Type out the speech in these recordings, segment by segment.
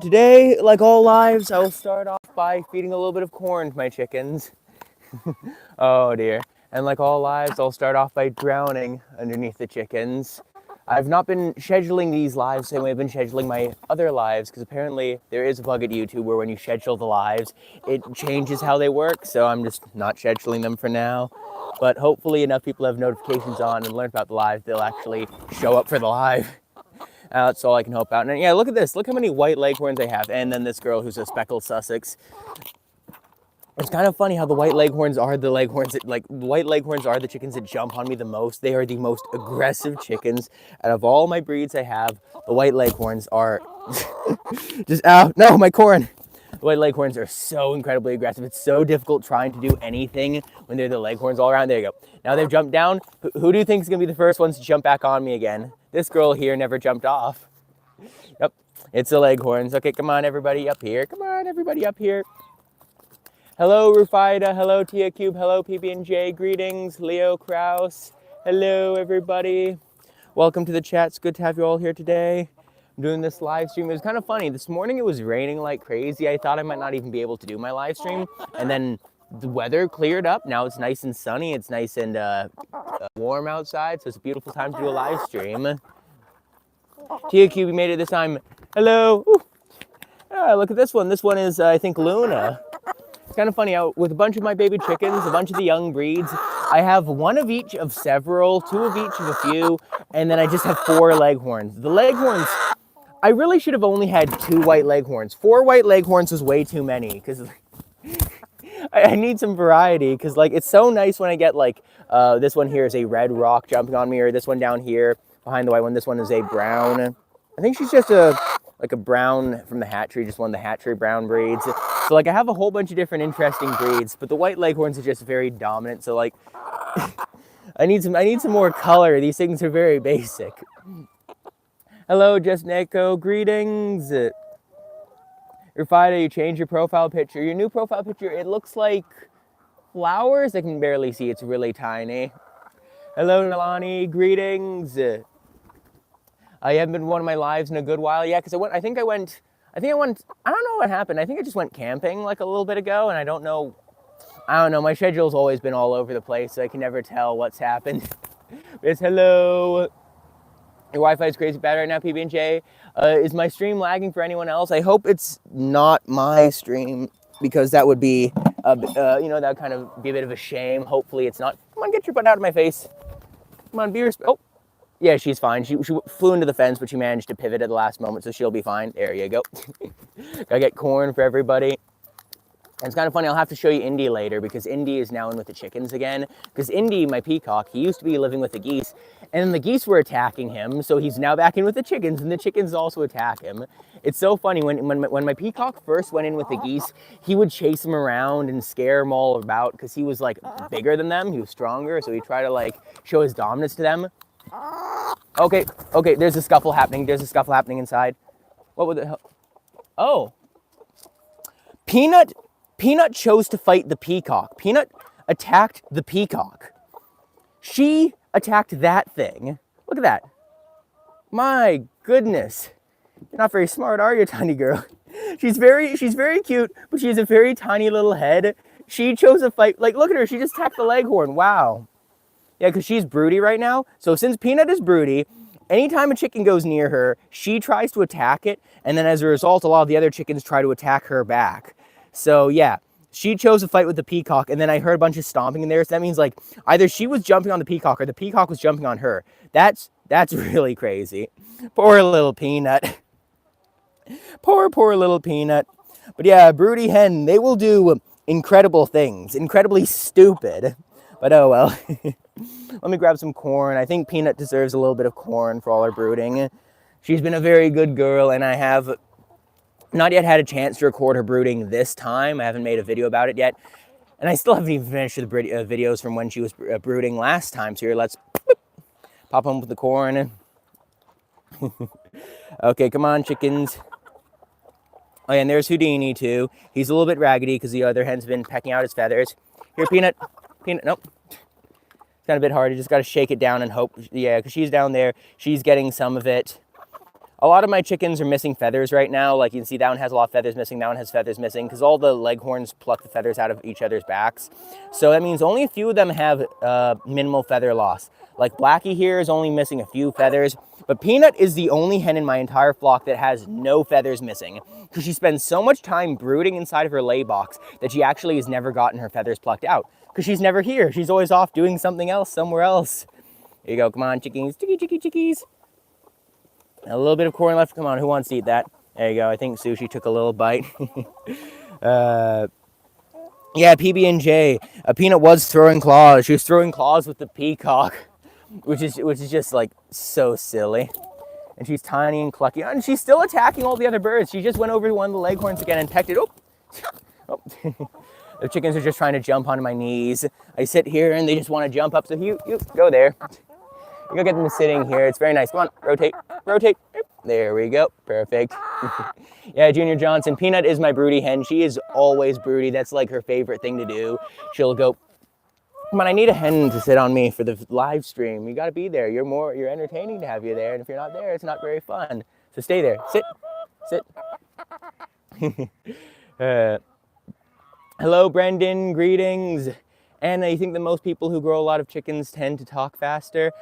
Today, like all lives, I will start off by feeding a little bit of corn to my chickens. Oh dear. And like all lives, I'll start off by drowning underneath the chickens. I've not been scheduling these lives the same way I've been scheduling my other lives, because apparently there is a bug at YouTube where when you schedule the lives, it changes how they work, so I'm just not scheduling them for now. But hopefully enough people have notifications on and learn about the live, they'll actually show up for the live. That's all I can hope out. And yeah, look at this. Look how many white leghorns I have. And then this girl who's a speckled Sussex. It's kind of funny how the white leghorns are the leghorns that, like, the white leghorns are the chickens that jump on me the most. They are the most aggressive chickens. Out of all my breeds I have, the white leghorns are just, ow, no, my corn. The white leghorns are so incredibly aggressive. It's so difficult trying to do anything when they're the leghorns all around. There you go. Now they've jumped down. Who do you think is going to be the first ones to jump back on me again? This girl here never jumped off. Yep, it's the leghorns. Okay, come on, everybody up here. Come on, everybody up here. Hello, Rufida. Hello, Tia Cube. Hello, PB&J. Greetings, Leo Kraus. Hello, everybody. Welcome to the chat. It's good to have you all here today. I'm doing this live stream. It was kind of funny. This morning it was raining like crazy. I thought I might not even be able to do my live stream. And then the weather cleared up. Now it's nice and sunny. It's nice and warm outside. So it's a beautiful time to do a live stream. Tia Cube, we made it this time. Hello. Look at this one. This one is, I think, Luna. It's kind of funny, with a bunch of my baby chickens, a bunch of the young breeds, I have one of each of several, two of each of a few, and then I just have 4 leghorns. The leghorns, I really should have only had 2 white leghorns. 4 white leghorns was way too many, because I need some variety, because like it's so nice when I get like, this one here is a red rock jumping on me, or this one down here behind the white one, this one is a brown. I think she's just a brown from the hatchery, just one of the hatchery brown breeds. So like I have a whole bunch of different interesting breeds, but the white leghorns are just very dominant. So like I need some more color. These things are very basic. Hello, Just Neko, greetings. Rufida, you changed your profile picture. Your new profile picture, it looks like flowers. I can barely see, it's really tiny. Hello, Nalani, greetings. I haven't been one of my lives in a good while. Yeah, because I think I went, I don't know what happened. I think I just went camping like a little bit ago, and I don't know, my schedule's always been all over the place, so I can never tell what's happened. It's hello. Your Wi-Fi is crazy bad right now, PB&J. Is my stream lagging for anyone else? I hope it's not my stream, because that would be, that would kind of be a bit of a shame. Hopefully it's not. Come on, get your butt out of my face. Come on, be respectful. Oh. Yeah, she's fine. She flew into the fence, but she managed to pivot at the last moment, so she'll be fine. There you go. Gotta get corn for everybody. And it's kind of funny, I'll have to show you Indy later, because Indy is now in with the chickens again. Because Indy, my peacock, he used to be living with the geese, and then the geese were attacking him, so he's now back in with the chickens, and the chickens also attack him. It's so funny, when my peacock first went in with the geese, he would chase them around and scare them all about, because he was like bigger than them, he was stronger, so he tried to like show his dominance to them. Okay, there's a scuffle happening. There's a scuffle happening inside. What would the hell? Oh. Peanut chose to fight the peacock. Peanut attacked the peacock. She attacked that thing. Look at that. My goodness. You're not very smart, are you, tiny girl? She's very cute, but she has a very tiny little head. She chose a fight. Like, look at her. She just attacked the leghorn. Wow. Yeah, because she's broody right now. So since Peanut is broody, anytime a chicken goes near her, she tries to attack it. And then as a result, a lot of the other chickens try to attack her back. So yeah, she chose to fight with the peacock. And then I heard a bunch of stomping in there. So that means like either she was jumping on the peacock or the peacock was jumping on her. That's really crazy. Poor little Peanut. Poor little Peanut. But yeah, broody hen, they will do incredible things. Incredibly stupid. But oh well. Let me grab some corn. I think Peanut deserves a little bit of corn for all her brooding. She's been a very good girl, and I have not yet had a chance to record her brooding this time. I haven't made a video about it yet. And I still haven't even finished the videos from when she was brooding last time. So here, let's pop on with the corn. Okay, come on, chickens. Oh, yeah, and there's Houdini, too. He's a little bit raggedy because the other hen's been pecking out his feathers. Here, Peanut. Peanut, nope. Kind of a bit hard. You just got to shake it down and hope. Yeah, because she's down there. She's getting some of it. A lot of my chickens are missing feathers right now. Like you can see that one has a lot of feathers missing, that one has feathers missing, because all the leghorns pluck the feathers out of each other's backs. So that means only a few of them have minimal feather loss. Like Blackie here is only missing a few feathers, but Peanut is the only hen in my entire flock that has no feathers missing, because she spends so much time brooding inside of her lay box that she actually has never gotten her feathers plucked out, because she's never here. She's always off doing something else somewhere else. Here you go, come on, chickies, chickies. A little bit of corn left. Come on, who wants to eat that? There you go. I think Sushi took a little bite. Yeah, PB&J. Peanut was throwing claws. She was throwing claws with the Peacock, which is just like so silly. And she's tiny and clucky, and she's still attacking all the other birds. She just went over to one of the leghorns again and pecked it. Oh, oh. The chickens are just trying to jump onto my knees. I sit here and they just want to jump up. So you go there. You go get them sitting here. It's very nice. Come on, rotate, rotate. There we go. Perfect. Yeah, Junior Johnson. Peanut is my broody hen. She is always broody. That's like her favorite thing to do. She'll go, come on, I need a hen to sit on me for the live stream. You got to be there. You're entertaining to have you there. And if you're not there, it's not very fun. So stay there. Sit, sit. Hello, Brendan. Greetings. And I think that most people who grow a lot of chickens tend to talk faster.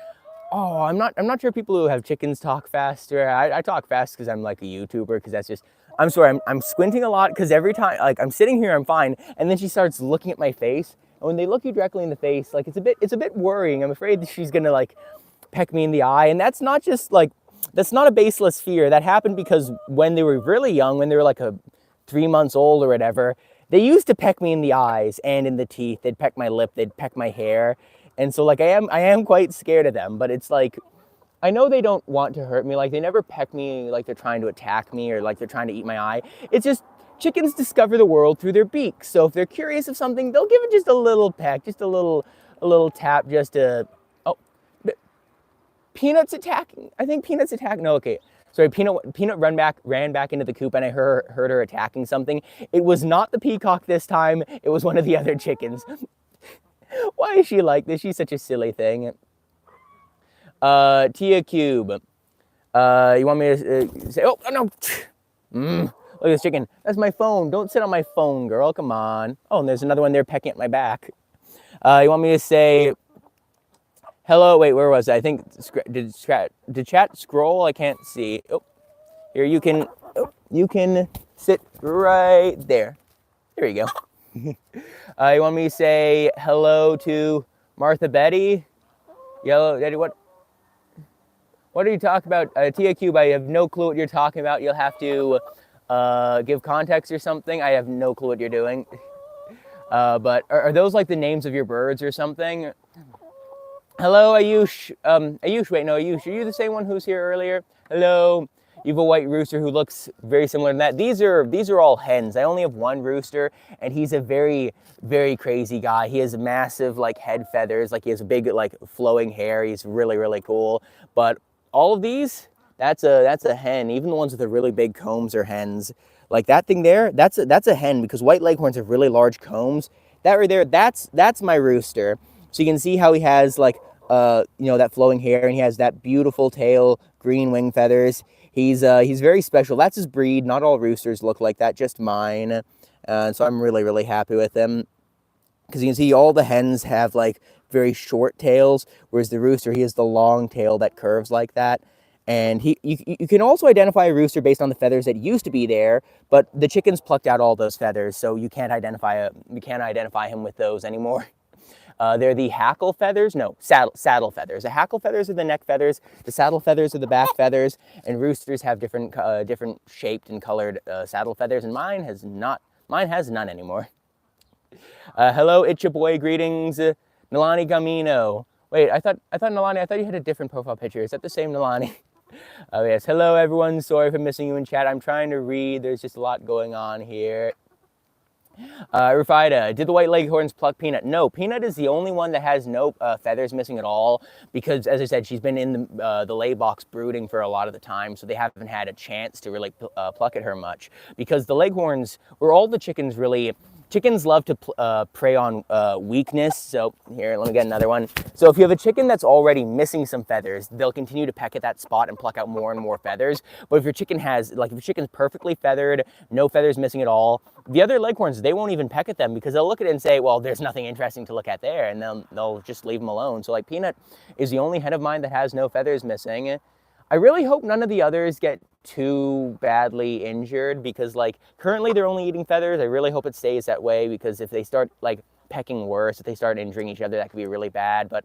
Oh, I'm not sure people who have chickens talk faster. I talk fast because I'm like a YouTuber, because that's just, I'm sorry, I'm squinting a lot, because every time, like I'm sitting here, I'm fine, and then she starts looking at my face, and when they look you directly in the face, like it's a bit worrying. I'm afraid that she's gonna like peck me in the eye, and that's not just like, that's not a baseless fear. That happened because when they were really young, when they were like 3 months old or whatever, they used to peck me in the eyes and in the teeth. They'd peck my lip, they'd peck my hair. And so like I am quite scared of them, but it's like, I know they don't want to hurt me. Like they never peck me like they're trying to attack me or like they're trying to eat my eye. It's just chickens discover the world through their beaks. So if they're curious of something, they'll give it just a little peck, just a little tap, just to, oh, Peanut's attacking. I think Peanut's attacking. No, okay. Sorry, Peanut ran back into the coop, and I heard her attacking something. It was not the Peacock this time. It was one of the other chickens. Why is she like this? She's such a silly thing. Tia Cube. You want me to say, oh, no. Look at this chicken. That's my phone. Don't sit on my phone, girl. Come on. Oh, and there's another one there pecking at my back. You want me to say, hello? Wait, where was I? I think, did chat scroll? I can't see. Oh, here you can sit right there. There you go. You want me to say hello to Martha Betty? Yellow Daddy, what are you talking about? Tia Cube, I have no clue what you're talking about. You'll have to give context or something. I have no clue what you're doing. But are those like the names of your birds or something? Hello, Ayush. Ayush, wait, no, Ayush, are you the same one who's here earlier? Hello. You have a white rooster who looks very similar to that. These are all hens. I only have one rooster, and he's a very, very crazy guy. He has massive like head feathers, like he has a big like flowing hair. He's really, really cool. But all of these, that's a hen. Even the ones with the really big combs are hens. Like that thing there, that's a hen, because white leghorns have really large combs. That right there, that's my rooster. So you can see how he has like that flowing hair, and he has that beautiful tail, green wing feathers. He's very special. That's his breed. Not all roosters look like that, just mine. So I'm really, really happy with him, because you can see all the hens have like very short tails, whereas the rooster, he has the long tail that curves like that. And you can also identify a rooster based on the feathers that used to be there, but the chickens plucked out all those feathers, so you can't identify him with those anymore. They're the hackle feathers. No, saddle feathers. The hackle feathers are the neck feathers. The saddle feathers are the back feathers. And roosters have different shaped and colored saddle feathers. And mine has none anymore. Hello, it's your boy. Greetings, Nalani Gamino. Wait, I thought Nalani. I thought you had a different profile picture. Is that the same Nalani? Oh yes. Hello, everyone. Sorry for missing you in chat. I'm trying to read. There's just a lot going on here. Rufida, did the white leghorns pluck Peanut? No, Peanut is the only one that has no feathers missing at all, because, as I said, she's been in the lay box brooding for a lot of the time, so they haven't had a chance to really pluck at her much. Because the leghorns, or all the chickens really, chickens love to prey on weakness. So here, let me get another one. So if you have a chicken that's already missing some feathers, they'll continue to peck at that spot and pluck out more and more feathers. But if your chicken has, like if your chicken's perfectly feathered, no feathers missing at all, the other leghorns, they won't even peck at them because they'll look at it and say, well, there's nothing interesting to look at there, and they'll just leave them alone. So like Peanut is the only hen of mine that has no feathers missing. I really hope none of the others get too badly injured because like currently they're only eating feathers. I really hope it stays that way because if they start like pecking worse, if they start injuring each other, that could be really bad. But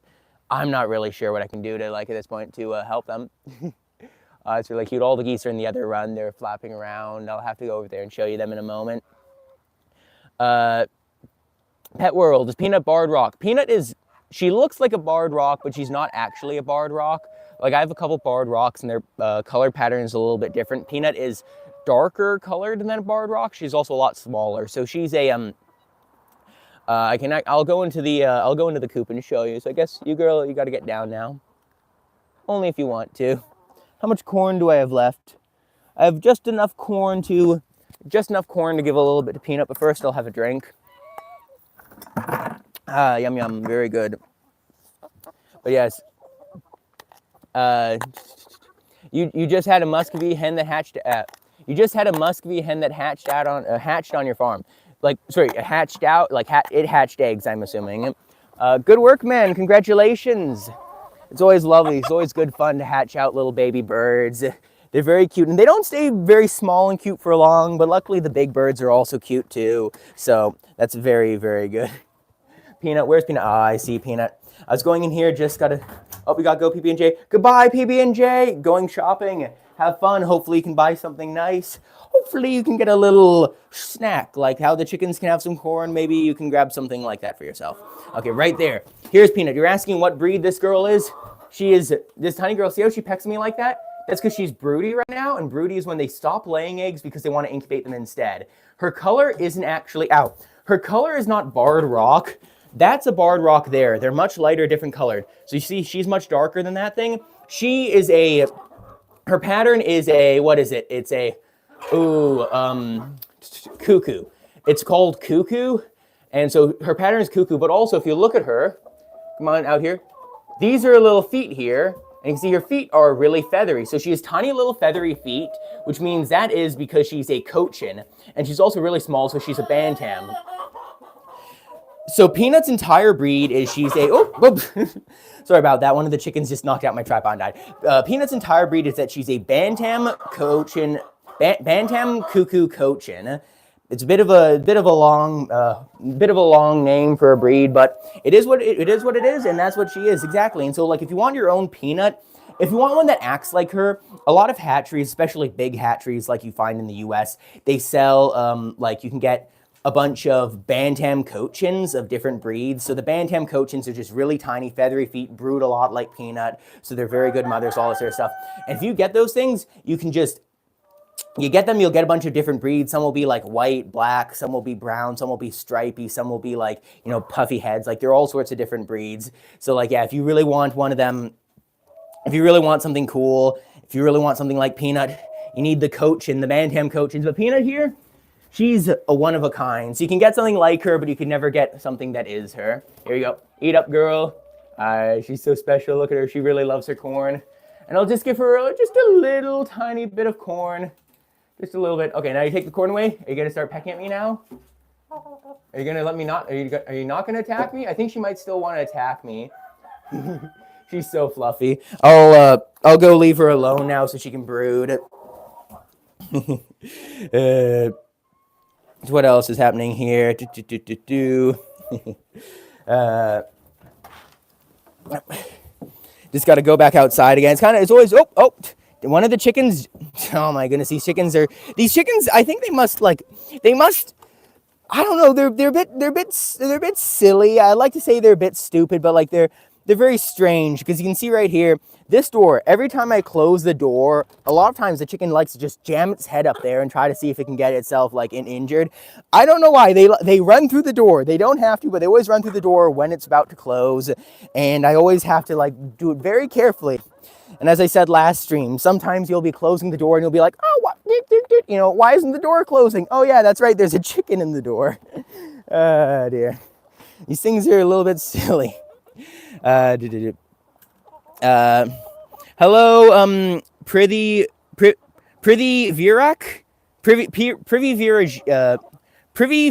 I'm not really sure what I can do to like at this point to help them. It's really cute. All the geese are in the other run. They're flapping around. I'll have to go over there and show you them in a moment. Pet World is Peanut Barred Rock. Peanut she looks like a barred rock, but she's not actually a barred rock. Like I have a couple barred rocks and their color pattern is a little bit different. Peanut is darker colored than a barred rock. She's also a lot smaller. So she's a I'll go into the coop and show you. So I guess you girl, you got to get down now. Only if you want to. How much corn do I have left? I have just enough corn to give a little bit to Peanut, but first I'll have a drink. Yum yum, very good. But yes, you just had a Muscovy hen that hatched. You just had a Muscovy hen that hatched on your farm. Like sorry, hatched out. Like it hatched eggs. I'm assuming. Good work, man. Congratulations. It's always lovely. It's always good fun to hatch out little baby birds. They're very cute, and they don't stay very small and cute for long. But luckily, the big birds are also cute too. So that's very, very good. Peanut, where's Peanut? Ah, I see Peanut. I was going in here, just gotta, oh, we gotta go PB&J. Goodbye, PB&J. Going shopping. Have fun. Hopefully you can buy something nice. Hopefully you can get a little snack, like how the chickens can have some corn. Maybe you can grab something like that for yourself. Okay, right there. Here's Peanut. You're asking what breed this girl is? She is, this tiny girl, see how she pecks me like that? That's because she's broody right now, and broody is when they stop laying eggs because they want to incubate them instead. Her color isn't actually, her color is not barred rock. That's a barred rock there. They're much lighter, different colored. So you see, she's much darker than that thing. She is her pattern is what is it? It's cuckoo. It's called cuckoo. And so her pattern is cuckoo, but also if you look at her, come on out here, these are her little feet here. And you can see her feet are really feathery. So she has tiny little feathery feet, which means that is because she's a Cochin. And she's also really small, so she's a Bantam. So Peanut's entire breed is she's a, sorry about that. One of the chickens just knocked out my tripod and died. Peanut's entire breed is that she's a Bantam Cochin, Bantam Cuckoo Cochin. It's a bit of a long name for a breed, but it is what it is, and that's what she is exactly. And so, like, if you want your own Peanut, if you want one that acts like her, a lot of hatcheries, especially big hatcheries like you find in the U.S., they sell like you can get a bunch of Bantam Cochins of different breeds. So the Bantam Cochins are just really tiny, feathery feet, brood a lot like Peanut. So they're very good mothers, all this sort of stuff. And if you get those things, you can just, you get them, you'll get a bunch of different breeds. Some will be like white, black, some will be brown, some will be stripy, some will be like, you know, puffy heads. Like there are all sorts of different breeds. So like, yeah, if you really want one of them, if you really want something cool, if you really want something like Peanut, you need the Cochin, the Bantam Cochins. But Peanut here, she's a one of a kind. So you can get something like her, but you can never get something that is her. Here you go. Eat up, girl. She's so special. Look at her. She really loves her corn. And I'll just give her just a little tiny bit of corn. Just a little bit. Okay, now you take the corn away. Are you going to start pecking at me now? Are you going to let me not? Are you not going to attack me? I think she might still want to attack me. She's so fluffy. I'll go leave her alone now so she can brood. What else is happening here? Just got to go back outside again. It's always, one of the chickens, oh my goodness, these chickens, I think they must, I don't know, they're a bit silly. I like to say they're a bit stupid, but like they're very strange because you can see right here, this door, every time I close the door, a lot of times the chicken likes to just jam its head up there and try to see if it can get itself like injured. I don't know why. They run through the door. They don't have to, but they always run through the door when it's about to close. And I always have to like do it very carefully. And as I said last stream, sometimes you'll be closing the door and you'll be like, oh, what? You know, why isn't the door closing? Oh yeah, that's right. There's a chicken in the door. Dear. These things are a little bit silly. Hello, Prithvi Virak? Prithvi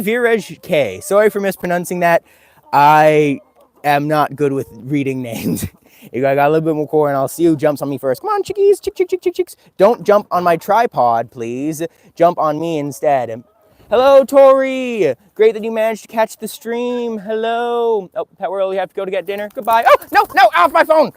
Viraj K. Sorry for mispronouncing that. I am not good with reading names. I got a little bit more core, and I'll see who jumps on me first. Come on, chickies, chicks. Don't jump on my tripod, please. Jump on me instead. Hello, Tori. Great that you managed to catch the stream. Hello. Oh, Pet World, you have to go to get dinner. Goodbye. Oh, no, off my phone.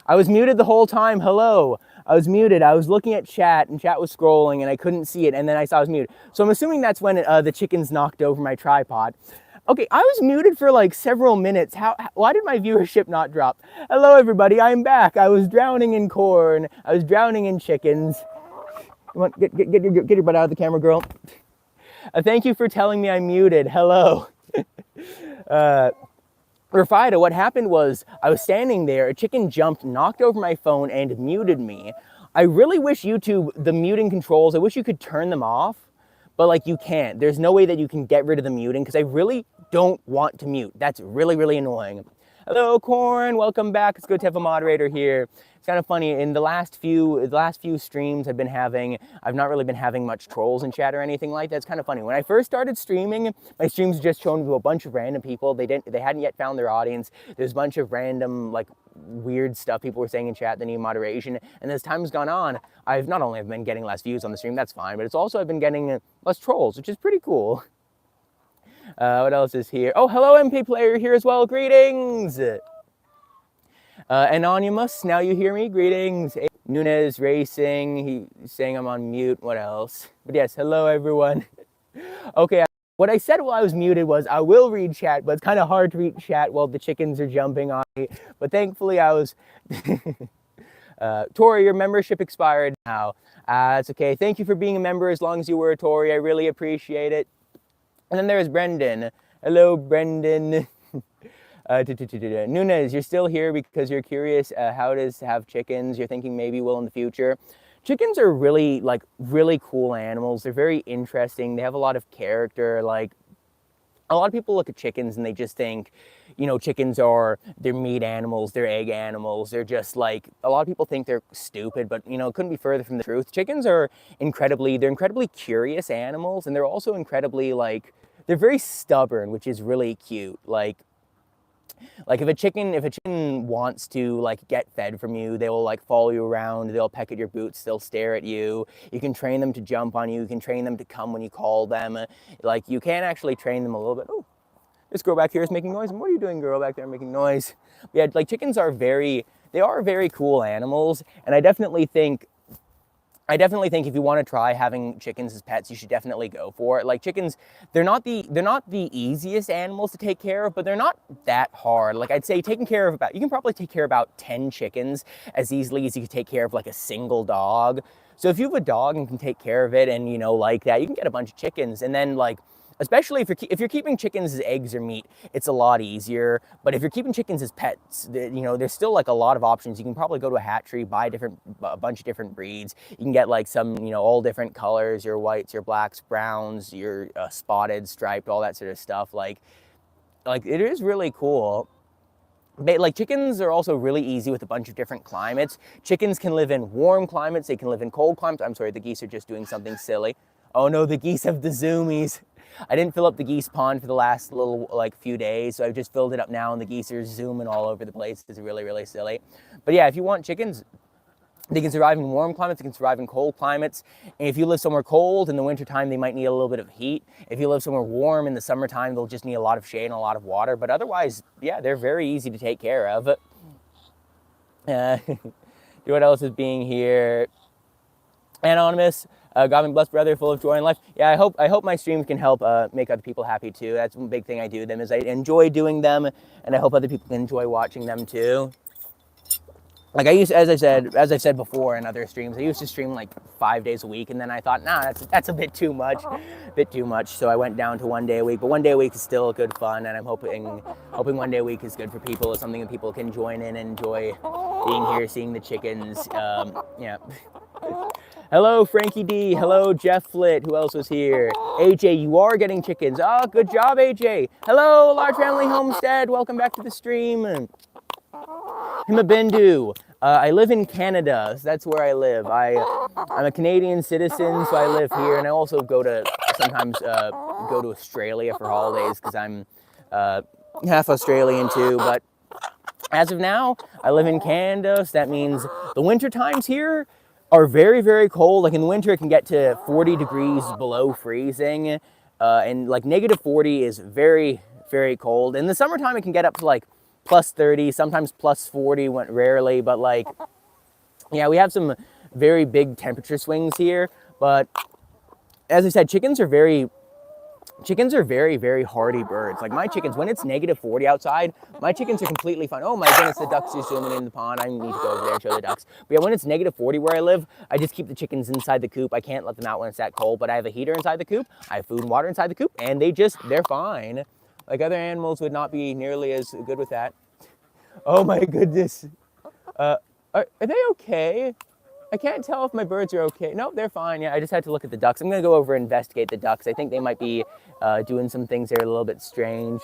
I was muted the whole time. Hello. I was muted. I was looking at chat, and chat was scrolling, and I couldn't see it, and then I saw I was muted. So I'm assuming that's when the chickens knocked over my tripod. Okay, I was muted for like several minutes. Why did my viewership not drop? Hello, everybody. I'm back. I was drowning in corn. I was drowning in chickens. Come on, get your butt out of the camera, girl. Thank you for telling me I'm muted. Hello. Rafida, what happened was I was standing there, a chicken jumped, knocked over my phone, and muted me. I really wish YouTube, the muting controls, I wish you could turn them off, but like you can't. There's no way that you can get rid of the muting because I really don't want to mute. That's really, really annoying. Hello, Corn, welcome back. It's good to have a moderator here. It's kind of funny, in the last few streams I've not really been having much trolls in chat or anything like that. It's kind of funny. When I first started streaming, my streams just shown to a bunch of random people. They hadn't yet found their audience. There's a bunch of random, like, weird stuff people were saying in chat that need moderation. And as time has gone on, I've not only been getting less views on the stream, that's fine, but it's also I've been getting less trolls, which is pretty cool. What else is here? Oh, hello, MP Player here as well. Greetings! Anonymous, now you hear me? Greetings. Nunez Racing, he's saying I'm on mute. What else? But yes, hello, everyone. Okay, what I said while I was muted was I will read chat, but it's kind of hard to read chat while the chickens are jumping on me. But thankfully I was... Tori, your membership expired now. It's okay. Thank you for being a member as long as you were, Tori. I really appreciate it. And then there's Brendan. Hello, Brendan. Nunez, you're still here because you're curious how it is to have chickens. You're thinking maybe will in the future. Chickens are really cool animals. They're very interesting. They have a lot of character. Like, a lot of people look at chickens and they just think, you know, they're meat animals, they're egg animals. They're just like, a lot of people think they're stupid, but you know, it couldn't be further from the truth. Chickens are incredibly curious animals, and they're also incredibly they're very stubborn, which is really cute. Like if a chicken wants to get fed from you, they will follow you around, they'll peck at your boots, they'll stare at you. You can train them to jump on you, you can train them to come when you call them. You can actually train them a little bit. Oh, this girl back here is making noise. What are you doing, girl back there making noise? Yeah, chickens are very cool animals, and I definitely think if you want to try having chickens as pets, you should definitely go for it. Chickens, they're not the easiest animals to take care of, but they're not that hard. I'd say you can probably take care of about 10 chickens as easily as you can take care of a single dog. So if you have a dog and can take care of it and that, you can get a bunch of chickens. And then especially if you're keeping chickens as eggs or meat, it's a lot easier. But if you're keeping chickens as pets, you know, there's still like a lot of options. You can probably go to a hatchery, buy a bunch of different breeds. You can get like some, you know, all different colors, your whites, your blacks, browns, your spotted, striped, all that sort of stuff. Like it is really cool. Like chickens are also really easy with a bunch of different climates. Chickens can live in warm climates. They can live in cold climates. I'm sorry, the geese are just doing something silly. Oh no, the geese have the zoomies. I didn't fill up the geese pond for the last few days, so I've just filled it up now, and the geese are zooming all over the place. It's really, really silly. But yeah, if you want chickens, they can survive in warm climates, they can survive in cold climates. And if you live somewhere cold in the wintertime, they might need a little bit of heat. If you live somewhere warm in the summertime, they'll just need a lot of shade and a lot of water. But otherwise, yeah, they're very easy to take care of. What else is being here? Anonymous, God bless brother, full of joy in life. Yeah, I hope my streams can help make other people happy too. That's one big thing I do them, is I enjoy doing them, and I hope other people can enjoy watching them too. Like as I've said before in other streams, I used to stream like 5 days a week, and then I thought, nah, that's a bit too much. So I went down to 1 day a week, but 1 day a week is still good fun, and I'm hoping 1 day a week is good for people. It's something that people can join in and enjoy being here, seeing the chickens. Yeah. Hello, Frankie D. Hello, Jeff Flitt. Who else was here? AJ, you are getting chickens. Oh, good job, AJ. Hello, Large Family Homestead. Welcome back to the stream. Himabindu. I live in Canada, so that's where I live. I'm a Canadian citizen, so I live here, and I also sometimes go to Australia for holidays, because I'm half Australian too. But as of now, I live in Canada, so that means the winter times here are very, very cold. Like in the winter, it can get to 40 degrees below freezing, and like negative 40 is very, very cold. In the summertime, it can get up to like plus 30, sometimes plus 40, rarely, but like, yeah, we have some very big temperature swings here. But as I said, chickens are very, very hardy birds. Like my chickens, when it's negative 40 outside, my chickens are completely fine. Oh my goodness, the ducks are swimming in the pond. I need to go over there and show the ducks. But yeah, when it's negative 40 where I live, I just keep the chickens inside the coop. I can't let them out when it's that cold, but I have a heater inside the coop. I have food and water inside the coop, and they're fine. Like other animals would not be nearly as good with that. Oh my goodness. Are they okay? I can't tell if my birds are okay. No, they're fine. Yeah, I just had to look at the ducks. I'm gonna go over and investigate the ducks. I think they might be doing some things that are a little bit strange.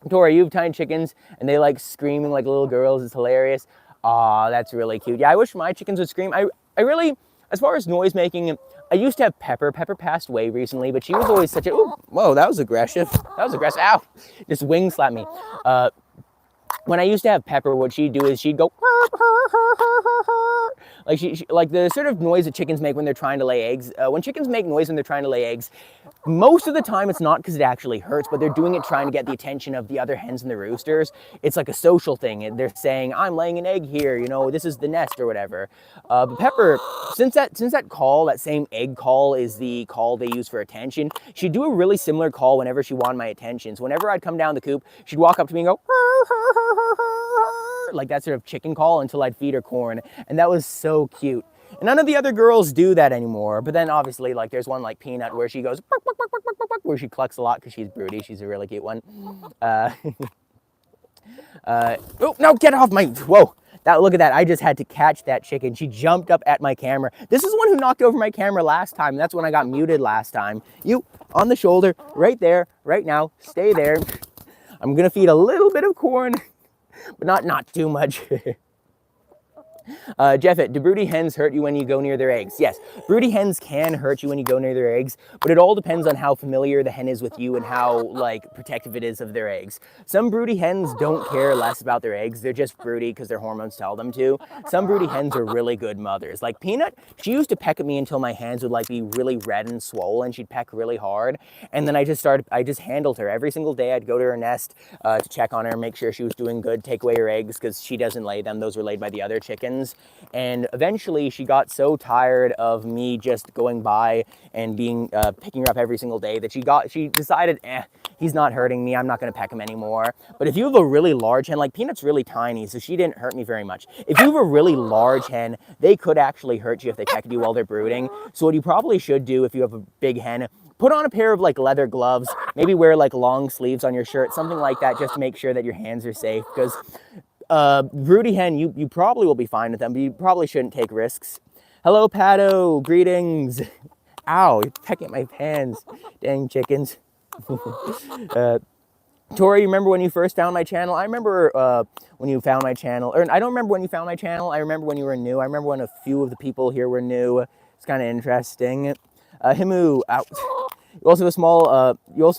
Tori, you have tiny chickens, and they like screaming like little girls. It's hilarious. Aw, that's really cute. Yeah, I wish my chickens would scream. I really, as far as noise making, I used to have Pepper. Pepper passed away recently, but she was always such a, ooh, whoa, that was aggressive. Ow, just wing slapped me. When I used to have Pepper, what she'd do is she'd go, like she like the sort of noise that chickens make when they're trying to lay eggs. When chickens make noise when they're trying to lay eggs, most of the time it's not because it actually hurts, but they're doing it trying to get the attention of the other hens and the roosters. It's like a social thing. They're saying, I'm laying an egg here, you know, this is the nest or whatever. But Pepper, since that call, that same egg call is the call they use for attention, she'd do a really similar call whenever she wanted my attention. So whenever I'd come down the coop, she'd walk up to me and go, like that sort of chicken call, until I'd feed her corn. And that was so cute. And none of the other girls do that anymore. But then obviously, like there's one like Peanut where she goes, bark, bark, bark, bark, bark, bark, where she clucks a lot because she's broody. She's a really cute one. Oh, no, get off my, whoa. Look at that, I just had to catch that chicken. She jumped up at my camera. This is the one who knocked over my camera last time. That's when I got muted last time. You, on the shoulder, right there, right now, stay there. I'm gonna feed a little bit of corn, but not too much. Jeffet, do broody hens hurt you when you go near their eggs? Yes, broody hens can hurt you when you go near their eggs, but it all depends on how familiar the hen is with you and how like protective it is of their eggs. Some broody hens don't care less about their eggs. They're just broody because their hormones tell them to. Some broody hens are really good mothers. Like Peanut, she used to peck at me until my hands would like be really red and swollen. She'd peck really hard. And then I just handled her. Every single day I'd go to her nest to check on her, make sure she was doing good, take away her eggs because she doesn't lay them. Those were laid by the other chickens. And eventually she got so tired of me just going by and picking her up every single day that she decided, he's not hurting me, I'm not gonna peck him anymore. But if you have a really large hen, like Peanut's really tiny, so she didn't hurt me very much. If you have a really large hen, they could actually hurt you if they peck at you while they're brooding. So what you probably should do if you have a big hen, put on a pair of like leather gloves, maybe wear like long sleeves on your shirt, something like that, just to make sure that your hands are safe, because broody hen, you probably will be fine with them, but you probably shouldn't take risks. Hello, Pato, greetings. Ow, you're pecking at my hands, dang chickens. Tori, remember when you first found my channel? I remember when you found my channel, or I don't remember when you found my channel. I remember when you were new. I remember when a few of the people here were new. It's kind of interesting. Himu, out. You also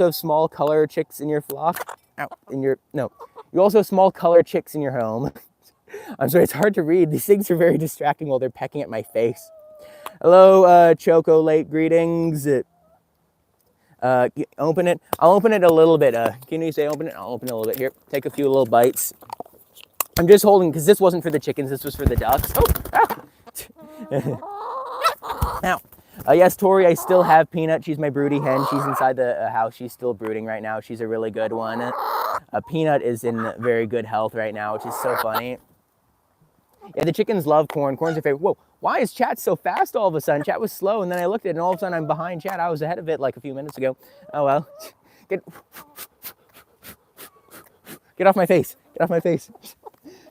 have small color chicks in your flock. Out no. You also have small color chicks in your home. I'm sorry, it's hard to read. These things are very distracting while they're pecking at my face. Hello, Choco, late greetings. Open it. I'll open it a little bit. Can you say open it? I'll open it a little bit. Here, take a few little bites. I'm just holding, because this wasn't for the chickens, this was for the ducks. Oh, now, yes, Tori, I still have Peanut. She's my broody hen. She's inside the house. She's still brooding right now. She's a really good one. Peanut is in very good health right now, which is so funny. Yeah, the chickens love corn. Corn's their favorite. Whoa, why is chat so fast all of a sudden? Chat was slow, and then I looked at it, and all of a sudden I'm behind chat. I was ahead of it like a few minutes ago. Oh, well. Get off my face. Get off my face.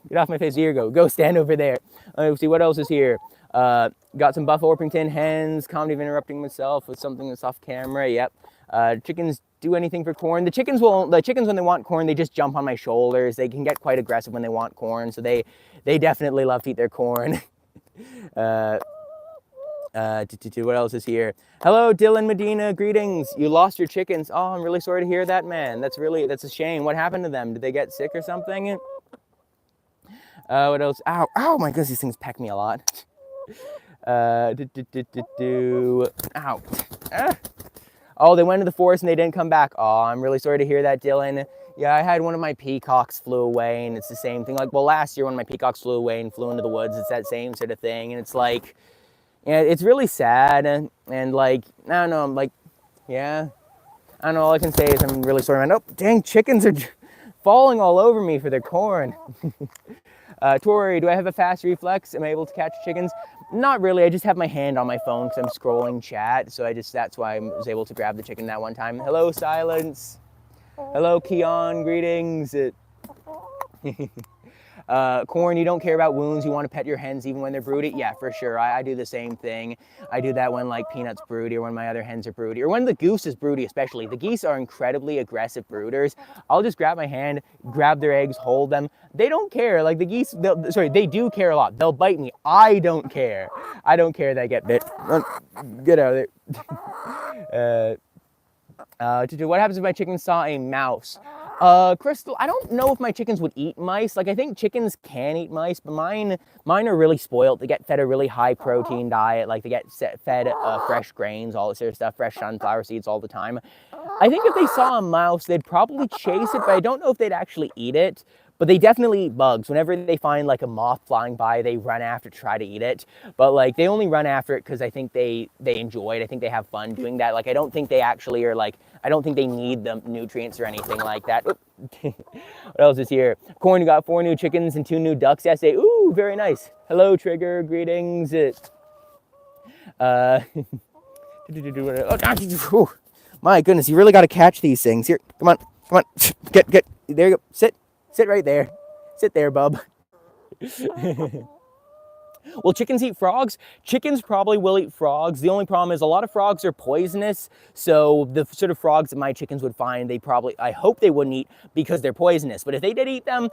Get off my face. Here you go. Go stand over there. Let's see what else is here. Got some Buff Orpington hens. Comedy of interrupting myself with something that's off camera. Yep. Chickens do anything for corn. The chickens when they want corn, they just jump on my shoulders. They can get quite aggressive when they want corn, so they definitely love to eat their corn. What else is here? Hello, Dylan Medina, greetings. You lost your chickens. Oh, I'm really sorry to hear that, man. That's a shame. What happened to them? Did they get sick or something? What else? Ow, ow, my goodness, these things peck me a lot. Ow. Oh, they went to the forest and they didn't come back. Oh, I'm really sorry to hear that, Dylan. Yeah, I had one of my peacocks flew away, and it's the same thing. Like, well, last year when my peacocks flew away and flew into the woods, it's that same sort of thing. And it's like, yeah, it's really sad. And like, I don't know, I'm like, yeah. I don't know, all I can say is I'm really sorry, man. Oh, dang, chickens are falling all over me for their corn. Tori, do I have a fast reflex? Am I able to catch chickens? Not really. I just have my hand on my phone because I'm scrolling chat. So that's why I was able to grab the chicken that one time. Hello, Silence. Hello, Keon. Greetings. Corn, you don't care about wounds. You want to pet your hens even when they're broody? Yeah, for sure. I do the same thing. I do that when like Peanut's broody or when my other hens are broody or when the goose is broody especially. The geese are incredibly aggressive brooders. I'll just grab my hand, grab their eggs, hold them. They don't care. Like the geese, they do care a lot. They'll bite me. I don't care. I don't care that I get bit. Get out of there. What happens if my chicken saw a mouse? Crystal, I don't know if my chickens would eat mice. Like, I think chickens can eat mice, but mine are really spoiled. They get fed a really high protein diet. Like, they get fed fresh grains, all this sort of stuff, fresh sunflower seeds all the time. I think if they saw a mouse, they'd probably chase it, but I don't know if they'd actually eat it. But they definitely eat bugs. Whenever they find like a moth flying by, they run after to try to eat it. But like they only run after it because I think they enjoy it. I think they have fun doing that. Like I don't think they actually are like, I don't think they need the nutrients or anything like that. What else is here? Corn, you got 4 new chickens and 2 new ducks yesterday. Ooh, very nice. Hello, Trigger, greetings. My goodness, you really got to catch these things. Here, come on. Get, there you go, sit right there. Sit there, bub. Will chickens eat frogs? Chickens probably will eat frogs. The only problem is a lot of frogs are poisonous. So the sort of frogs that my chickens would find, I hope they wouldn't eat because they're poisonous. But if they did eat them,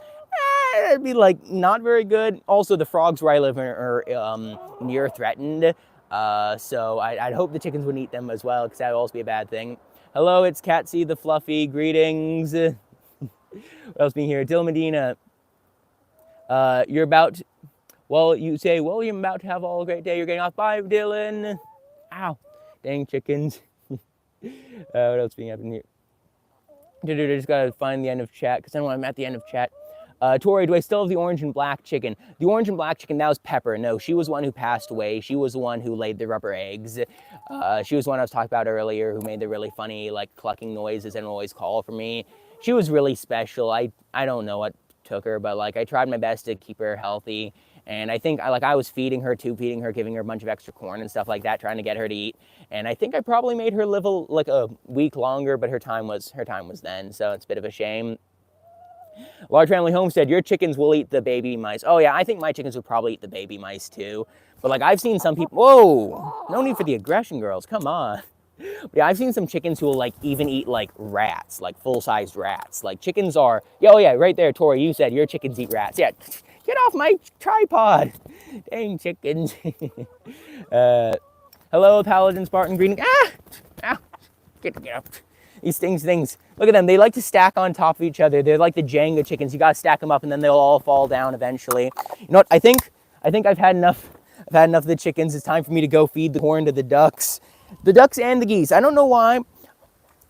it'd be like not very good. Also, the frogs where I live are near threatened. So I'd hope the chickens wouldn't eat them as well because that would also be a bad thing. Hello, it's Catsy the Fluffy. Greetings. What else being here? Dylan Medina. You're about... Well, you say, well, you're about to have all a great day. You're getting off. Bye, Dylan. Ow. Dang chickens. What else being happening here? I just got to find the end of chat because then when I'm at the end of chat. Tori, do I still have the orange and black chicken? The orange and black chicken, that was Pepper. No, she was one who passed away. She was the one who laid the rubber eggs. She was one I was talking about earlier who made the really funny, like, clucking noises and would always call for me. She was really special. I don't know what took her, but, like, I tried my best to keep her healthy. And I think I was feeding her, giving her a bunch of extra corn and stuff like that, trying to get her to eat. And I think I probably made her live like a week longer, but her time was then, so it's a bit of a shame. Large family homestead, your chickens will eat the baby mice. Oh yeah, I think my chickens will probably eat the baby mice too. But like I've seen some people, whoa, no need for the aggression, girls, come on. Yeah, I've seen some chickens who will like even eat like rats, like full-sized rats. Like chickens are, oh yeah, right there, Tori, you said your chickens eat rats. Yeah, get off my tripod. Dang chickens. Hello, Paladin Spartan Green. Ah! Ow. Get up. These things. Look at them. They like to stack on top of each other. They're like the Jenga chickens. You gotta stack them up and then they'll all fall down eventually. You know what? I think I've had enough. I've had enough of the chickens. It's time for me to go feed the corn to the ducks. The ducks and the geese. I don't know why.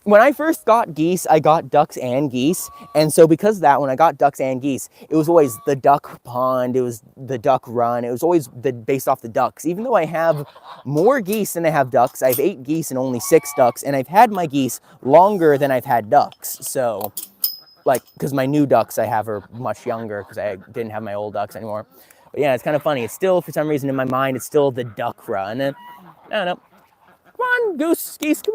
When I first got geese, I got ducks and geese. And so because of that, when I got ducks and geese, it was always the duck pond, it was the duck run, it was always based off the ducks. Even though I have more geese than I have ducks, I have 8 geese and only 6 ducks, and I've had my geese longer than I've had ducks. So, like, because my new ducks I have are much younger because I didn't have my old ducks anymore. But yeah, it's kind of funny. It's still, for some reason in my mind, it's still the duck run. And I don't know. Come on, goose, geese, goose.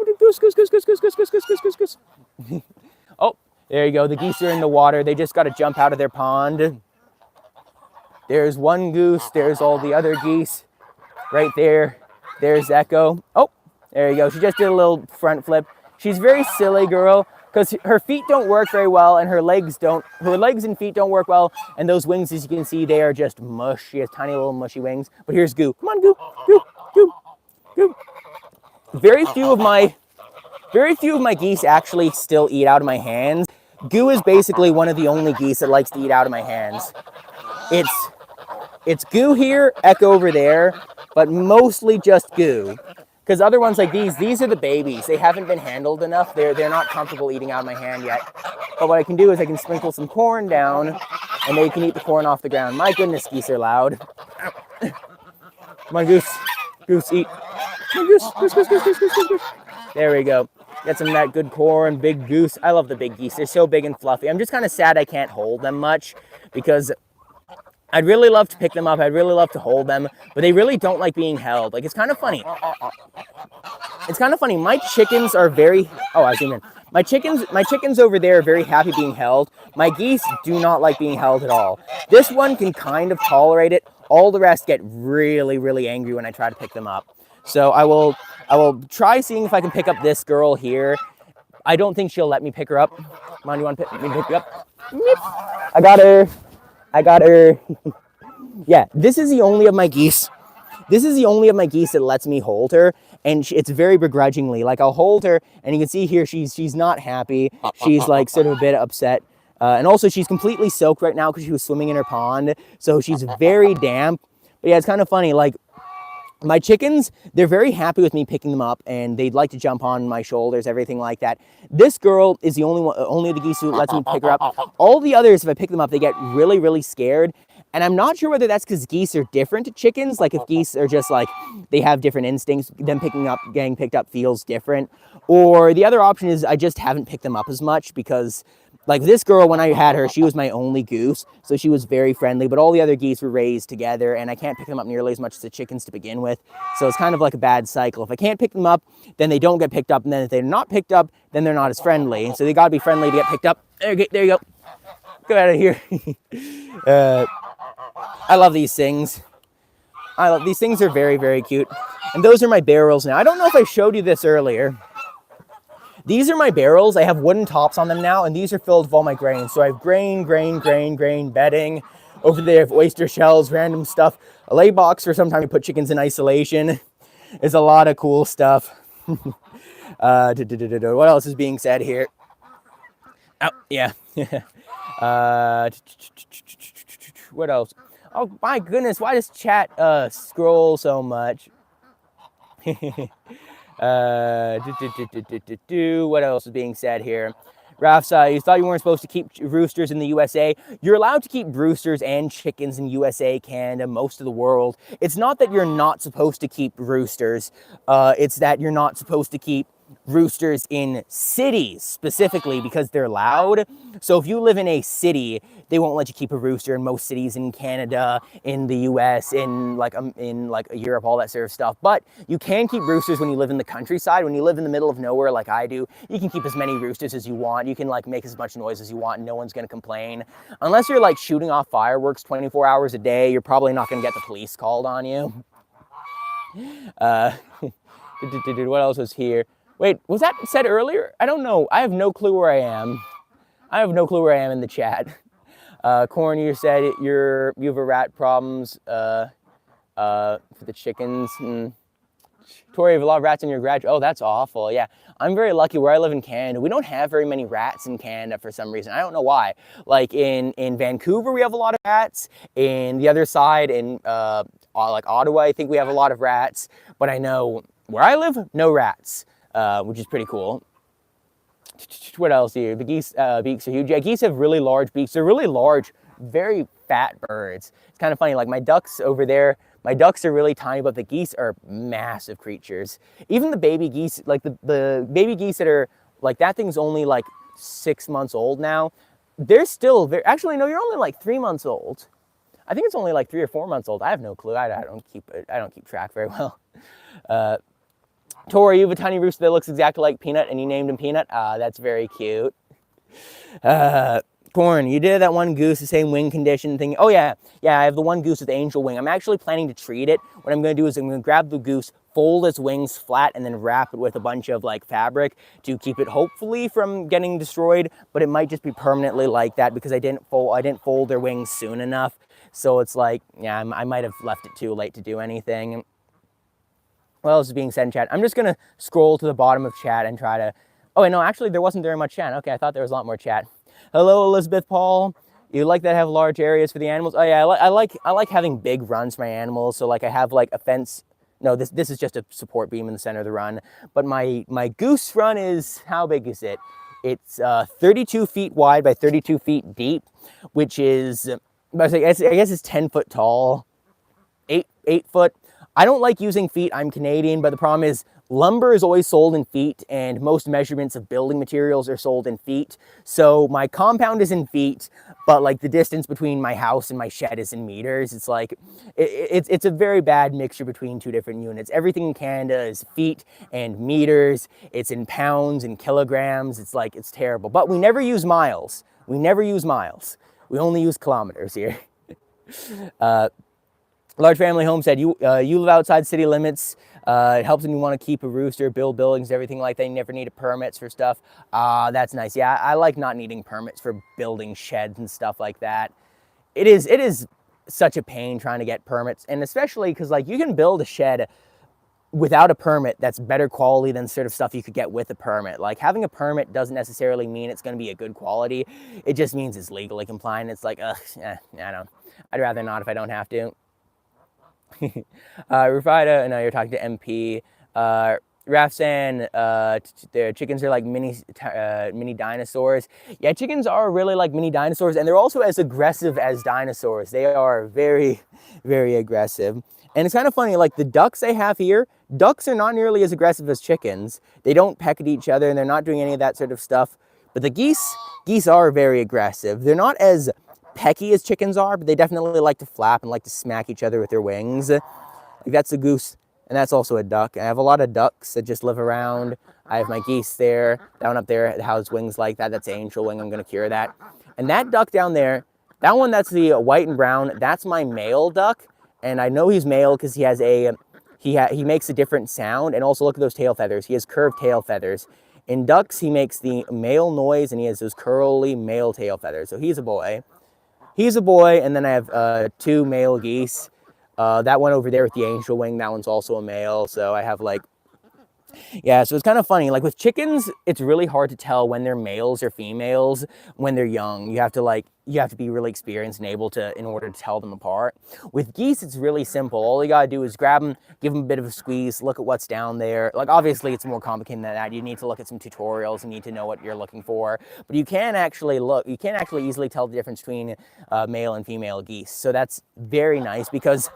Oh, there you go. The geese are in the water. They just got to jump out of their pond. There's one goose. There's all the other geese right there. There's Echo. Oh, there you go. She just did a little front flip. She's very silly, girl, because her feet don't work very well and her legs and feet don't work well. And those wings, as you can see, they are just mush. She has tiny little mushy wings. But here's Goo. Come on, Goo, Goo, Goo, Goo. Very few of my geese actually still eat out of my hands. Goo is basically one of the only geese that likes to eat out of my hands. It's Goo here, Echo over there, but mostly just Goo. Because other ones like these are the babies. They haven't been handled enough. They're not comfortable eating out of my hand yet. But what I can do is I can sprinkle some corn down, and they can eat the corn off the ground. My goodness, geese are loud. Come on, Goose. Goose, eat. Goose. There we go. Get some of that good corn, big goose. I love the big geese. They're so big and fluffy. I'm just kind of sad I can't hold them much because I'd really love to pick them up. I'd really love to hold them, but they really don't like being held. Like, it's kind of funny. It's kind of funny. My chickens are very, oh, I zoom in. My chickens over there are very happy being held. My geese do not like being held at all. This one can kind of tolerate it. All the rest get really, really angry when I try to pick them up. So I will try seeing if I can pick up this girl here. I don't think she'll let me pick her up. Come on, you want me to pick you up? I got her. Yeah, this is the only of my geese. This is the only of my geese that lets me hold her, and it's very begrudgingly. Like, I'll hold her, and you can see here she's not happy. She's like sort of a bit upset. And also she's completely soaked right now because she was swimming in her pond. So she's very damp. But yeah, it's kind of funny. Like, my chickens, they're very happy with me picking them up, and they'd like to jump on my shoulders, everything like that. This girl is the only of the geese who lets me pick her up. All the others, if I pick them up, they get really, really scared. And I'm not sure whether that's because geese are different to chickens. Like, if geese are just like, they have different instincts, them getting picked up feels different. Or the other option is I just haven't picked them up as much because, like, this girl, when I had her, she was my only goose, so she was very friendly, but all the other geese were raised together, and I can't pick them up nearly as much as the chickens to begin with, so it's kind of like a bad cycle. If I can't pick them up, then they don't get picked up, and then if they're not picked up, then they're not as friendly, so they gotta be friendly to get picked up. There you go. Go out of here. I love these things. These things are very, very cute, and those are my barrels now. I don't know if I showed you this earlier. These are my barrels. I have wooden tops on them now, and these are filled with all my grain. So I have grain, bedding. Over there I have oyster shells, random stuff. A lay box for sometimes to put chickens in isolation. There's a lot of cool stuff. What else is being said here? Oh, yeah. What else? Oh, my goodness. Why does chat scroll so much? What else is being said here? Raf's, you thought you weren't supposed to keep roosters in the USA. You're allowed to keep roosters and chickens in USA, Canada, most of the world. It's not that you're not supposed to keep roosters. It's that you're not supposed to keep roosters in cities specifically because they're loud. So if you live in a city, they won't let you keep a rooster in most cities in Canada, in the US, in like Europe, all that sort of stuff. But you can keep roosters when you live in the countryside. When you live in the middle of nowhere like I do, you can keep as many roosters as you want. You can like make as much noise as you want and no one's gonna complain. Unless you're like shooting off fireworks 24 hours a day, you're probably not gonna get the police called on you. What else was here? Wait, was that said earlier? I don't know. I have no clue where I am. I have no clue where I am in the chat. Corn, you said you have a rat problems for the chickens. Tori, you have a lot of rats in your garage. Oh, that's awful. Yeah, I'm very lucky where I live in Canada. We don't have very many rats in Canada for some reason. I don't know why. Like in Vancouver, we have a lot of rats. In the other side, in like Ottawa, I think we have a lot of rats. But I know where I live, no rats, which is pretty cool. What else here? The geese beaks are huge. Yeah, geese have really large beaks. They're really large, very fat birds. It's kind of funny. Like my ducks over there, my ducks are really tiny, but the geese are massive creatures. Even the baby geese, like the baby geese that are, like that thing's only like 6 months old now. They're still very, actually, no, you're only like 3 months old. I think it's only like 3 or 4 months old. I have no clue. I don't keep track very well. Tori, you have a tiny rooster that looks exactly like Peanut, and you named him Peanut. That's very cute. Corn, you did that one goose, the same wing condition thing. Oh yeah, I have the one goose with angel wing. I'm actually planning to treat it. What I'm going to do is I'm going to grab the goose, fold its wings flat, and then wrap it with a bunch of like fabric to keep it hopefully from getting destroyed. But it might just be permanently like that because I didn't fold their wings soon enough. So it's like, yeah, I might have left it too late to do anything. What else is being said in chat? I'm just going to scroll to the bottom of chat and try to... Oh, no, actually, there wasn't very much chat. Okay, I thought there was a lot more chat. Hello, Elizabeth Paul. You like that have large areas for the animals? Oh, yeah, I like having big runs for my animals. So, like, I have, like, a fence. No, this is just a support beam in the center of the run. But my goose run is... How big is it? It's 32 feet wide by 32 feet deep, which is... I guess it's 10 foot tall. 8 foot. I don't like using feet. I'm Canadian, but the problem is lumber is always sold in feet and most measurements of building materials are sold in feet. So my compound is in feet, but like the distance between my house and my shed is in meters. It's like, it's a very bad mixture between two different units. Everything in Canada is feet and meters. It's in pounds and kilograms. It's like, it's terrible, but we never use miles. We never use miles. We only use kilometers here. Large family homestead, you live outside city limits. It helps when you want to keep a rooster, build buildings, everything like that. You never need permits for stuff. That's nice. Yeah, I like not needing permits for building sheds and stuff like that. It is such a pain trying to get permits, and especially because like you can build a shed without a permit that's better quality than sort of stuff you could get with a permit. Like having a permit doesn't necessarily mean it's going to be a good quality. It just means it's legally compliant. It's like, I don't. I'd rather not if I don't have to. Rufida, no, you're talking to MP. Rafsan, the chickens are like mini dinosaurs. Yeah, chickens are really like mini dinosaurs, and they're also as aggressive as dinosaurs. They are very, very aggressive. And it's kind of funny, like the ducks I have here, ducks are not nearly as aggressive as chickens. They don't peck at each other, and they're not doing any of that sort of stuff. But the geese are very aggressive. They're not as pecky as chickens are, but they definitely like to flap and like to smack each other with their wings. Like that's a goose, and that's also a duck. I have a lot of ducks that just live around. I have my geese there, down up there, that has wings like that. That's angel wing. I'm going to cure that. And that duck down there, that one that's the white and brown, that's my male duck. And I know he's male because he has he makes a different sound. And also look at those tail feathers. He has curved tail feathers. In ducks, he makes the male noise, and he has those curly male tail feathers. So he's a boy. He's a boy, and then I have 2 male geese. That one over there with the angel wing, that one's also a male. So I have like, yeah, so it's kind of funny. Like with chickens, it's really hard to tell when they're males or females when they're young. You have to like, you have to be really experienced and able to, in order to tell them apart. With geese, it's really simple. All you gotta do is grab them, give them a bit of a squeeze, look at what's down there. Like, obviously it's more complicated than that. You need to look at some tutorials, you need to know what you're looking for, but you can actually easily tell the difference between male and female geese. So that's very nice, because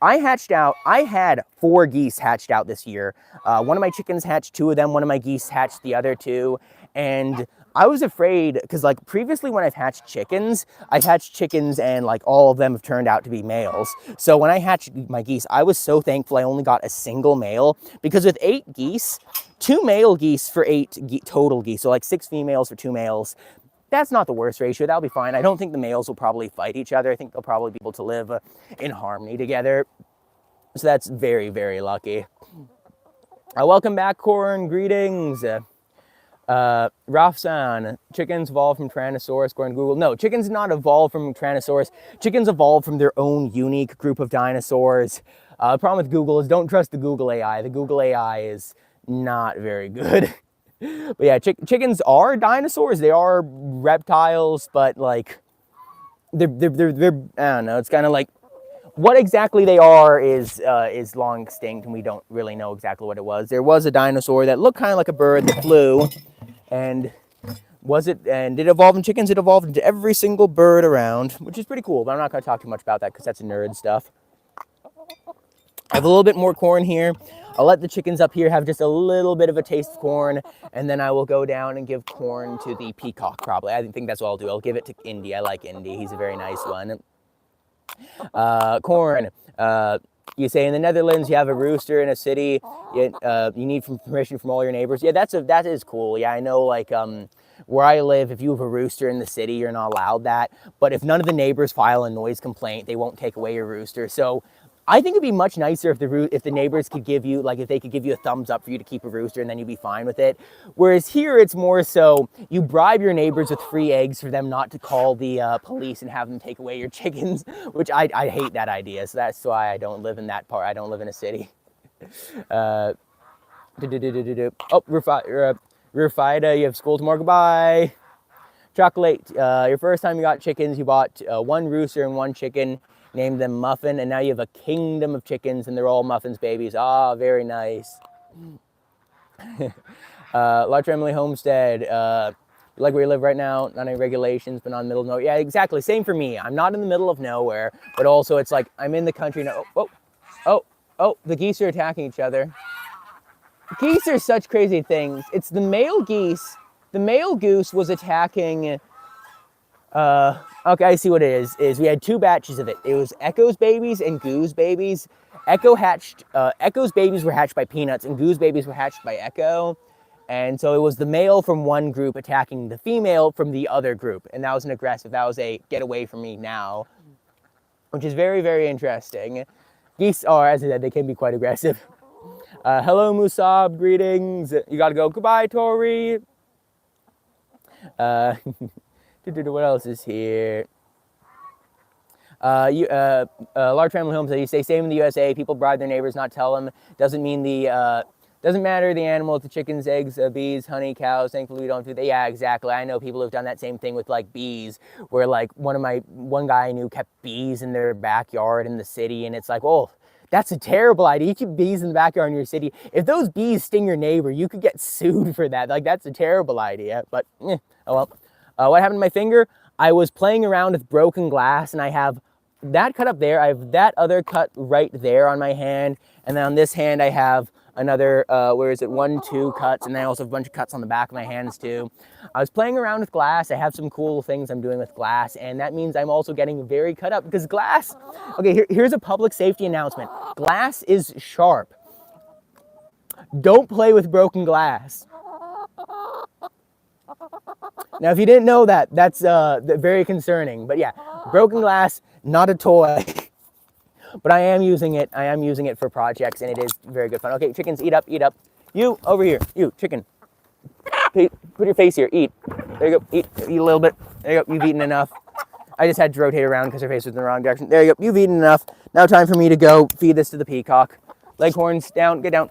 I had 4 geese hatched out this year. One of my chickens hatched 2 of them, one of my geese hatched the other 2, and I was afraid, because like previously when I've hatched chickens and like all of them have turned out to be males. So when I hatched my geese, I was so thankful I only got a single male, because with 8 geese, 2 male geese for 8 total geese, so like 6 females for 2 males, that's not the worst ratio. That'll be fine. I don't think the males will probably fight each other. I think they'll probably be able to live in harmony together. So that's very, very lucky. Welcome back, Corn. Greetings. Rafsan, chickens evolved from Tyrannosaurus, according to Google. No, chickens did not evolve from Tyrannosaurus. Chickens evolved from their own unique group of dinosaurs. The problem with Google is don't trust the Google AI. The Google AI is not very good. But yeah, chickens are dinosaurs. They are reptiles, but like, they're I don't know. It's kind of like, what exactly they are is long extinct, and we don't really know exactly what it was. There was a dinosaur that looked kind of like a bird that flew, and did it evolve in chickens? It evolved into every single bird around, which is pretty cool, but I'm not going to talk too much about that because that's nerd stuff. I have a little bit more corn here. I'll let the chickens up here have just a little bit of a taste of corn, and then I will go down and give corn to the peacock, probably. I think that's what I'll do. I'll give it to Indy. I like Indy. He's a very nice one. Corn. You say in the Netherlands you have a rooster in a city, you need permission from all your neighbors. Yeah, that is cool. Yeah, I know, like, where I live, if you have a rooster in the city, you're not allowed that. But if none of the neighbors file a noise complaint, they won't take away your rooster. So I think it'd be much nicer if the neighbors could give you, like, if they could give you a thumbs up for you to keep a rooster, and then you'd be fine with it. Whereas here, it's more so you bribe your neighbors with free eggs for them not to call the police and have them take away your chickens, which I hate that idea. So that's why I don't live in that part. I don't live in a city. Oh, Rufida, you have school tomorrow. Goodbye. Chocolate, your first time you got chickens, you bought 1 rooster and 1 chicken. Named them Muffin, and now you have a kingdom of chickens, and they're all Muffin's babies. Ah, very nice. Large family homestead. Like where you live right now, not any regulations, but not in the middle of nowhere. Yeah, exactly. Same for me. I'm not in the middle of nowhere, but also it's like I'm in the country now. Oh, the geese are attacking each other. Geese are such crazy things. It's the male geese. The male goose was attacking. Okay, I see what it is we had 2 batches of it. It was Echo's babies and Goo's babies. Echo's babies were hatched by Peanuts, and Goo's babies were hatched by Echo. And so it was the male from one group attacking the female from the other group. And that was an aggressive, that was a get away from me now, which is very, very interesting. Geese are, as I said, they can be quite aggressive. Hello, Musab, greetings. You gotta go. Goodbye, Tori. What else is here? Large family homes, you say same in the USA. People bribe their neighbors, not tell them. Doesn't matter the animal, the chickens, eggs, bees, honey, cows. Thankfully we don't do that. Yeah, exactly. I know people who've done that same thing with like bees, where like one guy I knew kept bees in their backyard in the city, and it's like, oh, that's a terrible idea. You keep bees in the backyard in your city. If those bees sting your neighbor, you could get sued for that. Like, that's a terrible idea. But oh well. What happened to my finger? I was playing around with broken glass, and I have that cut up there. I have that other cut right there on my hand. And then on this hand, I have another, 1, 2 cuts. And then I also have a bunch of cuts on the back of my hands too. I was playing around with glass. I have some cool things I'm doing with glass. And that means I'm also getting very cut up because glass, okay, here's a public safety announcement. Glass is sharp. Don't play with broken glass. Now, if you didn't know that, that's very concerning. But yeah, broken glass, not a toy. But I am using it. I am using it for projects, and it is very good fun. Okay, chickens, eat up, eat up. You, over here. You, chicken. Put your face here. Eat. There you go. Eat a little bit. There you go. You've eaten enough. I just had to rotate around because her face was in the wrong direction. There you go. You've eaten enough. Now time for me to go feed this to the peacock. Leghorns, down. Get down.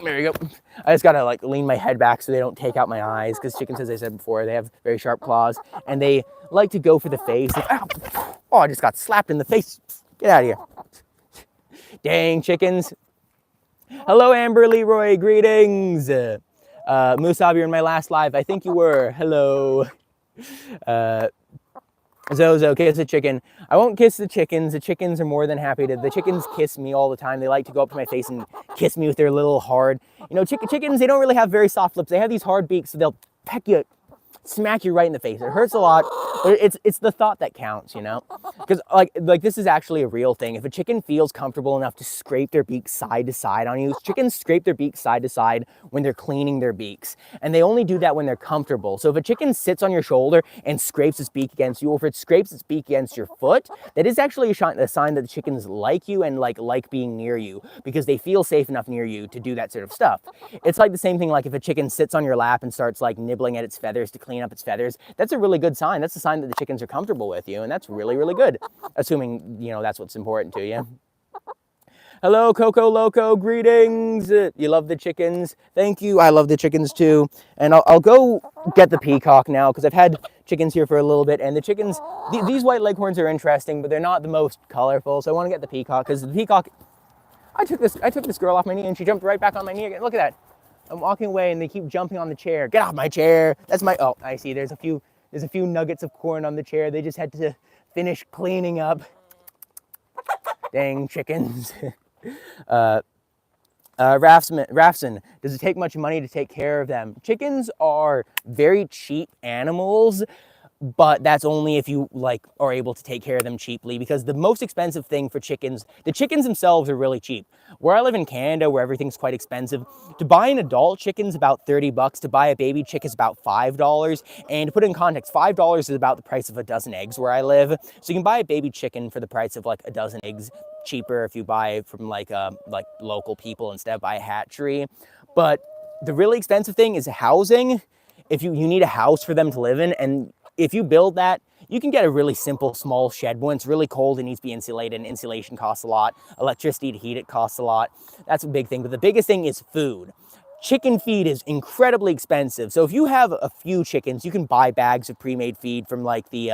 There you go. I just gotta like lean my head back so they don't take out my eyes, because chickens, as I said before, they have very sharp claws and they like to go for the face. Oh, I just got slapped in the face. Get out of here. Dang chickens. Hello, Amber Leroy. Greetings. Musab, you're in my last live. I think you were. Hello. Zozo, kiss a chicken. I won't kiss the chickens. The chickens are more than happy to. The chickens kiss me all the time. They like to go up to my face and kiss me with their little hard. You know, chickens, they don't really have very soft lips. They have these hard beaks, so they'll peck you, smack you right in the face. It hurts a lot, but it's the thought that counts, you know? Because like this is actually a real thing. If a chicken feels comfortable enough to scrape their beak side to side on you, chickens scrape their beaks side to side when they're cleaning their beaks. And they only do that when they're comfortable. So if a chicken sits on your shoulder and scrapes its beak against you, or if it scrapes its beak against your foot, that is actually a sign that the chickens like you and like being near you, because they feel safe enough near you to do that sort of stuff. It's like the same thing, like if a chicken sits on your lap and starts like nibbling at its feathers to clean up its feathers, that's a really good sign. That's a sign that the chickens are comfortable with you, and that's really, really good, assuming, you know, that's what's important to you. Hello, Coco Loco, greetings. You love the chickens? Thank you. I love the chickens too. And I'll go get the peacock now, because I've had chickens here for a little bit, and the chickens, these white leghorns are interesting, but they're not the most colorful. So I want to get the peacock, because the peacock, I took this girl off my knee and she jumped right back on my knee again. Look at that. I'm walking away and they keep jumping on the chair. Get off my chair. That's my, oh, I see. There's a few nuggets of corn on the chair. They just had to finish cleaning up. Dang chickens. Rafson, does it take much money to take care of them? Chickens are very cheap animals, but that's only if you like are able to take care of them cheaply, because the most expensive thing for chickens, the chickens themselves are really cheap. Where I live in Canada, where everything's quite expensive, to buy an adult chicken is about 30 bucks. To buy a baby chick is about $5. And to put it in context, $5 is about the price of a dozen eggs where I live. So you can buy a baby chicken for the price of like a dozen eggs, cheaper if you buy from like local people instead of buy a hatchery. But the really expensive thing is housing. If you need a house for them to live in, and if you build that, you can get a really simple small shed. When it's really cold, it needs to be insulated, and insulation costs a lot. Electricity to heat it costs a lot. That's a big thing. But the biggest thing is food. Chicken feed is incredibly expensive. So if you have a few chickens, you can buy bags of pre-made feed from like the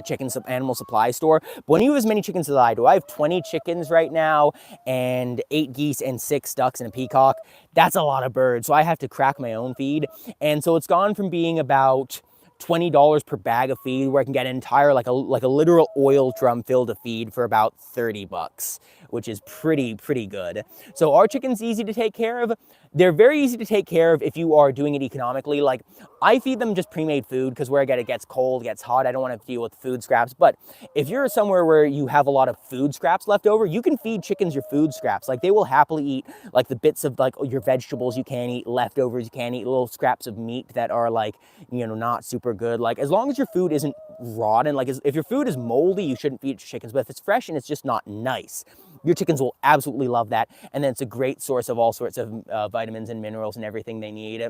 chicken animal supply store. But when you have as many chickens as I do, I have 20 chickens right now, and 8 geese and 6 ducks and a peacock. That's a lot of birds. So I have to crack my own feed. And so it's gone from being about $20 per bag of feed, where I can get an entire, like a literal oil drum filled of feed for about 30 bucks, which is pretty good. So are chickens easy to take care of? They're very easy to take care of if you are doing it economically. Like, I feed them just pre-made food, because where I get it gets cold, gets hot. I don't want to deal with food scraps. But if you're somewhere where you have a lot of food scraps left over, you can feed chickens your food scraps. Like, they will happily eat like the bits of like your vegetables you can't eat, leftovers you can't eat, little scraps of meat that are like, you know, not super good. Like, as long as your food isn't rotten, like if your food is moldy, you shouldn't feed your chickens. But if it's fresh and it's just not nice, your chickens will absolutely love that. And then it's a great source of all sorts of vitamins and minerals and everything they need.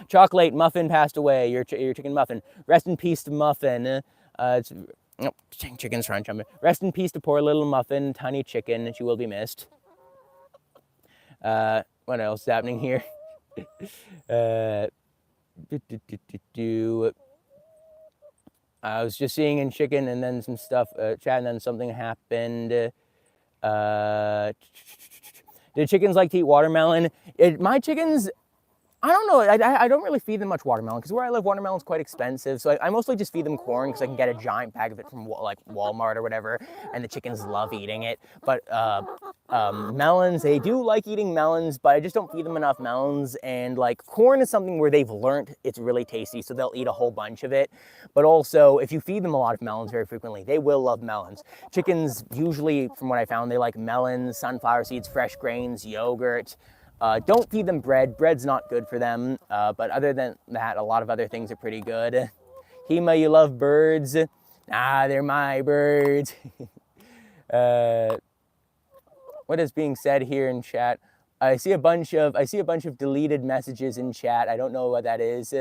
Chocolate Muffin passed away. Your chicken Muffin. Rest in peace to Muffin. Chicken's trying to jump in. Rest in peace to poor little Muffin, tiny chicken. She will be missed. What else is happening here? I was just seeing in chicken, and then some stuff, chat, and then something happened. Do chickens like to eat watermelon? My chickens, I don't know. I don't really feed them much watermelon, because where I live, watermelon's quite expensive. So I mostly just feed them corn, because I can get a giant bag of it from like Walmart or whatever, and the chickens love eating it. But melons, they do like eating melons, but I just don't feed them enough melons. And like corn is something where they've learned it's really tasty, so they'll eat a whole bunch of it. But also, if you feed them a lot of melons very frequently, they will love melons. Chickens usually, from what I found, they like melons, sunflower seeds, fresh grains, yogurt. Don't feed them bread. Bread's not good for them. But other than that, a lot of other things are pretty good. Hema, you love birds? Ah, they're my birds. What is being said here in chat? I see a bunch of deleted messages in chat. I don't know what that is.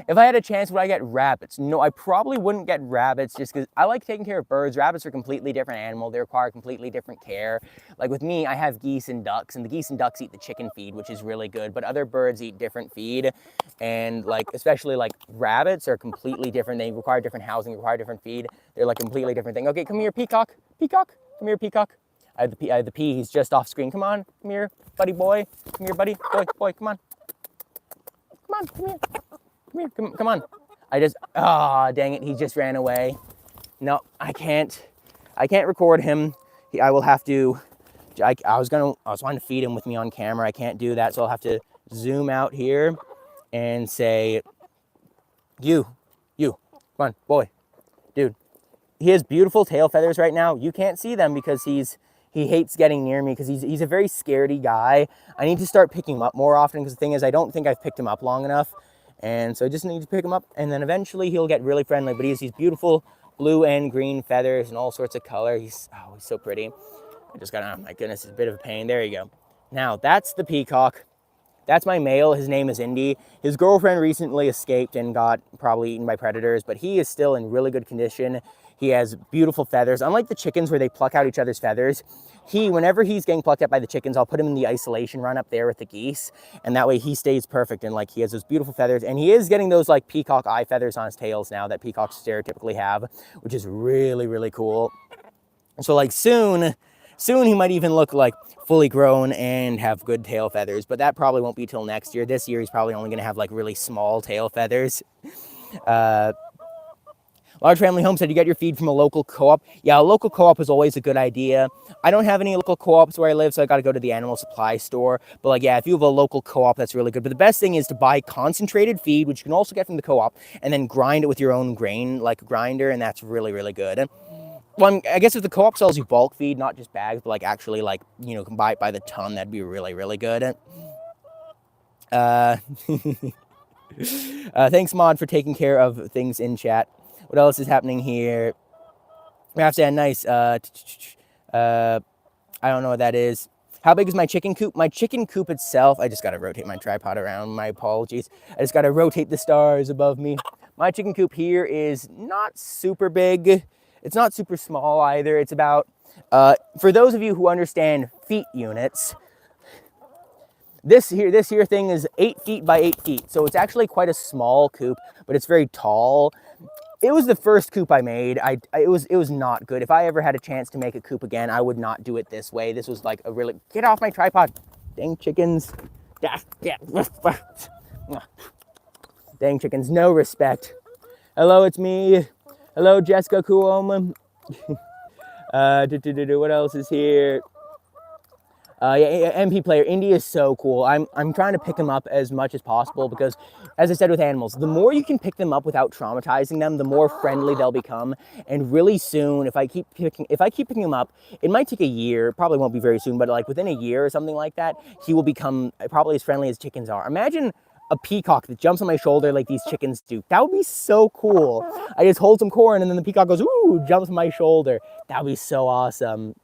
If I had a chance, would I get rabbits? No, I probably wouldn't get rabbits just because I like taking care of birds. Rabbits are a completely different animal. They require completely different care. Like with me, I have geese and ducks, and the geese and ducks eat the chicken feed, which is really good, but other birds eat different feed. And like, especially like rabbits are completely different. They require different housing, require different feed. They're like a completely different thing. Okay, come here, Peacock. Peacock, come here, Peacock. I have the pea. He's just off screen. Come on, come here, buddy boy. Come here, buddy. Boy, come on. Come on, come here. Come here, come on. Dang it, he just ran away. No, I can't record him. I will have to, I was wanting to feed him with me on camera. I can't do that, so I'll have to zoom out here and say, you, come on, boy, dude. He has beautiful tail feathers right now. You can't see them because he hates getting near me because he's a very scaredy guy. I need to start picking him up more often because the thing is I don't think I've picked him up long enough. And so I just need to pick him up and then eventually he'll get really friendly. But he has these beautiful blue and green feathers and all sorts of color. He's so pretty. I just got, oh my goodness, it's a bit of a pain. There you go. Now that's the peacock. That's my male. His name is Indy. His girlfriend recently escaped and got probably eaten by predators, but he is still in really good condition. He has beautiful feathers. Unlike the chickens where they pluck out each other's feathers, whenever he's getting plucked out by the chickens, I'll put him in the isolation run up there with the geese. And that way he stays perfect. And like he has those beautiful feathers. And he is getting those like peacock eye feathers on his tails now that peacocks stereotypically have, which is really, really cool. So like soon he might even look like fully grown and have good tail feathers. But that probably won't be till next year. This year he's probably only going to have like really small tail feathers. Large family homestead, you get your feed from a local co-op. Yeah, a local co-op is always a good idea. I don't have any local co-ops where I live, so I got to go to the animal supply store. But like, yeah, if you have a local co-op, that's really good. But the best thing is to buy concentrated feed, which you can also get from the co-op, and then grind it with your own grain, like a grinder, and that's really, really good. Well, I guess if the co-op sells you bulk feed, not just bags, but like actually like, you know, can buy it by the ton, that'd be really, really good. Thanks, Mod, for taking care of things in chat. What else is happening here? We have to say a nice, I don't know what that is. How big is my chicken coop? My chicken coop itself, I just got to rotate my tripod around. My apologies. I just got to rotate the stars above me. My chicken coop here is not super big. It's not super small either. It's about, for those of you who understand feet units, this here thing is 8 feet by 8 feet. So it's actually quite a small coop, but it's very tall. It was the first coop I made. It was not good. If I ever had a chance to make a coop again, I would not do it this way. This was like a really, get off my tripod. Dang chickens. Dang chickens, no respect. Hello, it's me. Hello, Jessica Kuoma. What else is here? Yeah, MP player, Indy is so cool. I'm trying to pick him up as much as possible because, as I said with animals, the more you can pick them up without traumatizing them, the more friendly they'll become. And really soon, if I keep picking him up, it might take a year, probably won't be very soon, but like within a year or something like that, he will become probably as friendly as chickens are. Imagine a peacock that jumps on my shoulder like these chickens do. That would be so cool. I just hold some corn and then the peacock goes, ooh, jumps on my shoulder. That would be so awesome.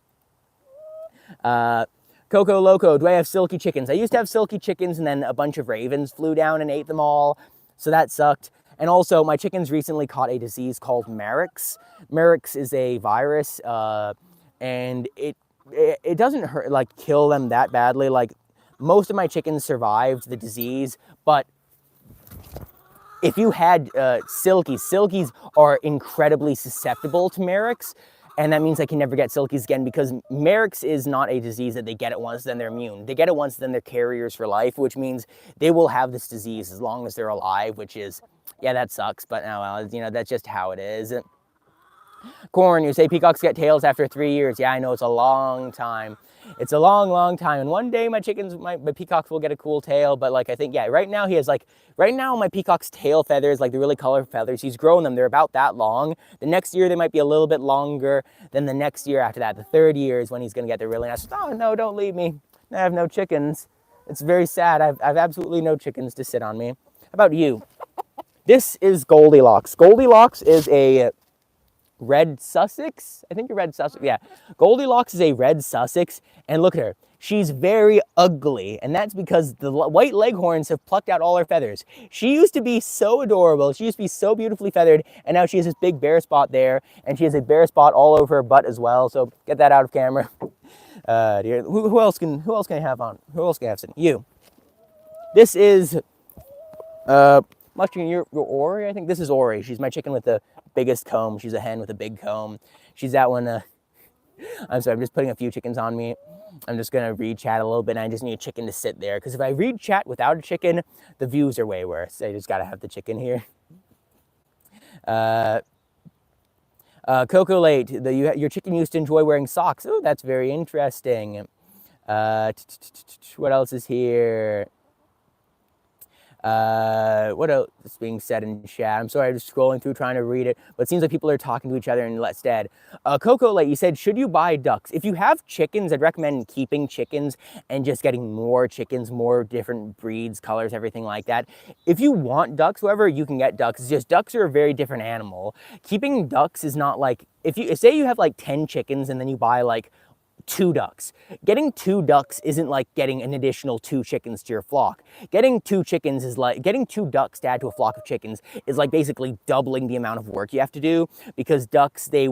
Coco Loco, do I have silky chickens? I used to have silky chickens and then a bunch of ravens flew down and ate them all. So that sucked. And also my chickens recently caught a disease called Marix. Marix is a virus and it doesn't hurt, like kill them that badly. Like most of my chickens survived the disease, but if you had silkies are incredibly susceptible to Marix. And that means I can never get silkies again because Marix is not a disease that they get it once, then they're immune. They get it once, then they're carriers for life, which means they will have this disease as long as they're alive, which is, yeah, that sucks. But oh well, you know, that's just how it is. Corn, you say peacocks get tails after 3 years. Yeah, I know, it's a long time. It's a long, long time. And one day my peacocks will get a cool tail. But like, I think, yeah, right now my peacock's tail feathers, like the really colorful feathers, he's grown them. They're about that long. The next year, they might be a little bit longer than the next year after that. The third year is when he's going to get the really nice. Oh, no, don't leave me. I have no chickens. It's very sad. I've absolutely no chickens to sit on me. How about you? This is Goldilocks. Goldilocks is a red Sussex. I think you're red Sussex. Yeah. Goldilocks is a red Sussex. And look at her. she's very ugly, and that's because the white leghorns have plucked out all her feathers. She used to be so adorable. She used to be so beautifully feathered, and now she has this big bare spot there, and she has a bare spot all over her butt as well. So get that out of camera. Dear, who else can I have on? Who else can I have sitting? You. This is your Ori, I think. This is Ori. She's my chicken with the biggest comb. She's a hen with a big comb. She's that one. I'm sorry, I'm just putting a few chickens on me. I'm just gonna read chat a little bit, and I just need a chicken to sit there. Because if I read chat without a chicken, the views are way worse. I just gotta have the chicken here. Coco Late, your chicken used to enjoy wearing socks. Oh, that's very interesting. What else is here? What else is being said in chat? I'm sorry, I'm just scrolling through trying to read it, but it seems like people are talking to each other instead. Coco, like you said, should you buy ducks? If you have chickens, I'd recommend keeping chickens and just getting more chickens, more different breeds, colors, everything like that. If you want ducks, however, you can get ducks. It's just ducks are a very different animal. Keeping ducks is not like, say you have like 10 chickens and then you buy like 2 ducks. Getting 2 ducks isn't like getting an additional 2 chickens to your flock. Getting 2 chickens is like, getting 2 ducks to add to a flock of chickens is like basically doubling the amount of work you have to do, because ducks, they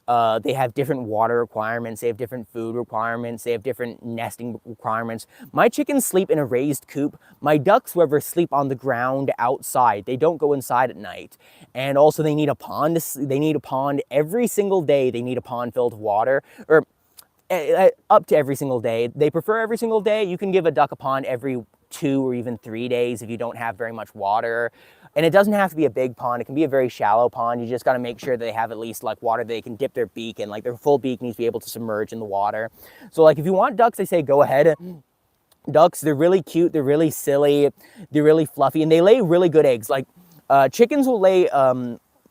have different water requirements, they have different food requirements, they have different nesting requirements. My chickens sleep in a raised coop. My ducks, however, sleep on the ground outside. They don't go inside at night. And also they need a pond. They need a pond every single day. They need a pond filled with water, or up to every single day. They prefer every single day. You can give a duck a pond every 2 or even 3 days if you don't have very much water. And it doesn't have to be a big pond. It can be a very shallow pond. You just got to make sure that they have at least like water they can dip their beak in. Like their full beak needs to be able to submerge in the water. So like if you want ducks, I say go ahead. Ducks, they're really cute. They're really silly. They're really fluffy, and they lay really good eggs. Like chickens will lay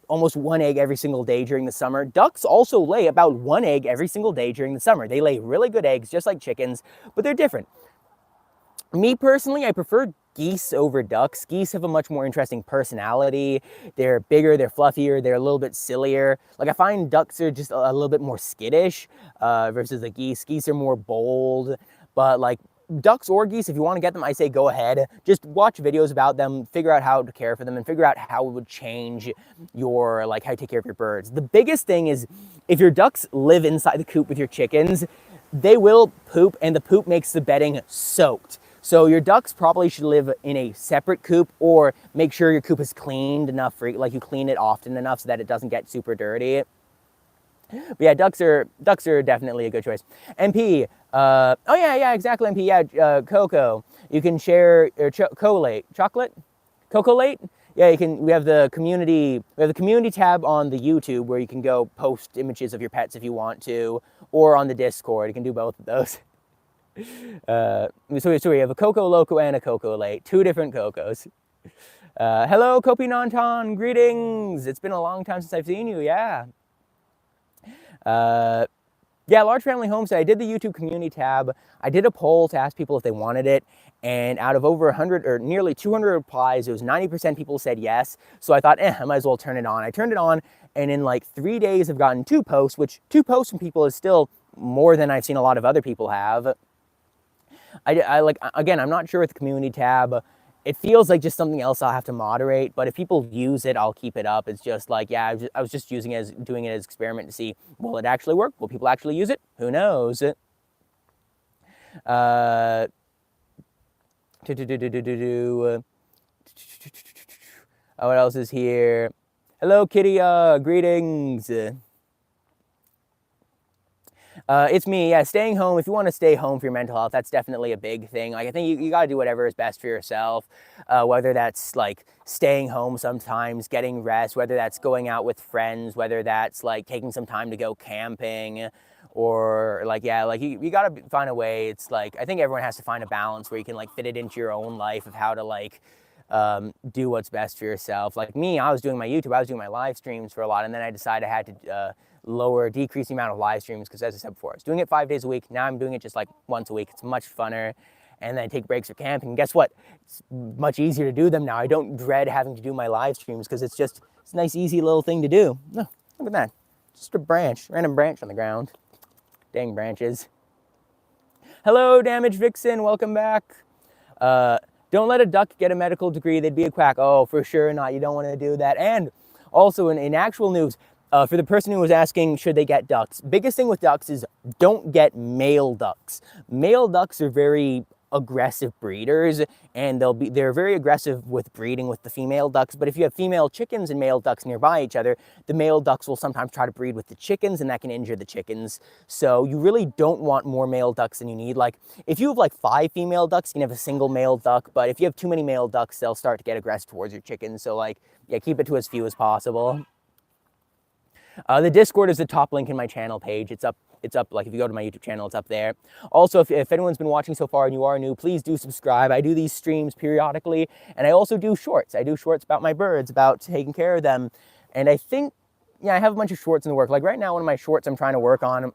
almost 1 egg every single day during the summer. Ducks also lay about 1 egg every single day during the summer. They lay really good eggs, just like chickens, but they're different. Me personally, I prefer geese over ducks. Geese have a much more interesting personality. They're bigger, they're fluffier, they're a little bit sillier. Like I find ducks are just a little bit more skittish versus the geese. Geese are more bold, but like ducks or geese, if you want to get them, I say go ahead. Just watch videos about them, figure out how to care for them, and figure out how it would change your, like how you take care of your birds. The biggest thing is if your ducks live inside the coop with your chickens, they will poop, and the poop makes the bedding soaked. So your ducks probably should live in a separate coop, or make sure your coop is cleaned enough, like you clean it often enough so that it doesn't get super dirty. But yeah, ducks are definitely a good choice. MP, oh yeah, exactly, MP, yeah, Coco. You can share your chocolate? Coco Late? Yeah, you can. We have the community tab on the YouTube where you can go post images of your pets if you want to, or on the Discord. You can do both of those. So we have a Coco Loco and a Coco Late, 2 different Cocos. Hello, Kopi Nanton, greetings. It's been a long time since I've seen you. Yeah. Yeah, large family homestead. I did the YouTube community tab. I did a poll to ask people if they wanted it, and out of over 100 or nearly 200 replies, it was 90% people said yes. So I thought, I might as well turn it on. I turned it on, and in like 3 days, I've gotten 2 posts, which 2 posts from people is still more than I've seen a lot of other people have. I like, again, I'm not sure with the community tab. It feels like just something else I'll have to moderate, but if people use it, I'll keep it up. It's just like, yeah, I was just doing it as an experiment to see, will it actually work? Will people actually use it? Who knows? What else is here? Hello, Kitty, greetings. It's me, yeah, staying home. If you want to stay home for your mental health, that's definitely a big thing. Like, I think you got to do whatever is best for yourself, whether that's like staying home sometimes, getting rest, whether that's going out with friends, whether that's like taking some time to go camping, or like, yeah, like you got to find a way. It's like, I think everyone has to find a balance where you can like fit it into your own life of how to like do what's best for yourself. Like me, I was doing my YouTube, I was doing my live streams for a lot, and then I decided I had to decrease the amount of live streams, because as I said before, I was doing it 5 days a week. Now I'm doing it just like once a week. It's much funner. And then I take breaks for camping. And guess what? It's much easier to do them now. I don't dread having to do my live streams, because it's a nice, easy little thing to do. Oh, look at that. Just a random branch on the ground. Dang branches. Hello, Damaged Vixen, welcome back. Don't let a duck get a medical degree, they'd be a quack. Oh, for sure not, you don't want to do that. And also in actual news, for the person who was asking, should they get ducks? Biggest thing with ducks is don't get male ducks. Male ducks are very aggressive breeders, and they're very aggressive with breeding with the female ducks. But if you have female chickens and male ducks nearby each other, the male ducks will sometimes try to breed with the chickens, and that can injure the chickens. So you really don't want more male ducks than you need. Like if you have like 5 female ducks, you can have a single male duck. But if you have too many male ducks, they'll start to get aggressive towards your chickens. So like, yeah, keep it to as few as possible. The Discord is the top link in my channel page. It's up, like if you go to my YouTube channel, it's up there. Also, if anyone's been watching so far and you are new, please do subscribe. I do these streams periodically, and I also do shorts. I do shorts about my birds, about taking care of them. And I think, yeah, I have a bunch of shorts in the work. Like right now, one of my shorts I'm trying to work on,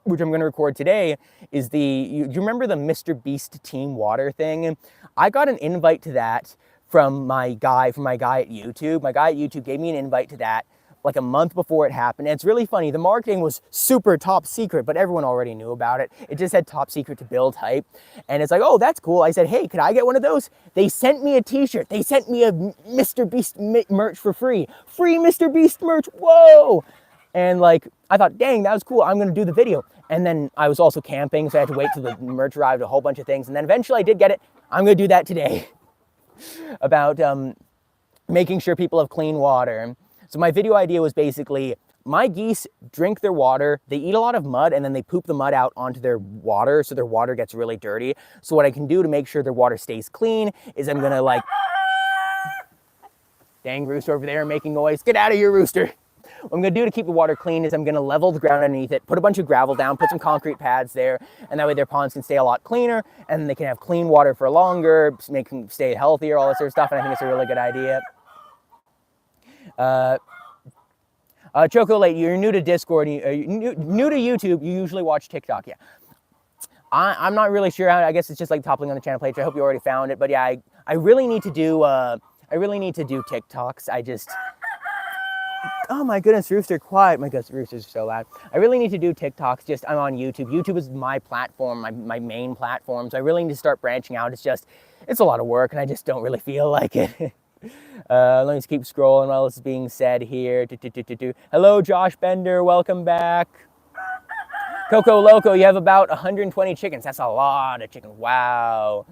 which I'm going to record today, is do you remember the Mr. Beast Team Water thing? I got an invite to that from my guy at YouTube. My guy at YouTube gave me an invite to that like a month before it happened. And it's really funny. The marketing was super top secret, but everyone already knew about it. It just said top secret to build hype. And it's like, oh, that's cool. I said, hey, could I get one of those? They sent me a t-shirt. They sent me a Mr. Beast merch for free. Free Mr. Beast merch. Whoa. And like, I thought, dang, that was cool. I'm going to do the video. And then I was also camping, so I had to wait till the merch arrived, a whole bunch of things. And then eventually I did get it. I'm going to do that today about making sure people have clean water. So my video idea was basically, my geese drink their water, they eat a lot of mud, and then they poop the mud out onto their water, so their water gets really dirty. So what I can do to make sure their water stays clean is I'm gonna like, dang rooster over there making noise, get out of here, rooster. What I'm gonna do to keep the water clean is I'm gonna level the ground underneath it, put a bunch of gravel down, put some concrete pads there, and that way their ponds can stay a lot cleaner, and they can have clean water for longer, make them stay healthier, all that sort of stuff, and I think it's a really good idea. Choco Late, you're new to Discord, new to YouTube, you usually watch TikTok, yeah. I'm not really sure how, I guess it's just like top link on the channel page. I hope you already found it, but yeah, I really need to do, TikToks. I just, oh my goodness, rooster, quiet. My goodness, roosters are so loud. I really need to do TikToks, just, I'm on YouTube. YouTube is my platform, my main platform, so I really need to start branching out. It's just, it's a lot of work, and I just don't really feel like it. Let me just keep scrolling while this is being said here. Hello, Josh Bender, welcome back. Coco Loco, you have about 120 chickens. That's a lot of chickens, wow.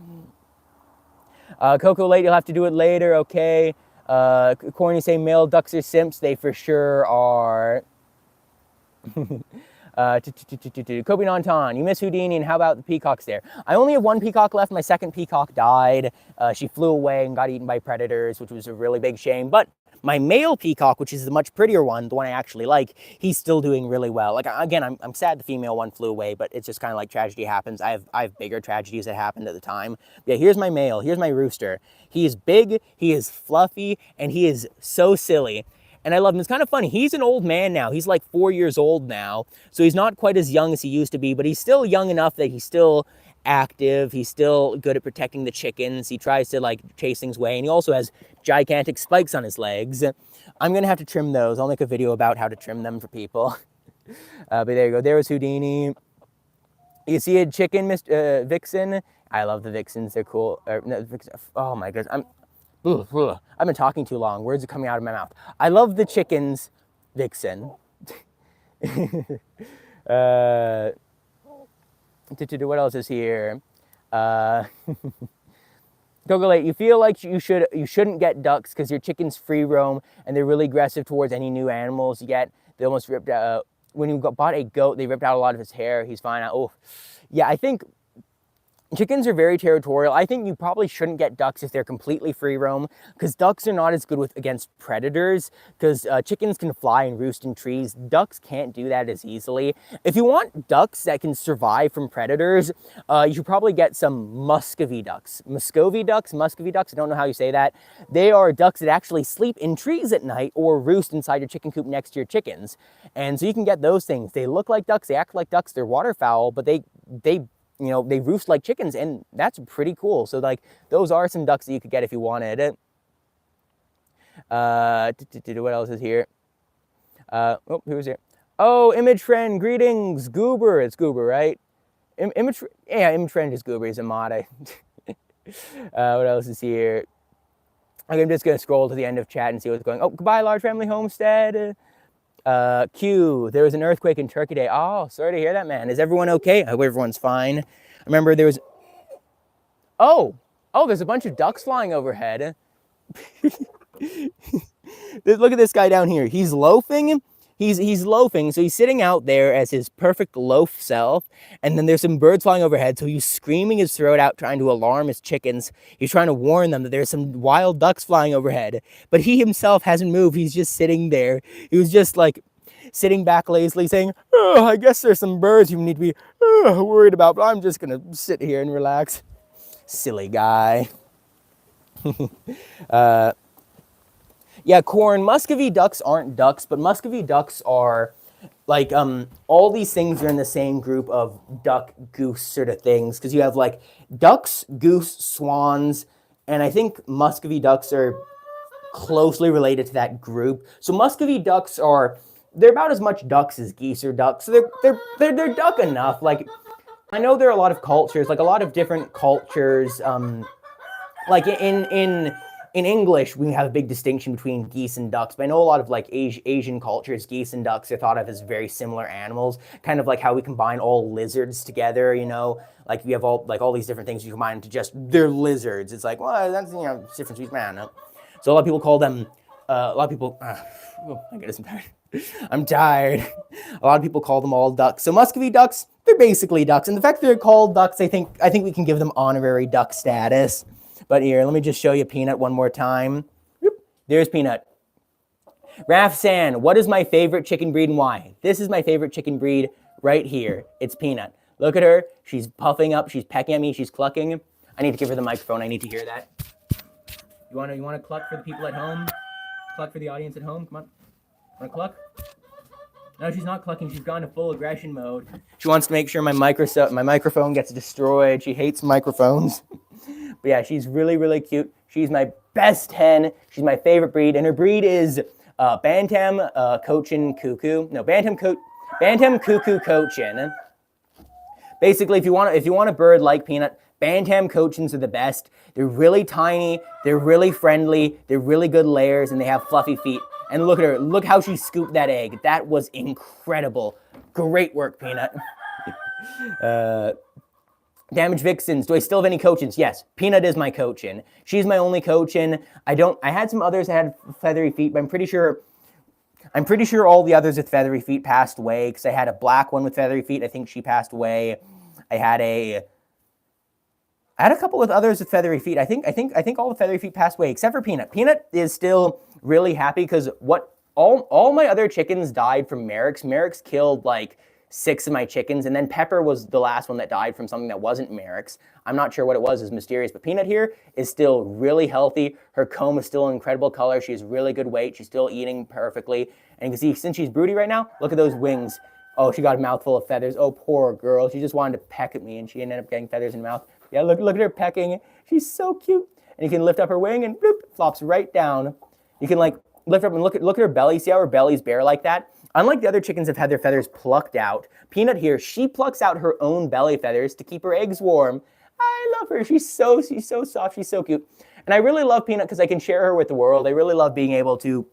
Coco Late, you'll have to do it later, okay. Corny say male ducks are simps, they for sure are. Kobe Nonton, you miss Houdini, and how about the peacocks there? I only have 1 peacock left. My second peacock died. She flew away and got eaten by predators, which was a really big shame. But my male peacock, which is the much prettier one, the one I actually like, he's still doing really well. Like, again, I'm sad the female one flew away, but it's just kind of like tragedy happens. I have bigger tragedies that happened at the time. Yeah, here's my male. Here's my rooster. He is big, he is fluffy, and he is so silly. And I love him. It's kind of funny. He's an old man now. He's like 4 years old now. So he's not quite as young as he used to be, but he's still young enough that he's still active. He's still good at protecting the chickens. He tries to like chase things away. And he also has gigantic spikes on his legs. I'm going to have to trim those. I'll make a video about how to trim them for people. But there you go. There was Houdini. You see a chicken, Vixen? I love the Vixens. They're cool. No, oh my goodness. I've been talking too long. Words are coming out of my mouth. I love the chickens, Vixen. What else is here? Gogolate, you feel like you shouldn't get ducks because your chickens free roam and they're really aggressive towards any new animals you get. They almost ripped out. When you bought a goat, they ripped out a lot of his hair. He's fine. Oh, yeah. I think chickens are very territorial. I think you probably shouldn't get ducks if they're completely free roam, because ducks are not as good against predators, because chickens can fly and roost in trees. Ducks can't do that as easily. If you want ducks that can survive from predators, you should probably get some Muscovy ducks. Muscovy ducks, I don't know how you say that. They are ducks that actually sleep in trees at night or roost inside your chicken coop next to your chickens. And so you can get those things. They look like ducks, they act like ducks, they're waterfowl, but they roost like chickens, and that's pretty cool. So like, those are some ducks that you could get if you wanted it. What else is here? Who's here? Oh, image friend, greetings, Goober. It's Goober, right? Image friend is goober. He's a mod. What else is here? I'm just gonna scroll to the end of chat and see what's going on. Oh, goodbye, large family homestead. Q, there was an earthquake in Turkey Day. Oh, sorry to hear that, man. Is everyone okay? I hope everyone's fine. I remember there was... Oh, there's a bunch of ducks flying overhead. Look at this guy down here. He's loafing. He's loafing, so he's sitting out there as his perfect loaf self, and then there's some birds flying overhead, so he's screaming his throat out, trying to alarm his chickens. He's trying to warn them that there's some wild ducks flying overhead, but he himself hasn't moved. He's just sitting there. He was just like sitting back lazily saying, oh, I guess there's some birds you need to be worried about, but I'm just gonna sit here and relax. Silly guy. Yeah, corn. Muscovy ducks aren't ducks, but Muscovy ducks are like all these things are in the same group of duck, goose sort of things, because you have like ducks, goose, swans, and I think Muscovy ducks are closely related to that group. So Muscovy ducks they're about as much ducks as geese are ducks. So they're duck enough. Like, I know there are a lot of cultures, like a lot of different cultures. Like in English, we have a big distinction between geese and ducks, but I know a lot of like Asian cultures, geese and ducks are thought of as very similar animals, kind of like how we combine all lizards together, you know, like we have all these different things you combine into just, they're lizards. It's like, well, that's, you know, different between, man. No. So a lot of people call them, oh my goodness, I'm tired. I'm tired. A lot of people call them all ducks. So Muscovy ducks, they're basically ducks. And the fact that they're called ducks, I think we can give them honorary duck status. But here, let me just show you Peanut one more time. Whoop, there's Peanut. Raf San, what is my favorite chicken breed and why? This is my favorite chicken breed right here. It's Peanut. Look at her. She's puffing up. She's pecking at me. She's clucking. I need to give her the microphone. I need to hear that. You want to cluck for the people at home? Cluck for the audience at home? Come on. Want to cluck? No, she's not clucking. She's gone to full aggression mode. She wants to make sure my microphone gets destroyed. She hates microphones. But yeah, she's really, really cute. She's my best hen. She's my favorite breed, and her breed is Bantam Cochin Cuckoo. No, Bantam Cuckoo Cochin. Basically, if you want a bird like Peanut, Bantam Cochins are the best. They're really tiny. They're really friendly. They're really good layers, and they have fluffy feet. And look at her. Look how she scooped that egg. That was incredible. Great work, Peanut. Damaged Vixens. Do I still have any Cochins? Yes. Peanut is my Cochin. She's my only Cochin. I had some others that had feathery feet, but I'm pretty sure all the others with feathery feet passed away, because I had a black one with feathery feet. I think she passed away. I had a couple with others with feathery feet. I think all the feathery feet passed away except for Peanut. Peanut is still really happy because all my other chickens died from Merrick's. Merrick's killed like 6 of my chickens, and then Pepper was the last one that died from something that wasn't Merrick's. I'm not sure what it was. It's mysterious, but Peanut here is still really healthy. Her comb is still an incredible color. She has really good weight. She's still eating perfectly. And you can see, since she's broody right now, look at those wings. Oh, she got a mouthful of feathers. Oh, poor girl. She just wanted to peck at me, and she ended up getting feathers in her mouth. Yeah, look at her pecking. She's so cute. And you can lift up her wing, and bloop, flops right down. You can like lift up and look at her belly. See how her belly's bare like that? Unlike the other chickens that have had their feathers plucked out, Peanut here, she plucks out her own belly feathers to keep her eggs warm. I love her. She's so soft. She's so cute. And I really love Peanut because I can share her with the world. I really love being able to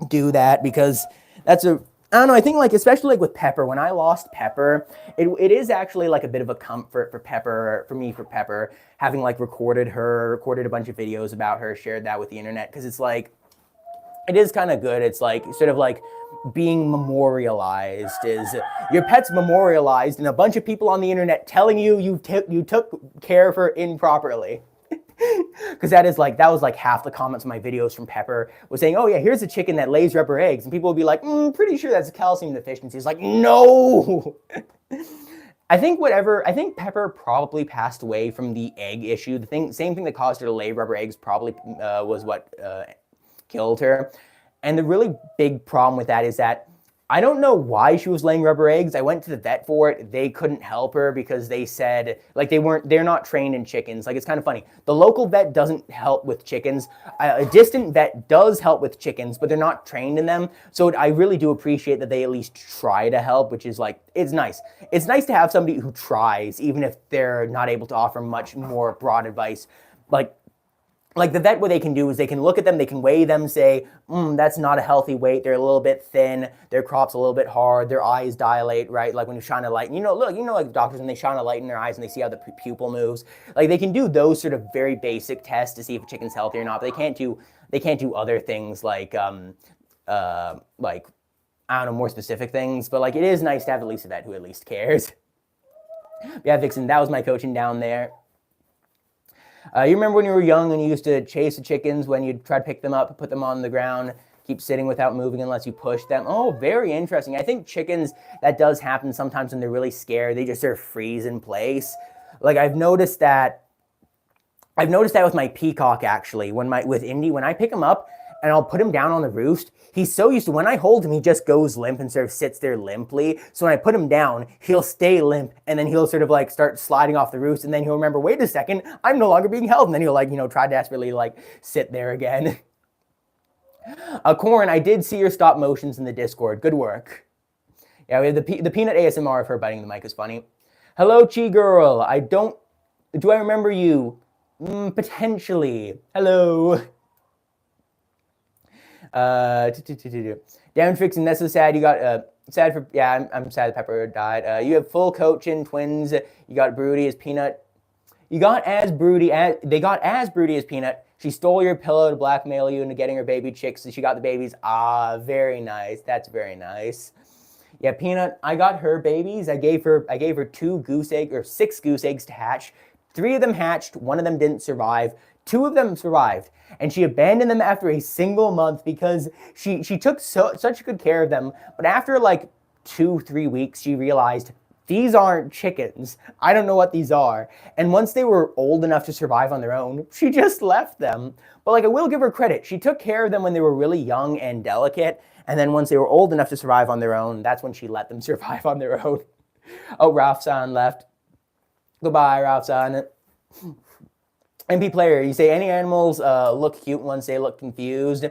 do that, because that's I don't know, I think like, especially like with Pepper, when I lost Pepper, it is actually like a bit of a comfort for Pepper, having like recorded a bunch of videos about her, shared that with the internet, because it's like, it is kind of good. It's like, sort of like being memorialized, is your pet's memorialized, and a bunch of people on the internet telling you took care of her improperly. Because that was like half the comments on my videos from Pepper was saying, oh yeah, here's a chicken that lays rubber eggs, and people would be like, pretty sure that's a calcium deficiency. It's like, no. I think Pepper probably passed away from the egg issue. Same thing that caused her to lay rubber eggs probably was what killed her. And the really big problem with that is that I don't know why she was laying rubber eggs. I went to the vet for it. They couldn't help her because they said, like, they're not trained in chickens. Like, it's kind of funny. The local vet doesn't help with chickens. A distant vet does help with chickens, but they're not trained in them. So I really do appreciate that they at least try to help, which is like, it's nice. It's nice to have somebody who tries, even if they're not able to offer much more broad advice. Like the vet, what they can do is they can look at them, they can weigh them, say, that's not a healthy weight, they're a little bit thin, their crop's a little bit hard, their eyes dilate, right? Like when you shine a light, like doctors, when they shine a light in their eyes and they see how the pupil moves, like they can do those sort of very basic tests to see if a chicken's healthy or not, but they can't do other things like, I don't know, more specific things, but like it is nice to have at least a vet who at least cares. Yeah, Vixen, that was my coaching down there. You remember when you were young and you used to chase the chickens when you'd try to pick them up, put them on the ground, keep sitting without moving unless you push them? Oh, very interesting. I think chickens, that does happen sometimes when they're really scared. They just sort of freeze in place. Like I've noticed that with my peacock actually. With Indy, when I pick him up and I'll put him down on the roost, he's so used to, when I hold him, he just goes limp and sort of sits there limply. So when I put him down, he'll stay limp and then he'll sort of like start sliding off the roost and then he'll remember, wait a second, I'm no longer being held. And then he'll like, try desperately like sit there again. Corn, I did see your stop motions in the Discord. Good work. Yeah, we have the peanut ASMR of her biting the mic is funny. Hello, Chi Girl. Do I remember you? Potentially. Hello. Down fixing, that's so sad. You got sad for, yeah, I'm sad Pepper died. You have full coaching twins. You got Broody as Peanut. They got as Broody as Peanut. She stole your pillow to blackmail you into getting her baby chicks, so she got the babies. Ah, very nice. That's very nice. Yeah, Peanut, I got her babies. I gave her 6 goose eggs to hatch. 3 of them hatched, 1 of them didn't survive. 2 of them survived, and she abandoned them after a single month because she took such good care of them. But after like 2-3 weeks, she realized these aren't chickens. I don't know what these are. And once they were old enough to survive on their own, she just left them. But like I will give her credit. She took care of them when they were really young and delicate. And then once they were old enough to survive on their own, that's when she let them survive on their own. Oh, Ralph-san left. Goodbye, Ralph-san. MP player, you say any animals look cute once they look confused.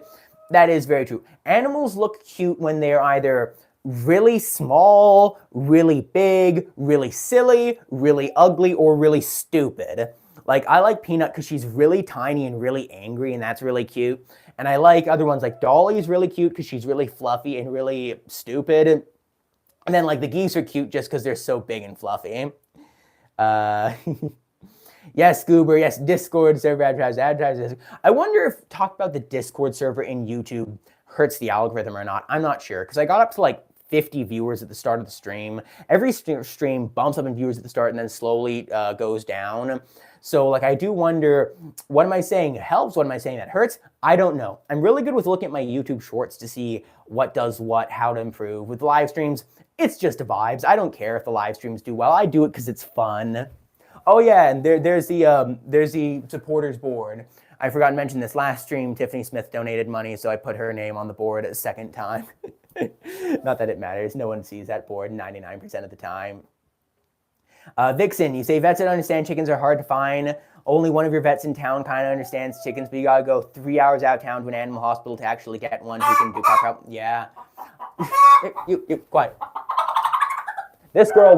That is very true. Animals look cute when they're either really small, really big, really silly, really ugly, or really stupid. Like, I like Peanut because she's really tiny and really angry, and that's really cute. And I like other ones, like Dolly's really cute because she's really fluffy and really stupid. And then, like, the geese are cute just because they're so big and fluffy. Yes, Goober, yes, Discord server advertisers. I wonder if talk about the Discord server in YouTube hurts the algorithm or not. I'm not sure, because I got up to like 50 viewers at the start of the stream. Every stream bumps up in viewers at the start and then slowly goes down. So like I do wonder, what am I saying helps? What am I saying that hurts? I don't know. I'm really good with looking at my YouTube shorts to see what does what, how to improve. With live streams, it's just vibes. I don't care if the live streams do well. I do it because it's fun. Oh yeah, and there's the supporters board. I forgot to mention this last stream. Tiffany Smith donated money, so I put her name on the board a second time. Not that it matters. No one sees that board 99% of the time. Vixen, you say vets that understand chickens are hard to find. Only one of your vets in town kind of understands chickens, but you gotta go 3 hours out of town to an animal hospital to actually get one who can do proper. Yeah. you quiet. This girl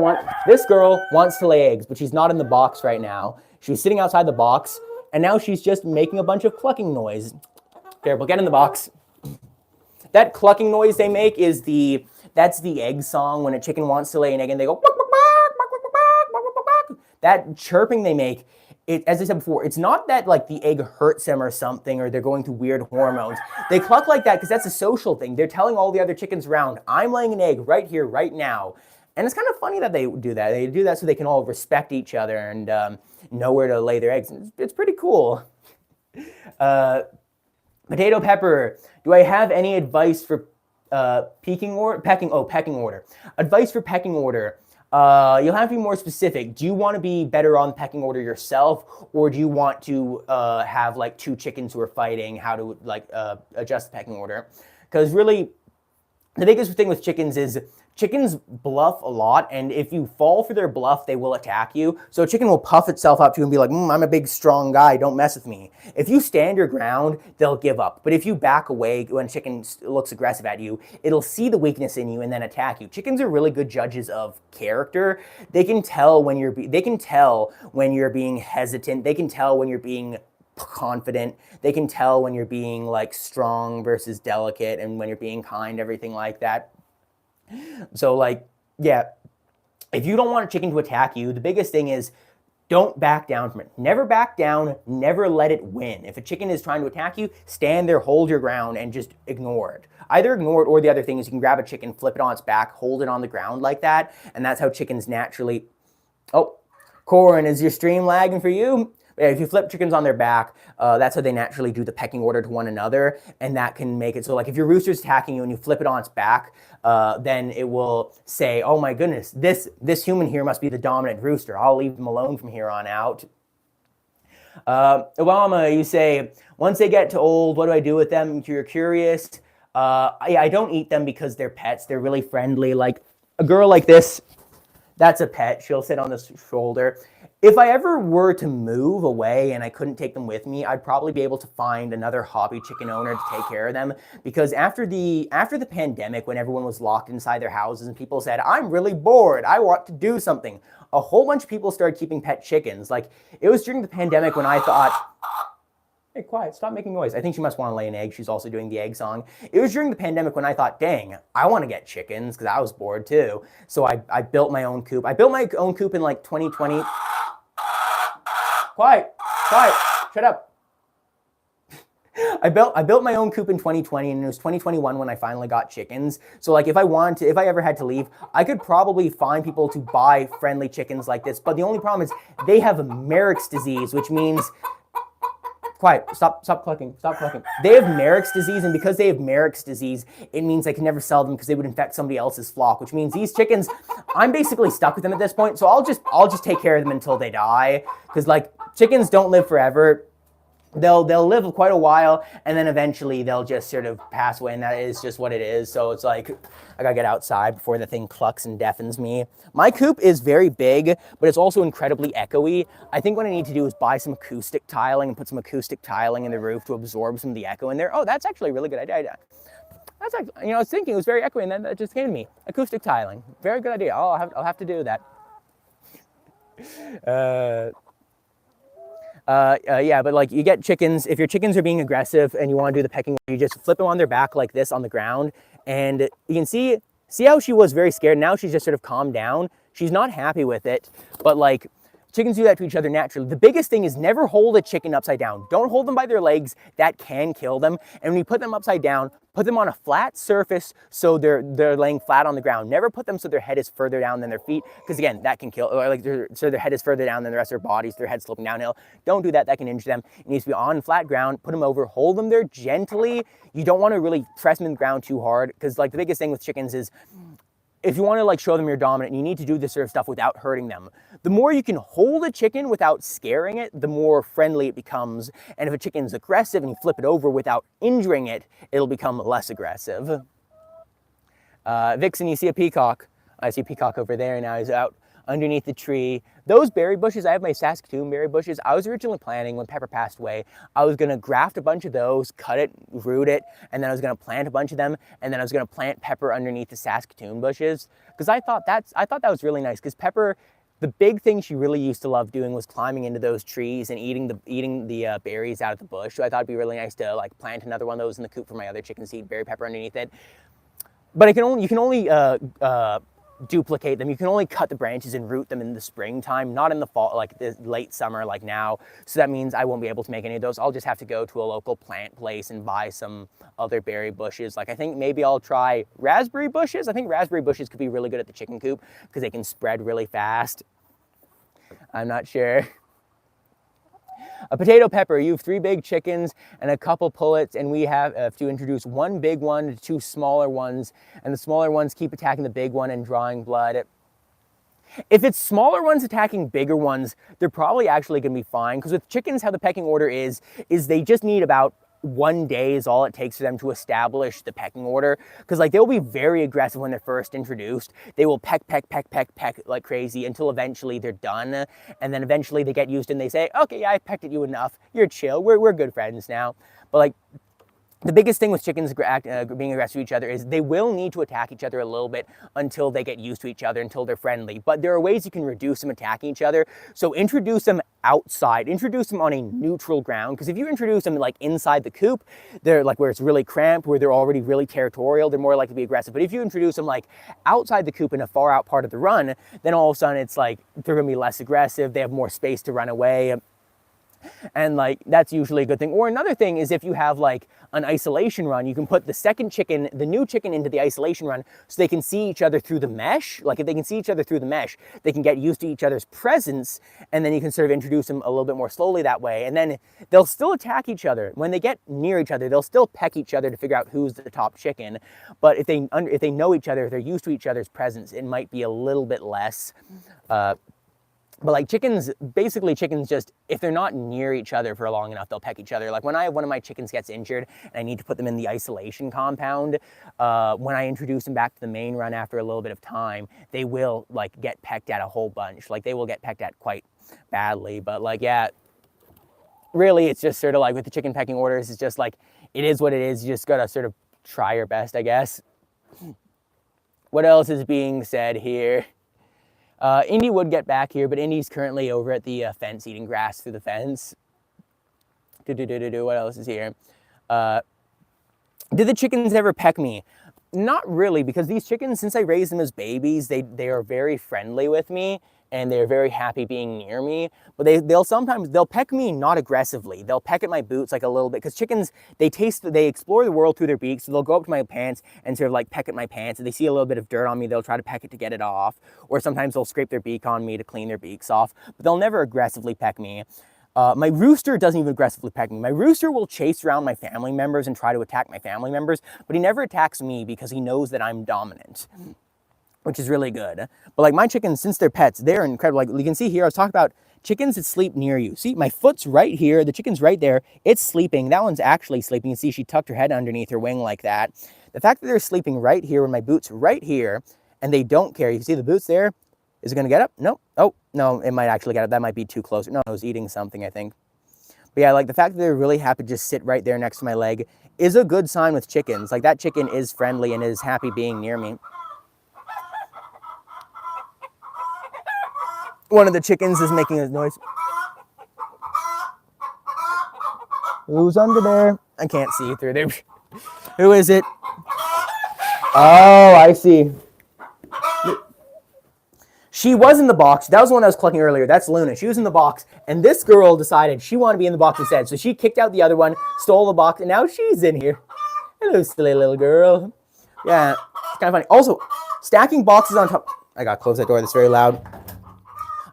wants to lay eggs, but she's not in the box right now. She's sitting outside the box, and now she's just making a bunch of clucking noise. Careful, get in the box. That clucking noise they make is that's the egg song when a chicken wants to lay an egg and they go. That chirping they make, as I said before, it's not that like the egg hurts them or something or they're going through weird hormones. They cluck like that because that's a social thing. They're telling all the other chickens around, I'm laying an egg right here, right now. And it's kind of funny that they do that. They do that so they can all respect each other and know where to lay their eggs. It's pretty cool. Potato Pepper, do I have any advice for pecking order? Pecking order. Advice for pecking order. You'll have to be more specific. Do you want to be better on pecking order yourself, or do you want to have like 2 chickens who are fighting how to like adjust the pecking order? Because really, The biggest thing with chickens is chickens bluff a lot, and if you fall for their bluff, they will attack you. So a chicken will puff itself up to you and be like, I'm a big, strong guy, don't mess with me. If you stand your ground, they'll give up. But if you back away when a chicken looks aggressive at you, it'll see the weakness in you and then attack you. Chickens are really good judges of character. They can tell when you're being hesitant. They can tell when you're being confident. They can tell when you're being like strong versus delicate, and when you're being kind, everything like that. So like, yeah, if you don't want a chicken to attack you, the biggest thing is don't back down from it. Never back down, never let it win. If a chicken is trying to attack you, stand there, hold your ground, and just ignore it. Either ignore it, or the other thing is you can grab a chicken, flip it on its back, hold it on the ground like that, and that's how chickens naturally... Oh, Corin, is your stream lagging for you? If you flip chickens on their back, that's how they naturally do the pecking order to one another, and that can make it so like if your rooster's attacking you and you flip it on its back, then it will say, oh my goodness, this human here must be the dominant rooster. I'll leave them alone from here on out. Obama, you say, once they get to old, what do I do with them? You're curious. Yeah, I don't eat them because they're pets. They're really friendly. Like a girl like this, that's a pet. She'll sit on the shoulder. If I ever were to move away and I couldn't take them with me, I'd probably be able to find another hobby chicken owner to take care of them. Because after the pandemic, when everyone was locked inside their houses and people said, I'm really bored, I want to do something, a whole bunch of people started keeping pet chickens. Like, it was during the pandemic when I thought, hey, quiet, stop making noise. I think she must want to lay an egg. She's also doing the egg song. It was during the pandemic when I thought, dang, I want to get chickens, because I was bored too. So I built my own coop. I built my own coop in like 2020. Quiet, shut up. I built my own coop in 2020, and it was 2021 when I finally got chickens. So like if I ever had to leave, I could probably find people to buy friendly chickens like this. But the only problem is they have Merrick's disease, which means... Quiet, stop clucking. They have Merrick's disease, and because they have Merrick's disease, it means I can never sell them because they would infect somebody else's flock, which means these chickens, I'm basically stuck with them at this point, so I'll just take care of them until they die, because like, chickens don't live forever. They'll live quite a while, and then eventually they'll just sort of pass away, and that is just what it is. So it's like, I gotta get outside before the thing clucks and deafens me. My coop is very big, but it's also incredibly echoey. I think what I need to do is buy some acoustic tiling and put some acoustic tiling in the roof to absorb some of the echo in there. Oh, that's actually a really good idea. That's actually, I was thinking it was very echoey, and then that just came to me. Acoustic tiling, very good idea. Oh, I'll have to do that. Yeah, but like you get chickens, if your chickens are being aggressive and you want to do the pecking, you just flip them on their back like this on the ground, and you can see how she was very scared. Now she's just sort of calmed down. She's not happy with it, but like chickens do that to each other naturally. The biggest thing is never hold a chicken upside down. Don't hold them by their legs. That can kill them. And when you put them upside down, put them on a flat surface so they're laying flat on the ground. Never put them so their head is further down than their feet, because again, that can kill, or like so their head is further down than the rest of their bodies, their head sloping downhill. Don't do that, that can injure them. It needs to be on flat ground, put them over, hold them there gently. You don't want to really press them in the ground too hard, because like the biggest thing with chickens is, if you want to like show them you're dominant, you need to do this sort of stuff without hurting them. The more you can hold a chicken without scaring it, the more friendly it becomes. And if a chicken's aggressive and you flip it over without injuring it, it'll become less aggressive. Vixen, you see a peacock. I see a peacock over there now. He's out underneath the tree. Those berry bushes, I have my Saskatoon berry bushes. I was originally planning, when Pepper passed away, I was gonna graft a bunch of those, cut it, root it, and then I was gonna plant a bunch of them, and then I was gonna plant Pepper underneath the Saskatoon bushes, because I thought that was really nice, because Pepper, the big thing she really used to love doing was climbing into those trees and eating the berries out of the bush. So I thought it'd be really nice to like plant another one of those in the coop for my other chickens to eat berry pepper underneath it. But you can only duplicate them. You can only cut the branches and root them in the springtime, not in the fall, like the late summer, like now. So that means I won't be able to make any of those. I'll just have to go to a local plant place and buy some other berry bushes. Like I think maybe I'll try raspberry bushes. I think raspberry bushes could be really good at the chicken coop because they can spread really fast. I'm not sure. A potato pepper, you have 3 big chickens and a couple pullets, and we have to introduce 1 big one to 2 smaller ones, and the smaller ones keep attacking the big one and drawing blood. If it's smaller ones attacking bigger ones, they're probably actually going to be fine, because with chickens, how the pecking order is they just need about one day is all it takes for them to establish the pecking order. Because like they'll be very aggressive when they're first introduced. They will peck like crazy until eventually they're done. And then eventually they get used and they say, okay, yeah, I pecked at you enough. You're chill. We're good friends now. But like, the biggest thing with chickens being aggressive to each other is they will need to attack each other a little bit until they get used to each other, until they're friendly. But there are ways you can reduce them attacking each other. So introduce them outside, introduce them on a neutral ground. Because if you introduce them like inside the coop, they're like where it's really cramped, where they're already really territorial, they're more likely to be aggressive. But if you introduce them like outside the coop in a far out part of the run, then all of a sudden it's like they're gonna be less aggressive, they have more space to run away. And like, that's usually a good thing. Or another thing is if you have like an isolation run, you can put the second chicken, the new chicken into the isolation run so they can see each other through the mesh. Like if they can see each other through the mesh, they can get used to each other's presence, and then you can sort of introduce them a little bit more slowly that way. And then they'll still attack each other. When they get near each other, they'll still peck each other to figure out who's the top chicken. But if they know each other, if they're used to each other's presence, it might be a little bit less. But like chickens, basically chickens just, if they're not near each other for long enough, they'll peck each other. Like when one of my chickens gets injured and I need to put them in the isolation compound, when I introduce them back to the main run after a little bit of time, they will like get pecked at a whole bunch. Like they will get pecked at quite badly. But like, yeah, really it's just sort of like with the chicken pecking orders, it's just like, it is what it is. You just gotta sort of try your best, I guess. What else is being said here? Indy would get back here, but Indy's currently over at the fence eating grass through the fence. What else is here? Did the chickens ever peck me? Not really, because these chickens, since I raised them as babies, they are very friendly with me and they're very happy being near me. But they'll peck me not aggressively. They'll peck at my boots like a little bit, because chickens, they explore the world through their beaks. So they'll go up to my pants and sort of like peck at my pants. If they see a little bit of dirt on me, they'll try to peck it to get it off. Or sometimes they'll scrape their beak on me to clean their beaks off. But they'll never aggressively peck me. My rooster doesn't even aggressively peck me. My rooster will chase around my family members and try to attack my family members, but he never attacks me because he knows that I'm dominant, which is really good. But like my chickens, since they're pets, they're incredible. Like you can see here, I was talking about chickens that sleep near you. See, my foot's right here. The chicken's right there. It's sleeping. That one's actually sleeping. You see, she tucked her head underneath her wing like that. The fact that they're sleeping right here when my boot's right here and they don't care. You can see the boot's there. Is it going to get up? No. Oh, no, it might actually get up. That might be too close. No, it was eating something, I think. But yeah, like the fact that they're really happy to just sit right there next to my leg is a good sign with chickens. Like that chicken is friendly and is happy being near me. One of the chickens is making a noise. Who's under there? I can't see through there. Who is it? Oh, I see. She was in the box. That was the one I was clucking earlier. That's Luna. She was in the box, and this girl decided she wanted to be in the box instead. So she kicked out the other one, stole the box, and now she's in here. Hello, silly little girl. Yeah, it's kind of funny. Also, stacking boxes on top. I gotta close that door. That's very loud.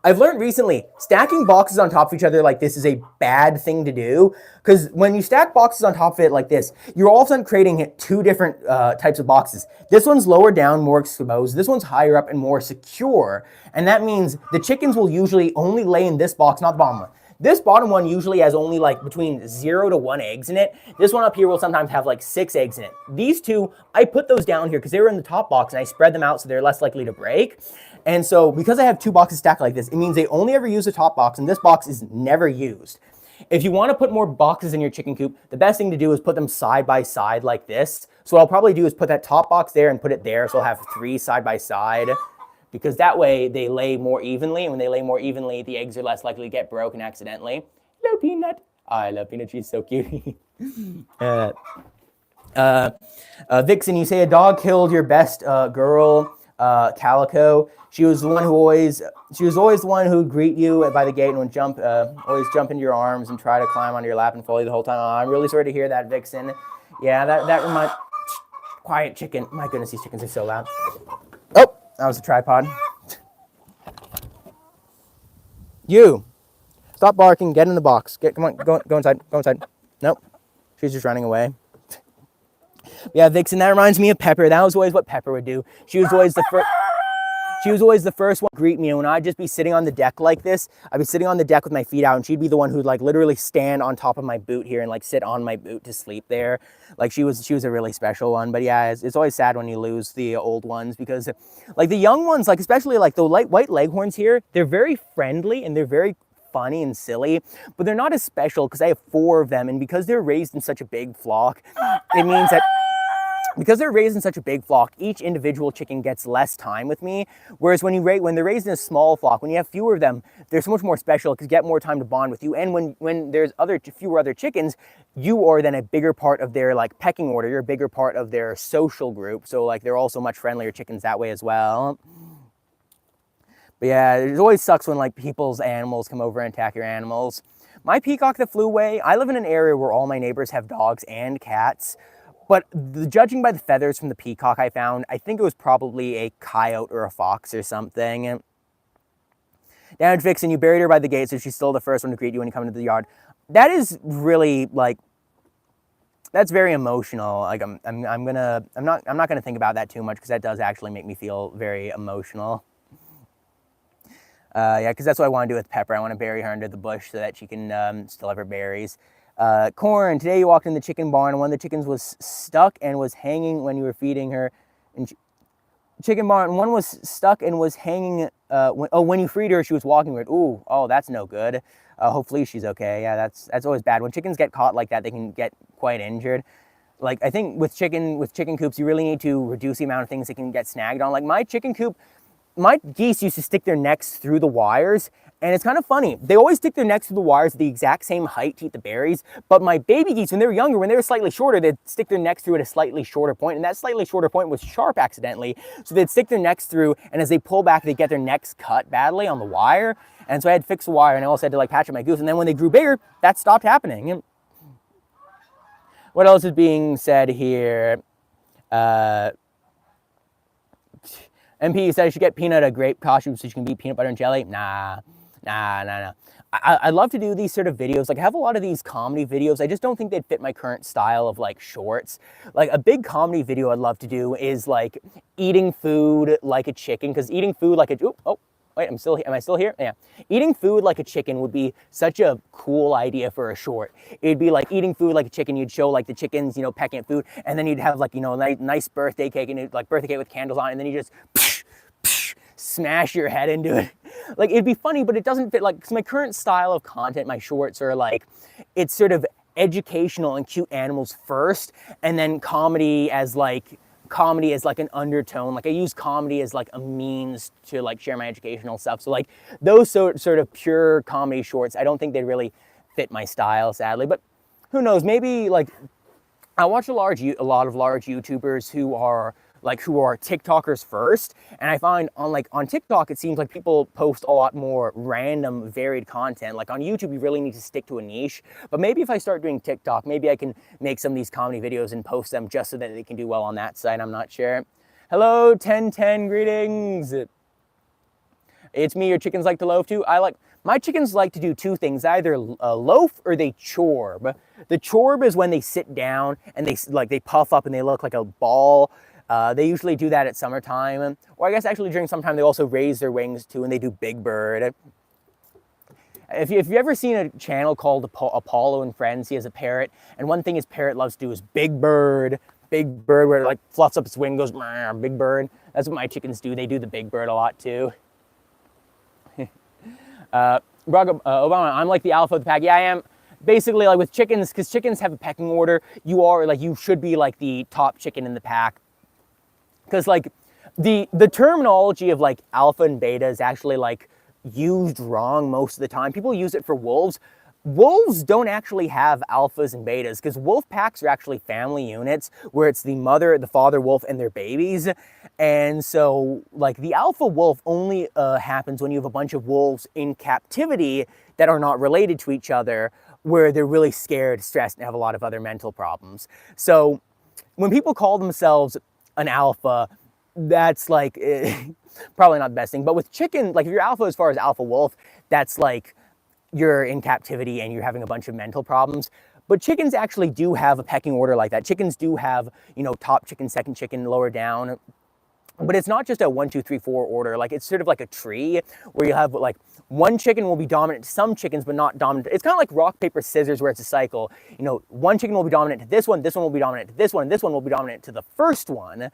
I've learned recently, stacking boxes on top of each other like this is a bad thing to do, because when you stack boxes on top of it like this, you're all of a sudden creating two different types of boxes. This one's lower down, more exposed. This one's higher up and more secure. And that means the chickens will usually only lay in this box, not the bottom one. This bottom one usually has only like between 0 to 1 eggs in it. This one up here will sometimes have like 6 eggs in it. These two, I put those down here because they were in the top box and I spread them out so they're less likely to break. And so because I have 2 boxes stacked like this, it means they only ever use the top box and this box is never used. If you want to put more boxes in your chicken coop, the best thing to do is put them side by side like this. So what I'll probably do is put that top box there and put it there, so I'll have 3 side by side, because that way they lay more evenly, and when they lay more evenly, the eggs are less likely to get broken accidentally. Hello, Peanut. Oh, I love Peanut. She's so cute. Vixen, you say a dog killed your best girl, Calico. She was always the one who would greet you by the gate and would always jump into your arms and try to climb onto your lap and follow you the whole time. Oh, I'm really sorry to hear that, Vixen. Yeah, that reminds. Quiet, chicken. My goodness, these chickens are so loud. Oh, that was a tripod. You, stop barking. Get in the box. Come on, go inside. Go inside. Nope, she's just running away. Yeah, Vixen, that reminds me of Pepper. That was always what Pepper would do. She was always the first. She was always the first one to greet me, and when I'd just be sitting on the deck like this, I'd be sitting on the deck with my feet out, and she'd be the one who'd like literally stand on top of my boot here and like sit on my boot to sleep there. Like she was a really special one. But yeah, it's always sad when you lose the old ones, because like the young ones, like especially like the white leghorns here, they're very friendly and they're very funny and silly, but they're not as special because I have 4 of them, and because they're raised in such a big flock, it means that because they're raised in such a big flock, each individual chicken gets less time with me. Whereas when they're raised in a small flock, when you have fewer of them, they're so much more special because you get more time to bond with you. And when there's fewer other chickens, you are then a bigger part of their like pecking order. You're a bigger part of their social group. So like they're also much friendlier chickens that way as well. But yeah, it always sucks when like people's animals come over and attack your animals. My peacock that flew away, I live in an area where all my neighbors have dogs and cats. But judging by the feathers from the peacock I found, I think it was probably a coyote or a fox or something. Damage Vixen, you buried her by the gate, so she's still the first one to greet you when you come into the yard. That is really like, that's very emotional. Like I'm not gonna think about that too much because that does actually make me feel very emotional. Yeah, because that's what I want to do with Pepper. I want to bury her under the bush so that she can still have her berries. Corn, today you walked in the chicken barn and one of the chickens was stuck and was hanging when you were feeding her. And chicken barn, one was stuck and was hanging, when you freed her, she was walking weird. Ooh, oh, that's no good. Hopefully she's okay. Yeah, that's always bad. When chickens get caught like that, they can get quite injured. Like, I think with chicken coops, you really need to reduce the amount of things they can get snagged on. Like my chicken coop, my geese used to stick their necks through the wires, and it's kind of funny. They always stick their necks through the wires at the exact same height to eat the berries, but my baby geese, when they were younger, when they were slightly shorter, they'd stick their necks through at a slightly shorter point, and that slightly shorter point was sharp accidentally, so they'd stick their necks through, and as they pull back, they'd get their necks cut badly on the wire, and so I had to fix the wire, and I also had to like patch up my goose, and then when they grew bigger, that stopped happening. What else is being said here? MP said you should get Peanut a grape costume so she can be peanut butter and jelly. Nah. I'd love to do these sort of videos. Like I have a lot of these comedy videos. I just don't think they'd fit my current style of like shorts. Like a big comedy video I'd love to do is like eating food like a chicken, because eating food like a, oh, wait, am I still here? Yeah. Eating food like a chicken would be such a cool idea for a short. It'd be like eating food like a chicken. You'd show like the chickens, you know, pecking at food, and then you'd have like, you know, a nice birthday cake, and like birthday cake with candles on it, and then you just smash your head into it. Like it'd be funny, but it doesn't fit. Like, because my current style of content, my shorts are like, it's sort of educational and cute animals first, and then comedy as like an undertone. Like I use comedy as like a means to like share my educational stuff. So like those sort of pure comedy shorts, I don't think they really fit my style, sadly. But who knows? Maybe like I watch a lot of large YouTubers who are TikTokers first, and I find on TikTok it seems like people post a lot more random varied content. Like on YouTube you really need to stick to a niche, but maybe if I start doing TikTok, maybe I can make some of these comedy videos and post them just so that they can do well on that side. I'm not sure. Hello 1010, greetings. It's me, your chickens like to loaf too. My chickens like to do two things, either loaf or they chorb. The chorb is when they sit down and they puff up and they look like a ball. They usually do that at summertime, or I guess actually during summertime they also raise their wings too, and they do Big Bird. If you've ever seen a channel called Apollo and Friends, he has a parrot, and one thing his parrot loves to do is Big Bird, where it like fluffs up its wing, goes Big Bird. That's what my chickens do. They do the Big Bird a lot too. Barack Obama, I'm like the alpha of the pack. Yeah, I am. Basically, like with chickens, because chickens have a pecking order, you should be like the top chicken in the pack. Because like the terminology of like alpha and beta is actually like used wrong most of the time. People use it for wolves. Wolves don't actually have alphas and betas, because wolf packs are actually family units where it's the mother, the father wolf, and their babies. And so like the alpha wolf only happens when you have a bunch of wolves in captivity that are not related to each other, where they're really scared, stressed, and have a lot of other mental problems. So when people call themselves an alpha, that's like probably not the best thing. But with chicken, like if you're alpha as far as alpha wolf, that's like you're in captivity and you're having a bunch of mental problems. But chickens actually do have a pecking order like that. Chickens do have, you know, top chicken, second chicken, lower down. But it's not just a 1, 2, 3, 4 order. Like, it's sort of like a tree where you have like one chicken will be dominant to some chickens, but not dominant. It's kind of like rock, paper, scissors, where it's a cycle. You know, one chicken will be dominant to this one will be dominant to this one, and this one will be dominant to the first one.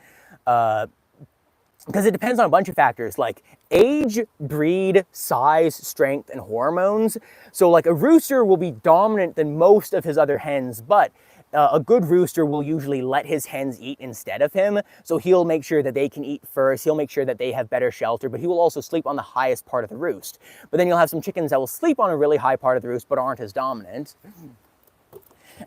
Because it depends on a bunch of factors like age, breed, size, strength, and hormones. So like a rooster will be dominant than most of his other hens, but a good rooster will usually let his hens eat instead of him. So he'll make sure that they can eat first. He'll make sure that they have better shelter, but he will also sleep on the highest part of the roost. But then you'll have some chickens that will sleep on a really high part of the roost, but aren't as dominant.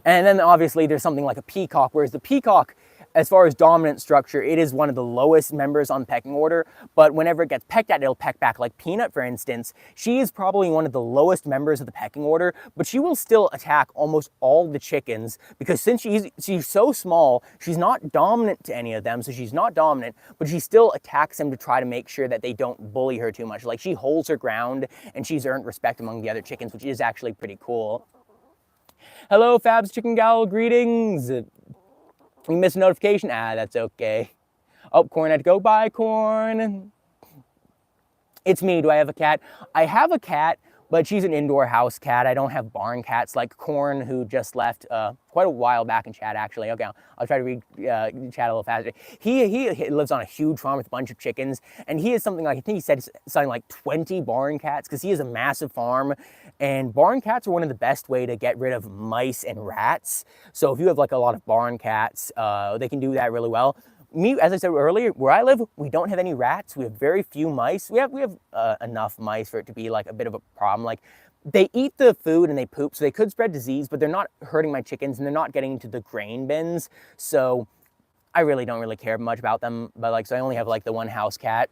And then obviously there's something like a peacock, whereas the peacock, as far as dominant structure, it is one of the lowest members on the pecking order, but whenever it gets pecked at, it'll peck back. Like Peanut, for instance, she is probably one of the lowest members of the pecking order, but she will still attack almost all the chickens because since she's so small, she's not dominant to any of them, so she's not dominant, but she still attacks them to try to make sure that they don't bully her too much. Like, she holds her ground, and she's earned respect among the other chickens, which is actually pretty cool. Hello, Fabs Chicken Gal, greetings. You missed a notification? Ah, that's okay. Oh, Corn had to go. Bye, Corn. It's me. Do I have a cat? I have a cat, but she's an indoor house cat. I don't have barn cats like Corn, who just left quite a while back in chat, actually. Okay, I'll try to read chat a little faster. He lives on a huge farm with a bunch of chickens, and he has something like, I think he said something like 20 barn cats, because he has a massive farm, and barn cats are one of the best way to get rid of mice and rats. So if you have like a lot of barn cats, they can do that really well. Me, as I said earlier, where I live, we don't have any rats. We have very few mice. We have enough mice for it to be like a bit of a problem. Like, they eat the food and they poop, so they could spread disease, but they're not hurting my chickens and they're not getting into the grain bins. So I really don't care much about them. But like, so I only have like the one house cat.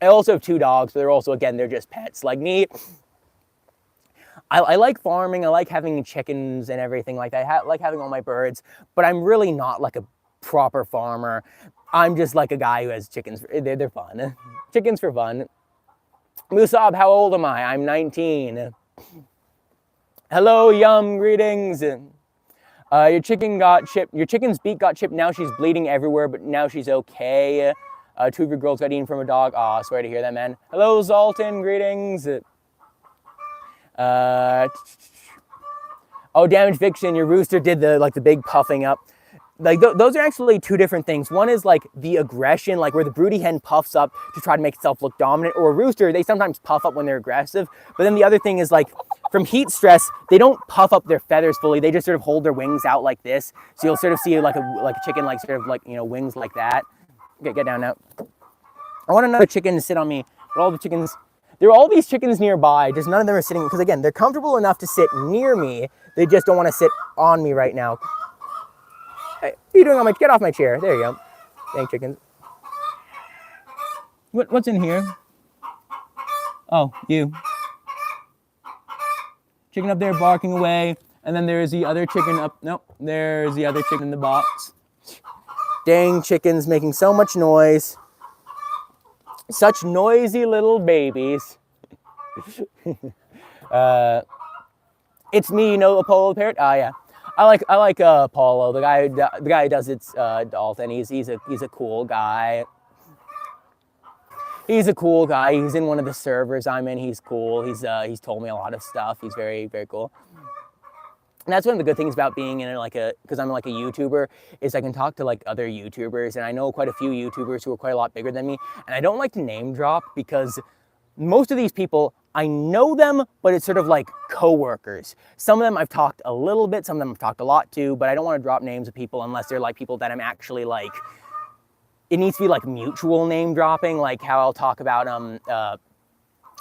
I also have 2 dogs, but they're also, again, they're just pets. Like me, I like farming. I like having chickens and everything like that. I like having all my birds, but I'm really not like a proper farmer. I'm just like a guy who has chickens. They're fun. Chickens for fun. Musab, how old am I? I'm 19. Hello, Yum, greetings. Your chicken got chipped. Your chicken's beak got chipped. Now she's bleeding everywhere, but now she's okay. 2 of your girls got eaten from a dog. Aw, sorry to hear that, man. Hello, Zoltan, greetings. Oh, Damage Vixen, your rooster did the big puffing up. Like, those are actually 2 different things. One is like the aggression, like where the broody hen puffs up to try to make itself look dominant, or a rooster, they sometimes puff up when they're aggressive. But then the other thing is like from heat stress, they don't puff up their feathers fully. They just sort of hold their wings out like this. So you'll sort of see like a chicken, like sort of like, you know, wings like that. Okay, get down now. I want another chicken to sit on me. But all the chickens, there are all these chickens nearby, just none of them are sitting, because again, they're comfortable enough to sit near me. They just don't want to sit on me right now. Hey, what are you doing on my, get off my chair. There you go. Dang chickens. What's in here? Oh, you. Chicken up there barking away. And then there's the other chicken up, nope, there's the other chicken in the box. Dang chickens making so much noise. Such noisy little babies. It's me, you know, Apollo Parrot? Ah, yeah. I like Apollo, the guy who does it's Dalton. He's a cool guy. He's a cool guy. He's in one of the servers I'm in. He's cool. He's told me a lot of stuff. He's very, very cool. And that's one of the good things about being in because I'm like a YouTuber, is I can talk to like other YouTubers, and I know quite a few YouTubers who are quite a lot bigger than me. And I don't like to name drop because most of these people, I know them, but it's sort of like co-workers. Some of them I've talked a little bit, some of them I've talked a lot to, but I don't want to drop names of people unless they're like people that I'm actually like, it needs to be like mutual name dropping, like how I'll talk about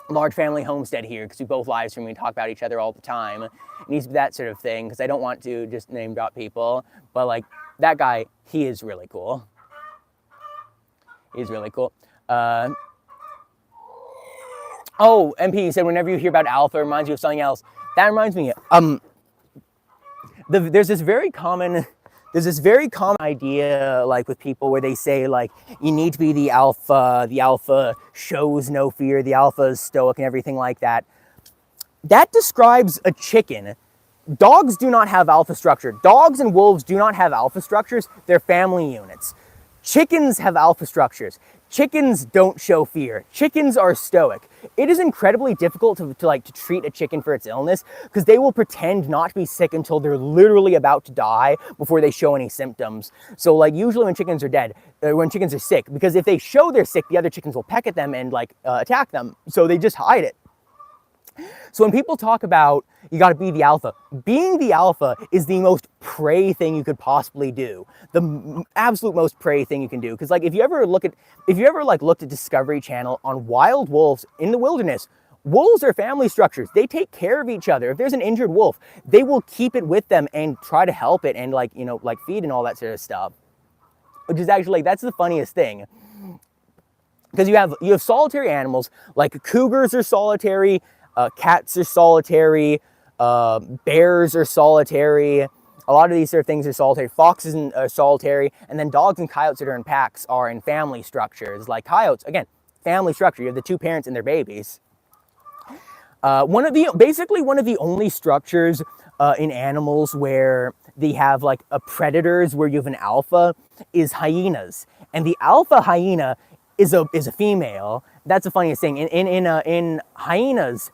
Large Family Homestead here, because we both live stream and we talk about each other all the time. It needs to be that sort of thing, because I don't want to just name drop people. But like that guy, he is really cool. He's really cool. Oh, MP said whenever you hear about alpha, it reminds you of something else. That reminds me, there's this very common idea, like with people, where they say like you need to be the alpha shows no fear, the alpha is stoic and everything like that. That describes a chicken. Dogs do not have alpha structure. Dogs and wolves do not have alpha structures. They're family units. Chickens have alpha structures. Chickens don't show fear. Chickens are stoic. It is incredibly difficult to treat a chicken for its illness because they will pretend not to be sick until they're literally about to die before they show any symptoms. So like usually when chickens are dead, when chickens are sick, because if they show they're sick, the other chickens will peck at them and attack them. So they just hide it. So when people talk about you got to be the alpha, being the alpha is the most prey thing you could possibly do. The absolute most prey thing you can do. Because like if you ever looked at Discovery Channel on wild wolves in the wilderness, wolves are family structures. They take care of each other. If there's an injured wolf, they will keep it with them and try to help it and feed and all that sort of stuff. Which is actually that's the funniest thing. Because you have solitary animals, like cougars are solitary, cats are solitary, bears are solitary. A lot of these sort of things are solitary. Foxes are solitary, and then dogs and coyotes that are in packs are in family structures. Like coyotes, again, family structure. You have the two parents and their babies. One of the only structures in animals where they have like a predators where you have an alpha is hyenas, and the alpha hyena is a female. That's the funniest thing. In hyenas,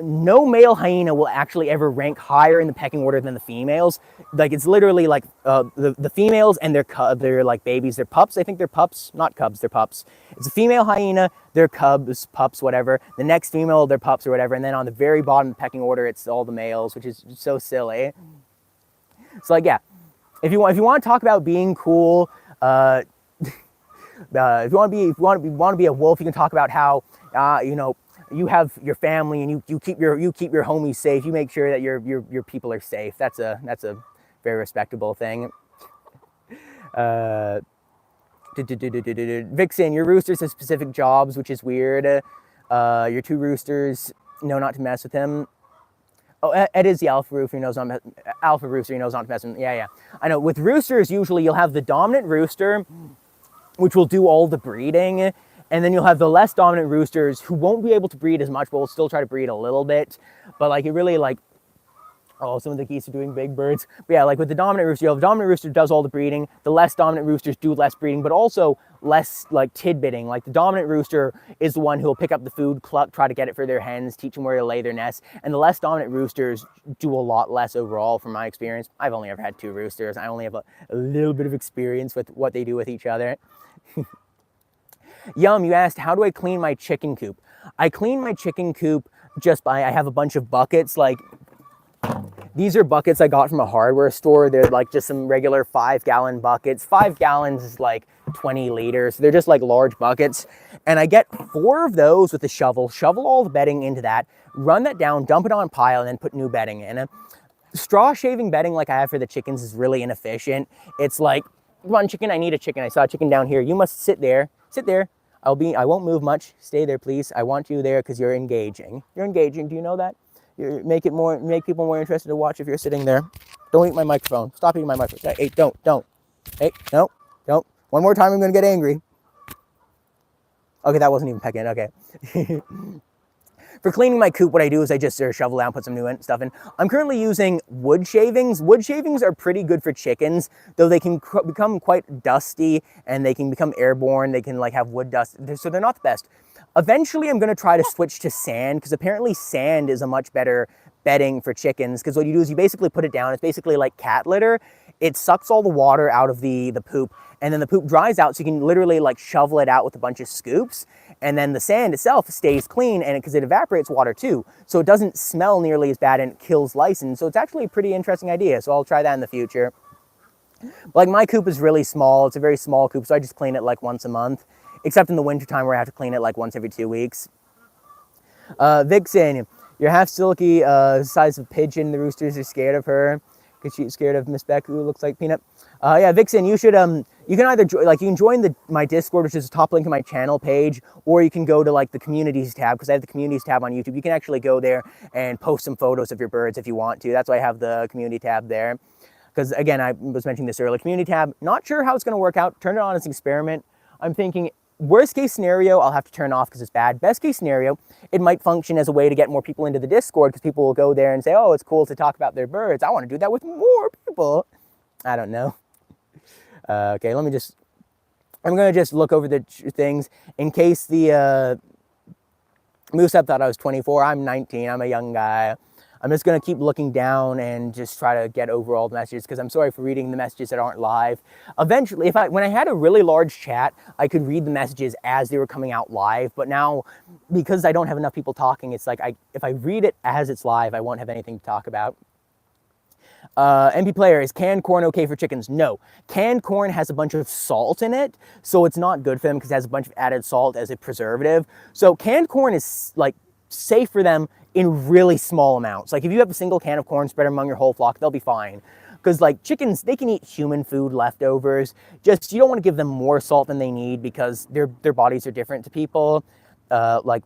no male hyena will actually ever rank higher in the pecking order than the females. Like it's literally like the females and their like babies, their pups. I think they're pups, not cubs, they're pups. It's a female hyena, their cubs, pups, whatever. The next female, their pups or whatever. And then on the very bottom of the pecking order, it's all the males, which is so silly. So like, yeah, if you want to talk about being cool, if you want to be a wolf, you can talk about how you have your family and you keep your homies safe. You make sure that your people are safe. That's a very respectable thing. Vixen, your roosters have specific jobs, which is weird. Your two roosters know not to mess with him. Oh, Ed is the alpha rooster. He knows not to mess with him. Yeah. I know. With roosters, usually you'll have the dominant rooster, which will do all the breeding. And then you'll have the less dominant roosters who won't be able to breed as much, but will still try to breed a little bit. But like it really some of the geese are doing big birds. But yeah, like with the dominant rooster, the dominant rooster does all the breeding. The less dominant roosters do less breeding, but also less like tidbitting. Like the dominant rooster is the one who will pick up the food, cluck, try to get it for their hens, teach them where to lay their nests. And the less dominant roosters do a lot less overall from my experience. I've only ever had two roosters. I only have a little bit of experience with what they do with each other. Yum, you asked, how do I clean my chicken coop? I clean my chicken coop I have a bunch of buckets. Like, these are buckets I got from a hardware store. They're like just some regular 5-gallon buckets. 5 gallons is like 20 liters. They're just like large buckets. And I get 4 of those with a shovel all the bedding into that, run that down, dump it on a pile, and then put new bedding in. Straw shaving bedding like I have for the chickens is really inefficient. It's like, come on, chicken, I need a chicken. I saw a chicken down here. You must sit there. Sit there. I won't move much. Stay there, please. I want you there because you're engaging. You're engaging. Do you know that? Make people more interested to watch if you're sitting there. Don't eat my microphone. Stop eating my microphone. Hey, don't. Hey, no, don't. One more time, I'm going to get angry. Okay, that wasn't even pecking. Okay. For cleaning my coop, what I do is I just shovel down, put some new stuff in. I'm currently using wood shavings. Wood shavings are pretty good for chickens, though they can become quite dusty and they can become airborne. They can like have wood dust, so they're not the best. Eventually, I'm going to try to switch to sand because apparently sand is a much better bedding for chickens. Because what you do is you basically put it down. It's basically like cat litter. It sucks all the water out of the poop, and then the poop dries out, so you can literally like shovel it out with a bunch of scoops. And then the sand itself stays clean, and because it evaporates water too, so it doesn't smell nearly as bad and it kills lice. So it's actually a pretty interesting idea. So I'll try that in the future. Like my coop is really small. It's a very small coop, so I just clean it like once a month, except in the wintertime where I have to clean it like once every 2 weeks. Vixen, you're half silky, size of pigeon. The roosters are scared of her because she's scared of Miss Beck, who looks like Peanut. Yeah, Vixen, you should you can either you can join my Discord, which is the top link in my channel page, or you can go to like the communities tab, because I have the communities tab on YouTube. You can actually go there and post some photos of your birds if you want to. That's why I have the community tab there. Because again, I was mentioning this earlier, community tab, not sure how it's going to work out. Turn it on as an experiment. I'm thinking worst case scenario, I'll have to turn off because it's bad. Best case scenario, it might function as a way to get more people into the Discord, because people will go there and say, oh, it's cool to talk about their birds. I want to do that with more people. I don't know. Okay, let me just I'm going to just look over the things in case the mishap thought I was 24. I'm 19. I'm a young guy. I'm just going to keep looking down and just try to get over all the messages, because I'm sorry for reading the messages that aren't live. Eventually, when I had a really large chat, I could read the messages as they were coming out live. But now, because I don't have enough people talking, it's like if I read it as it's live, I won't have anything to talk about. MP player, is canned corn okay for chickens? No. Canned corn has a bunch of salt in it, so it's not good for them because it has a bunch of added salt as a preservative. So canned corn is like safe for them in really small amounts. Like if you have a single can of corn spread among your whole flock, they'll be fine. Because like chickens, they can eat human food leftovers. Just you don't want to give them more salt than they need because their bodies are different to people. Like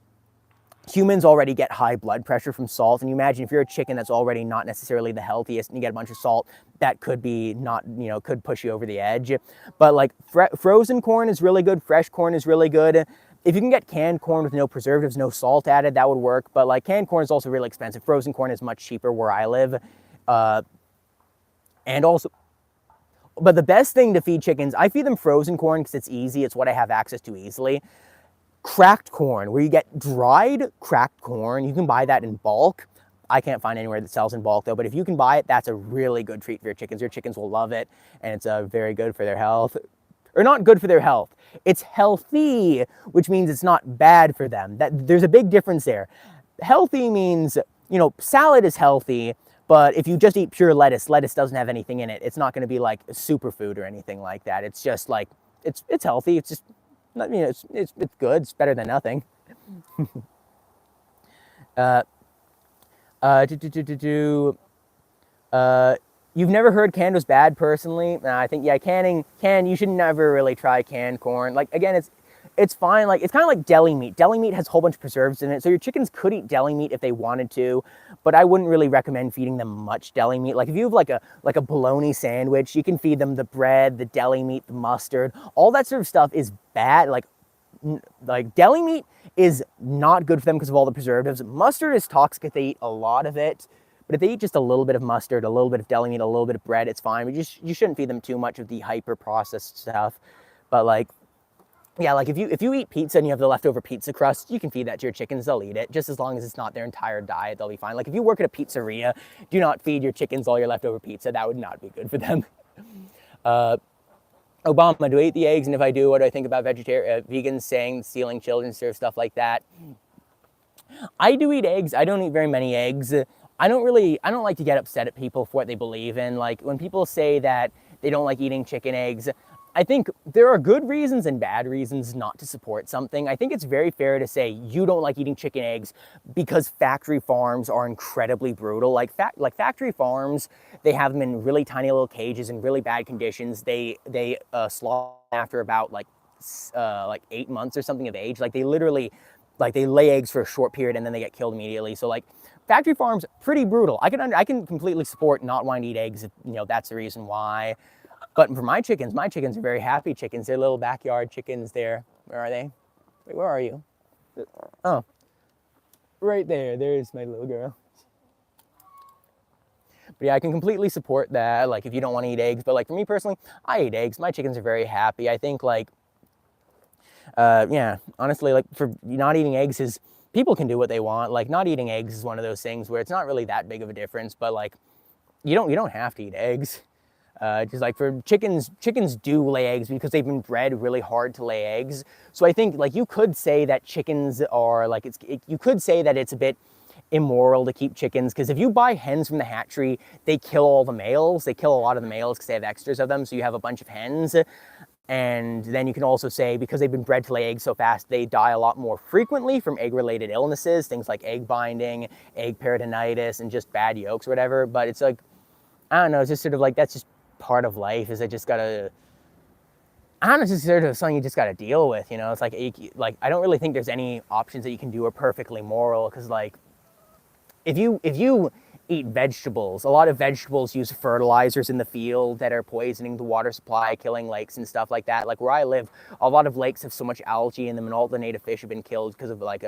humans already get high blood pressure from salt, and you imagine if you're a chicken that's already not necessarily the healthiest and you get a bunch of salt, that could be not, could push you over the edge. But like frozen corn is really good, fresh corn is really good. If you can get canned corn with no preservatives, no salt added, that would work. But like canned corn is also really expensive. Frozen corn is much cheaper where I live. And also, but the best thing to feed chickens, I feed them frozen corn because it's easy. It's what I have access to easily. Cracked corn, where you get dried cracked corn. You can buy that in bulk. I can't find anywhere that sells in bulk though, but if you can buy it, that's a really good treat for your chickens. Your chickens will love it, and it's very good for their health. Or not good for their health. It's healthy, which means it's not bad for them. There's a big difference there. Healthy means, salad is healthy, but if you just eat pure lettuce, lettuce doesn't have anything in it. It's not going to be like a superfood or anything like that. It's just like, it's healthy. It's just, it's good. It's better than nothing. You've never heard canned was bad personally? I think, yeah, you should never really try canned corn. Like, again, it's fine. Like, it's kind of like deli meat. Deli meat has a whole bunch of preservatives in it, so your chickens could eat deli meat if they wanted to, but I wouldn't really recommend feeding them much deli meat. Like, if you have like a bologna sandwich, you can feed them the bread, the deli meat, the mustard. All that sort of stuff is bad. Like deli meat is not good for them because of all the preservatives. Mustard is toxic if they eat a lot of it. But if they eat just a little bit of mustard, a little bit of deli meat, a little bit of bread, it's fine. But you shouldn't feed them too much of the hyper-processed stuff. But like, yeah, like if you eat pizza and you have the leftover pizza crust, you can feed that to your chickens. They'll eat it. Just as long as it's not their entire diet, they'll be fine. Like if you work at a pizzeria, do not feed your chickens all your leftover pizza. That would not be good for them. Obama, do I eat the eggs? And if I do, what do I think about vegans saying stealing children, stuff like that? I do eat eggs. I don't eat very many eggs. I don't like to get upset at people for what they believe in. Like when people say that they don't like eating chicken eggs, I think there are good reasons and bad reasons not to support something. I think it's very fair to say you don't like eating chicken eggs because factory farms are incredibly brutal. Like factory farms, they have them in really tiny little cages in really bad conditions. They slaughter after about like 8 months or something of age. Like they literally, like they lay eggs for a short period and then they get killed immediately. So like factory farms, pretty brutal. I can completely support not wanting to eat eggs if that's the reason why. But for my chickens are very happy chickens. They're little backyard chickens there. Where are they? Wait, where are you? Oh, right there. There's my little girl. But yeah, I can completely support that. Like if you don't want to eat eggs, but like for me personally, I eat eggs. My chickens are very happy. I think like, yeah, honestly, like for not eating eggs is, people can do what they want. Like not eating eggs is one of those things where it's not really that big of a difference, but like you don't have to eat eggs. Just like for chickens do lay eggs because they've been bred really hard to lay eggs. So I think like you could say that chickens are like, you could say that it's a bit immoral to keep chickens, because if you buy hens from the hatchery, they kill all the males. They kill a lot of the males because they have extras of them. So you have a bunch of hens. And then you can also say because they've been bred to lay eggs so fast, they die a lot more frequently from egg-related illnesses, things like egg binding, egg peritonitis, and just bad yolks or whatever. But it's like, I don't know, it's just sort of like, that's just part of life, is I just gotta, I don't know, it's just sort of something you just gotta deal with, It's like I don't really think there's any options that you can do are perfectly moral, because like, if you eat vegetables, a lot of vegetables use fertilizers in the field that are poisoning the water supply, killing lakes and stuff like that. Like where I live, a lot of lakes have so much algae in them and all the native fish have been killed because of like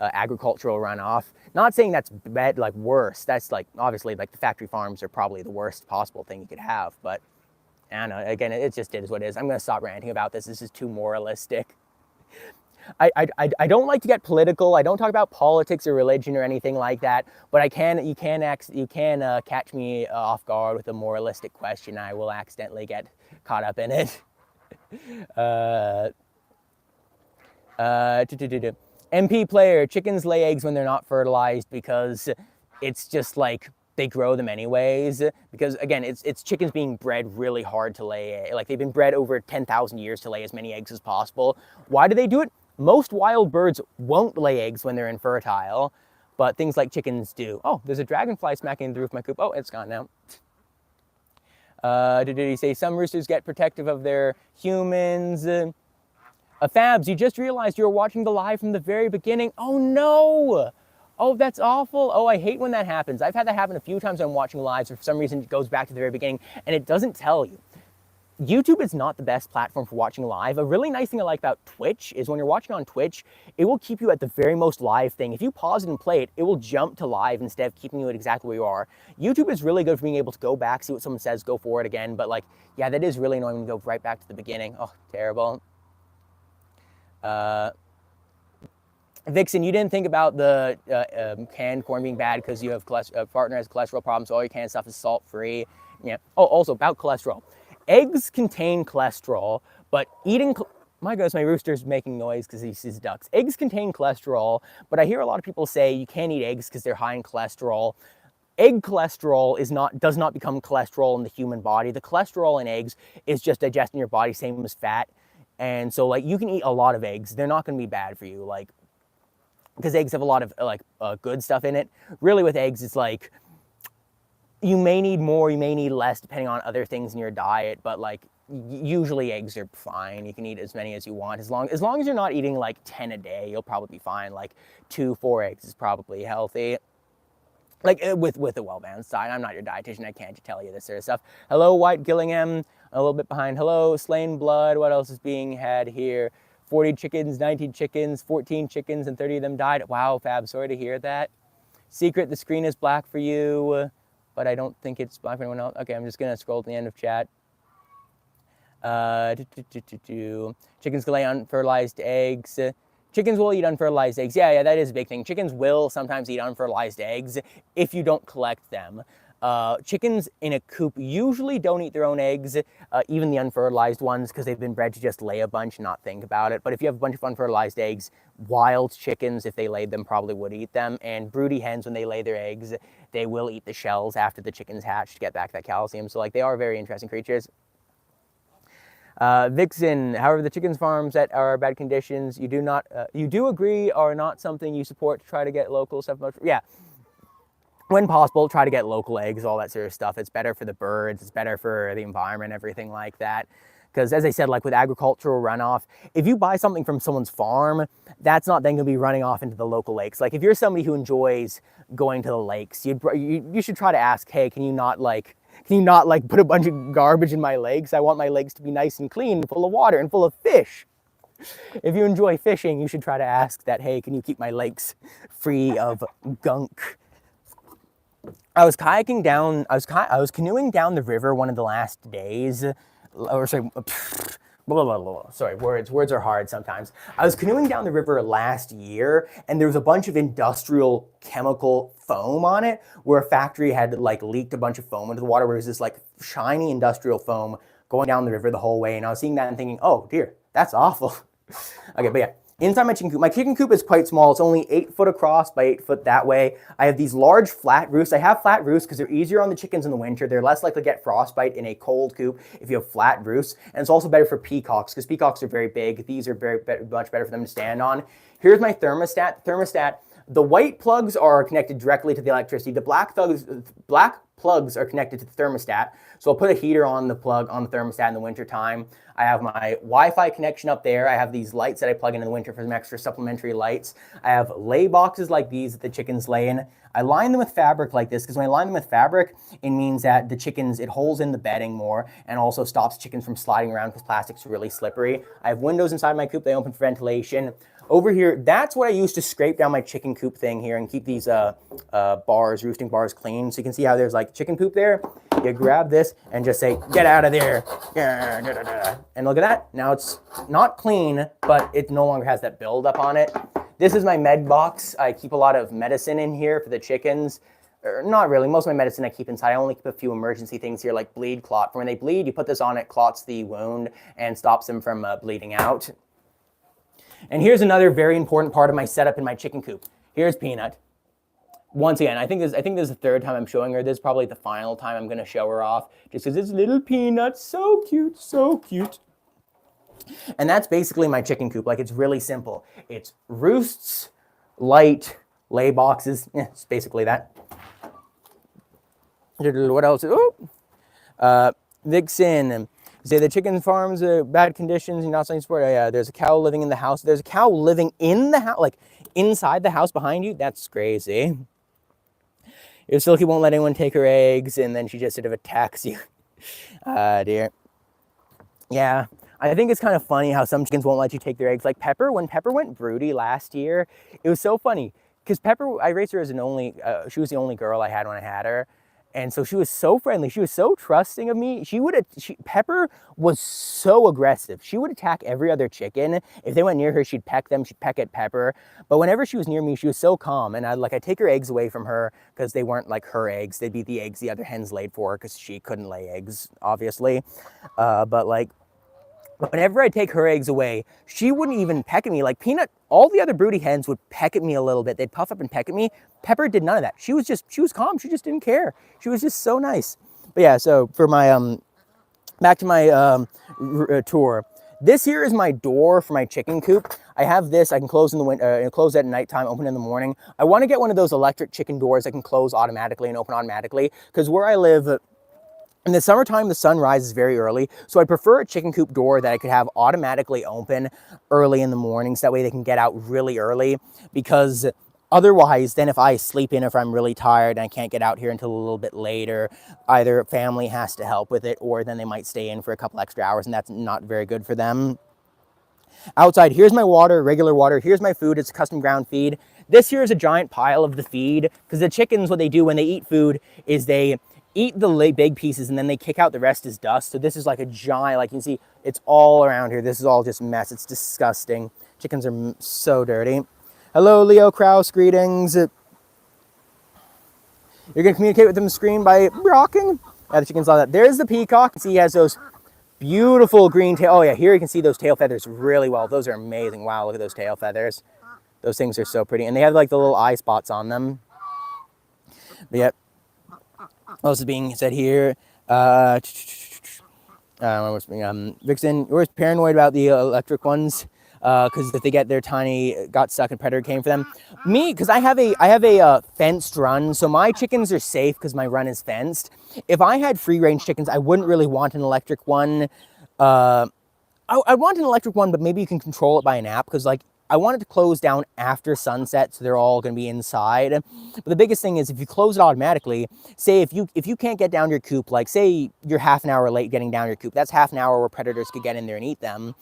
agricultural runoff. Not saying that's bad, like worse. That's like, obviously like the factory farms are probably the worst possible thing you could have, but I don't know. Again, it just is what it is. I'm going to stop ranting about this. This is too moralistic. I don't like to get political. I don't talk about politics or religion or anything like that. But you can catch me off guard with a moralistic question. I will accidentally get caught up in it. MP player, chickens lay eggs when they're not fertilized because it's just like they grow them anyways. Because again, it's chickens being bred really hard to lay. Like they've been bred over 10,000 years to lay as many eggs as possible. Why do they do it? Most wild birds won't lay eggs when they're infertile, but things like chickens do. Oh, there's a dragonfly smacking the roof of my coop. Oh, it's gone now. Did he say some roosters get protective of their humans? Fabs, you just realized you were watching the live from the very beginning. Oh no! Oh, that's awful. Oh, I hate when that happens. I've had that happen a few times when I'm watching lives, or for some reason it goes back to the very beginning and it doesn't tell you. YouTube is not the best platform for watching live. A really nice thing I like about Twitch is when you're watching on Twitch, it will keep you at the very most live thing. If you pause it and play it, it will jump to live instead of keeping you at exactly where you are. YouTube is really good for being able to go back, see what someone says, go forward again. But like, yeah, that is really annoying when you go right back to the beginning. Oh, terrible. Vixen, you didn't think about the canned corn being bad because you have partner has cholesterol problems, so all your canned stuff is salt-free. Yeah. Oh, also about cholesterol. Eggs contain cholesterol, but eating... My goodness, my rooster's making noise because he sees ducks. Eggs contain cholesterol, but I hear a lot of people say you can't eat eggs because they're high in cholesterol. Egg cholesterol does not become cholesterol in the human body. The cholesterol in eggs is just digested in your body, same as fat. And so, like, you can eat a lot of eggs. They're not going to be bad for you, like, because eggs have a lot of, like, good stuff in it. Really, with eggs, it's like, you may need more, you may need less, depending on other things in your diet, but, like, usually eggs are fine. You can eat as many as you want. As long as you're not eating, like, 10 a day, you'll probably be fine. Like, 2-4 eggs is probably healthy. Like, with a well-balanced diet. I'm not your dietitian, I can't tell you this sort of stuff. Hello, White Gillingham, a little bit behind. Hello, Slain Blood, what else is being had here? 40 chickens, 19 chickens, 14 chickens, and 30 of them died. Wow, Fab, sorry to hear that. Secret, the screen is black for you, but I don't think it's black for anyone else. Okay, I'm just gonna scroll to the end of chat. Chickens can lay unfertilized eggs. Chickens will eat unfertilized eggs. Yeah, that is a big thing. Chickens will sometimes eat unfertilized eggs if you don't collect them. Chickens in a coop usually don't eat their own eggs, even the unfertilized ones, because they've been bred to just lay a bunch and not think about it. But if you have a bunch of unfertilized eggs, wild chickens, if they laid them, probably would eat them. And broody hens, when they lay their eggs, they will eat the shells after the chickens hatch to get back that calcium. So, like, they are very interesting creatures. Vixen, however, the chickens farms that are bad conditions, you do agree are not something you support to try to get local stuff. Yeah. When possible, try to get local eggs, all that sort of stuff. It's better for the birds, it's better for the environment, everything like that. Because as I said, like with agricultural runoff, if you buy something from someone's farm, that's not then going to be running off into the local lakes. Like if you're somebody who enjoys going to the lakes, you should try to ask, hey, can you not put a bunch of garbage in my lakes? I want my lakes to be nice and clean, full of water and full of fish. If you enjoy fishing, you should try to ask that, hey, can you keep my lakes free of gunk? I was canoeing down the river one of the last days, sorry, words are hard sometimes. I was canoeing down the river last year, and there was a bunch of industrial chemical foam on it, where a factory had like leaked a bunch of foam into the water, where it was this like shiny industrial foam going down the river the whole way, and I was seeing that and thinking, oh dear, that's awful. Okay, but yeah. Inside my chicken coop is quite small. It's only 8 foot across by 8 foot that way. I have these large flat roofs. I have flat roofs because they're easier on the chickens in the winter. They're less likely to get frostbite in a cold coop if you have flat roofs. And it's also better for peacocks because peacocks are very big. These are much better for them to stand on. Here's my thermostat. The white plugs are connected directly to the electricity. The black plugs are connected to the thermostat. So I'll put a heater on the plug on the thermostat in the winter time. I have my Wi-Fi connection up there. I have these lights that I plug in the winter for some extra supplementary lights. I have lay boxes like these that the chickens lay in. I line them with fabric like this because when I line them with fabric, it means that it holds in the bedding more and also stops chickens from sliding around because plastic's really slippery. I have windows inside my coop. They open for ventilation. Over here, that's what I use to scrape down my chicken coop thing here and keep these roosting bars clean. So you can see how there's like chicken poop there. You grab this and just say, get out of there. And look at that. Now it's not clean, but it no longer has that buildup on it. This is my med box. I keep a lot of medicine in here for the chickens. Not really. Most of my medicine I keep inside. I only keep a few emergency things here like bleed clot. For when they bleed, you put this on, it clots the wound and stops them from bleeding out. And here's another very important part of my setup in my chicken coop. Here's Peanut. Once again, I think this is the third time I'm showing her. This is probably the final time I'm going to show her off, just because it's little Peanut, so cute, so cute. And that's basically my chicken coop. Like, it's really simple. It's roosts, light, lay boxes. Yeah, it's basically that. What else? Oh, Vixen. Say the chicken farms are bad conditions. You're not selling sport. Oh, yeah, there's a cow living in the house. There's a cow living in the house, like inside the house behind you. That's crazy. If Silky won't let anyone take her eggs, and then she just sort of attacks you. Dear. Yeah, I think it's kind of funny how some chickens won't let you take their eggs. Like Pepper, when Pepper went broody last year, it was so funny because Pepper, I raised her as she was the only girl I had when I had her. And so she was so friendly. She was so trusting of me. Pepper was so aggressive. She would attack every other chicken. If they went near her, she'd peck them. She'd peck at Pepper. But whenever she was near me, she was so calm. And I'd take her eggs away from her because they weren't like her eggs. They'd be the eggs the other hens laid for her because she couldn't lay eggs, obviously. But whenever I take her eggs away, she wouldn't even peck at me. Like Peanut, all the other broody hens would peck at me a little bit. They'd puff up and peck at me. Pepper did none of that. She was calm. She just didn't care. She was just so nice. But yeah, so for my, back to my tour. This here is my door for my chicken coop. I have this, I can close in the winter, close at nighttime, open in the morning. I want to get one of those electric chicken doors that can close automatically and open automatically. Because where I live, in the summertime, the sun rises very early, so I prefer a chicken coop door that I could have automatically open early in the morning, so that way they can get out really early, because otherwise, then if I sleep in, if I'm really tired and I can't get out here until a little bit later, either family has to help with it, or then they might stay in for a couple extra hours, and that's not very good for them. Outside, here's my water, regular water. Here's my food. It's a custom ground feed. This here is a giant pile of the feed, because the chickens, what they do when they eat food is they eat the big pieces and then they kick out the rest as dust. So this is like a giant, like you can see, it's all around here. This is all just mess. It's disgusting. Chickens are so dirty. Hello, Leo Kraus, greetings. You're gonna communicate with them on the screen by rocking. Yeah, the chickens love that. There's the peacock. See, he has those beautiful green tail. Oh yeah, here you can see those tail feathers really well. Those are amazing. Wow, look at those tail feathers. Those things are so pretty. And they have like the little eye spots on them. But yep. What else is being said here? Vixen, we're paranoid about the electric ones because if they got stuck and predator came for them. Me, because I have a fenced run, so my chickens are safe because my run is fenced. If I had free range chickens, I wouldn't really want an electric one. I want an electric one, but maybe you can control it by an app, because like I want it to close down after sunset, so they're all going to be inside. But the biggest thing is if you close it automatically, say if you can't get down your coop, like say you're half an hour late getting down your coop, that's half an hour where predators could get in there and eat them.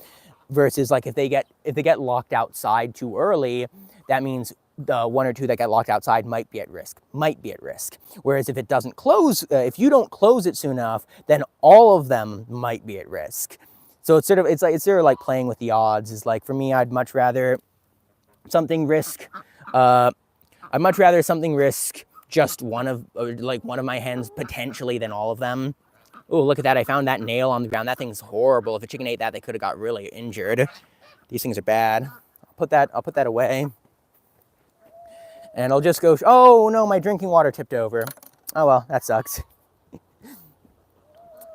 Versus like if they get locked outside too early, that means the one or two that get locked outside might be at risk. Whereas if it doesn't close, if you don't close it soon enough, then all of them might be at risk. So it's sort of like playing with the odds. Is like, for me, I'd much rather something risk. Just one of my hens potentially than all of them. Oh, look at that! I found that nail on the ground. That thing's horrible. If a chicken ate that, they could have got really injured. These things are bad. I'll put that away. And I'll just go. Oh no, my drinking water tipped over. Oh well, that sucks.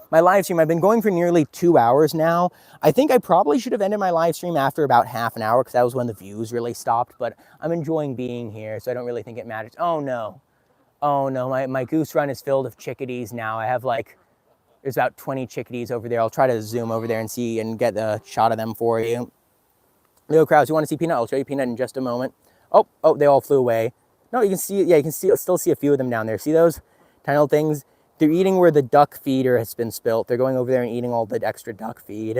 My live stream, I've been going for nearly 2 hours now. I think I probably should have ended my live stream after about half an hour, because that was when the views really stopped, but I'm enjoying being here, so I don't really think it matters. Oh no, my goose run is filled with chickadees now. I have there's about 20 chickadees over there. I'll try to zoom over there and see and get a shot of them for you. Leo Krause, you want to see Peanut? I'll show you Peanut in just a moment. Oh, they all flew away. No, you can see, yeah, still see a few of them down there. See those tiny little things? They're eating where the duck feeder has been spilt. They're going over there and eating all the extra duck feed.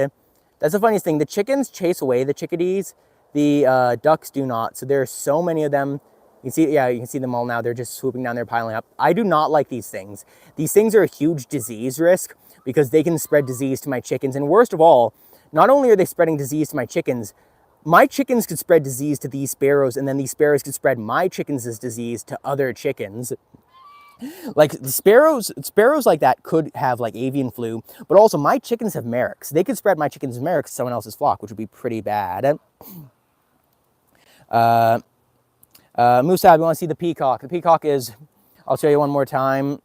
That's the funniest thing. The chickens chase away the chickadees. The ducks do not. So there are so many of them. You can see, yeah, you can see them all now. They're just swooping down there, piling up. I do not like these things. These things are a huge disease risk because they can spread disease to my chickens. And worst of all, not only are they spreading disease to my chickens could spread disease to these sparrows, and then these sparrows could spread my chickens' disease to other chickens. Like the sparrows like that could have like avian flu, but also my chickens have merrick's. They could spread my chickens' merrick's to someone else's flock, which would be pretty bad. Musa, we want to see the peacock. The peacock is, I'll show you one more time.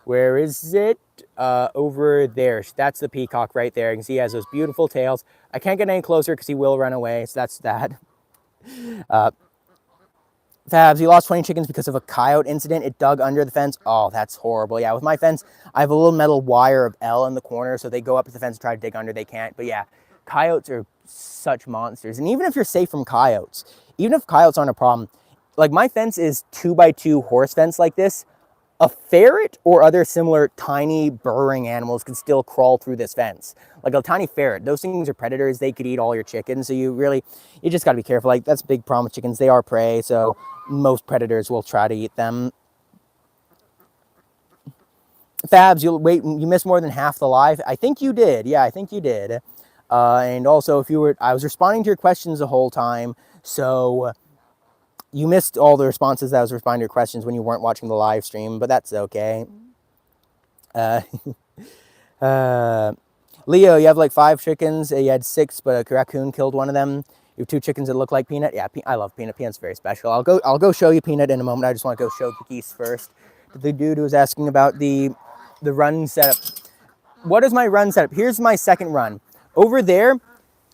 Where is it? Over there. That's the peacock right there. You can see he has those beautiful tails. I can't get any closer because he will run away, so that's that. Fabs, he lost 20 chickens because of a coyote incident. It dug under the fence. Oh, that's horrible. Yeah, with my fence, I have a little metal wire of L in the corner, so they go up to the fence and try to dig under. They can't. But yeah, coyotes are such monsters. And even if you're safe from coyotes, even if coyotes aren't a problem, like my fence is 2x2 horse fence like this, a ferret or other similar tiny burrowing animals can still crawl through this fence. Like a tiny ferret, those things are predators. They could eat all your chickens. So you just got to be careful. Like that's a big problem with chickens. They are prey. So most predators will try to eat them. Fabs, you missed more than half the live. I think you did. Yeah, I think you did. And also I was responding to your questions the whole time. So you missed all the responses that I was responding to your questions when you weren't watching the live stream, but that's okay. Leo, you have like 5 chickens. You had 6, but a raccoon killed one of them. You have 2 chickens that look like Peanut. Yeah, I love Peanut. Peanut's very special. I'll go show you Peanut in a moment. I just want to go show the geese first. The dude who was asking about the run setup. What is my run setup? Here's my second run. Over there,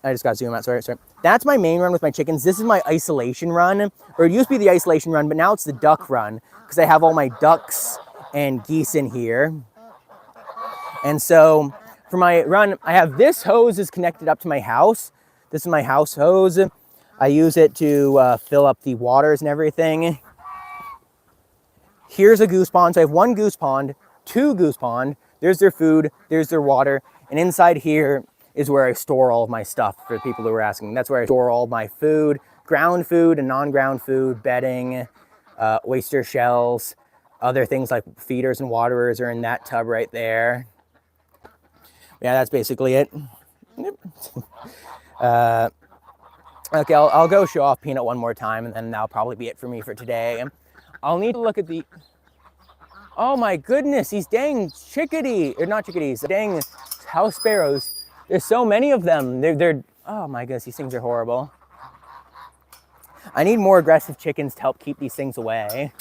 I just got to zoom out. Sorry. That's my main run with my chickens. This is my isolation run, or it used to be the isolation run, but now it's the duck run because I have all my ducks and geese in here. And so for my run, I have this hose is connected up to my house. This is my house hose. I use it to fill up the waters and everything. Here's a goose pond. So I have 1 goose pond, 2 goose pond. There's their food, there's their water, and inside here is where I store all of my stuff for the people who are asking. That's where I store all my food, ground food and non-ground food, bedding, oyster shells, other things like feeders and waterers are in that tub right there. Yeah, that's basically it. Okay, I'll go show off Peanut one more time, and then that'll probably be it for me for today. I'll need to look at the... Oh my goodness, these dang not chickadees, dang house sparrows. There's so many of them. They're oh my goodness, these things are horrible. I need more aggressive chickens to help keep these things away.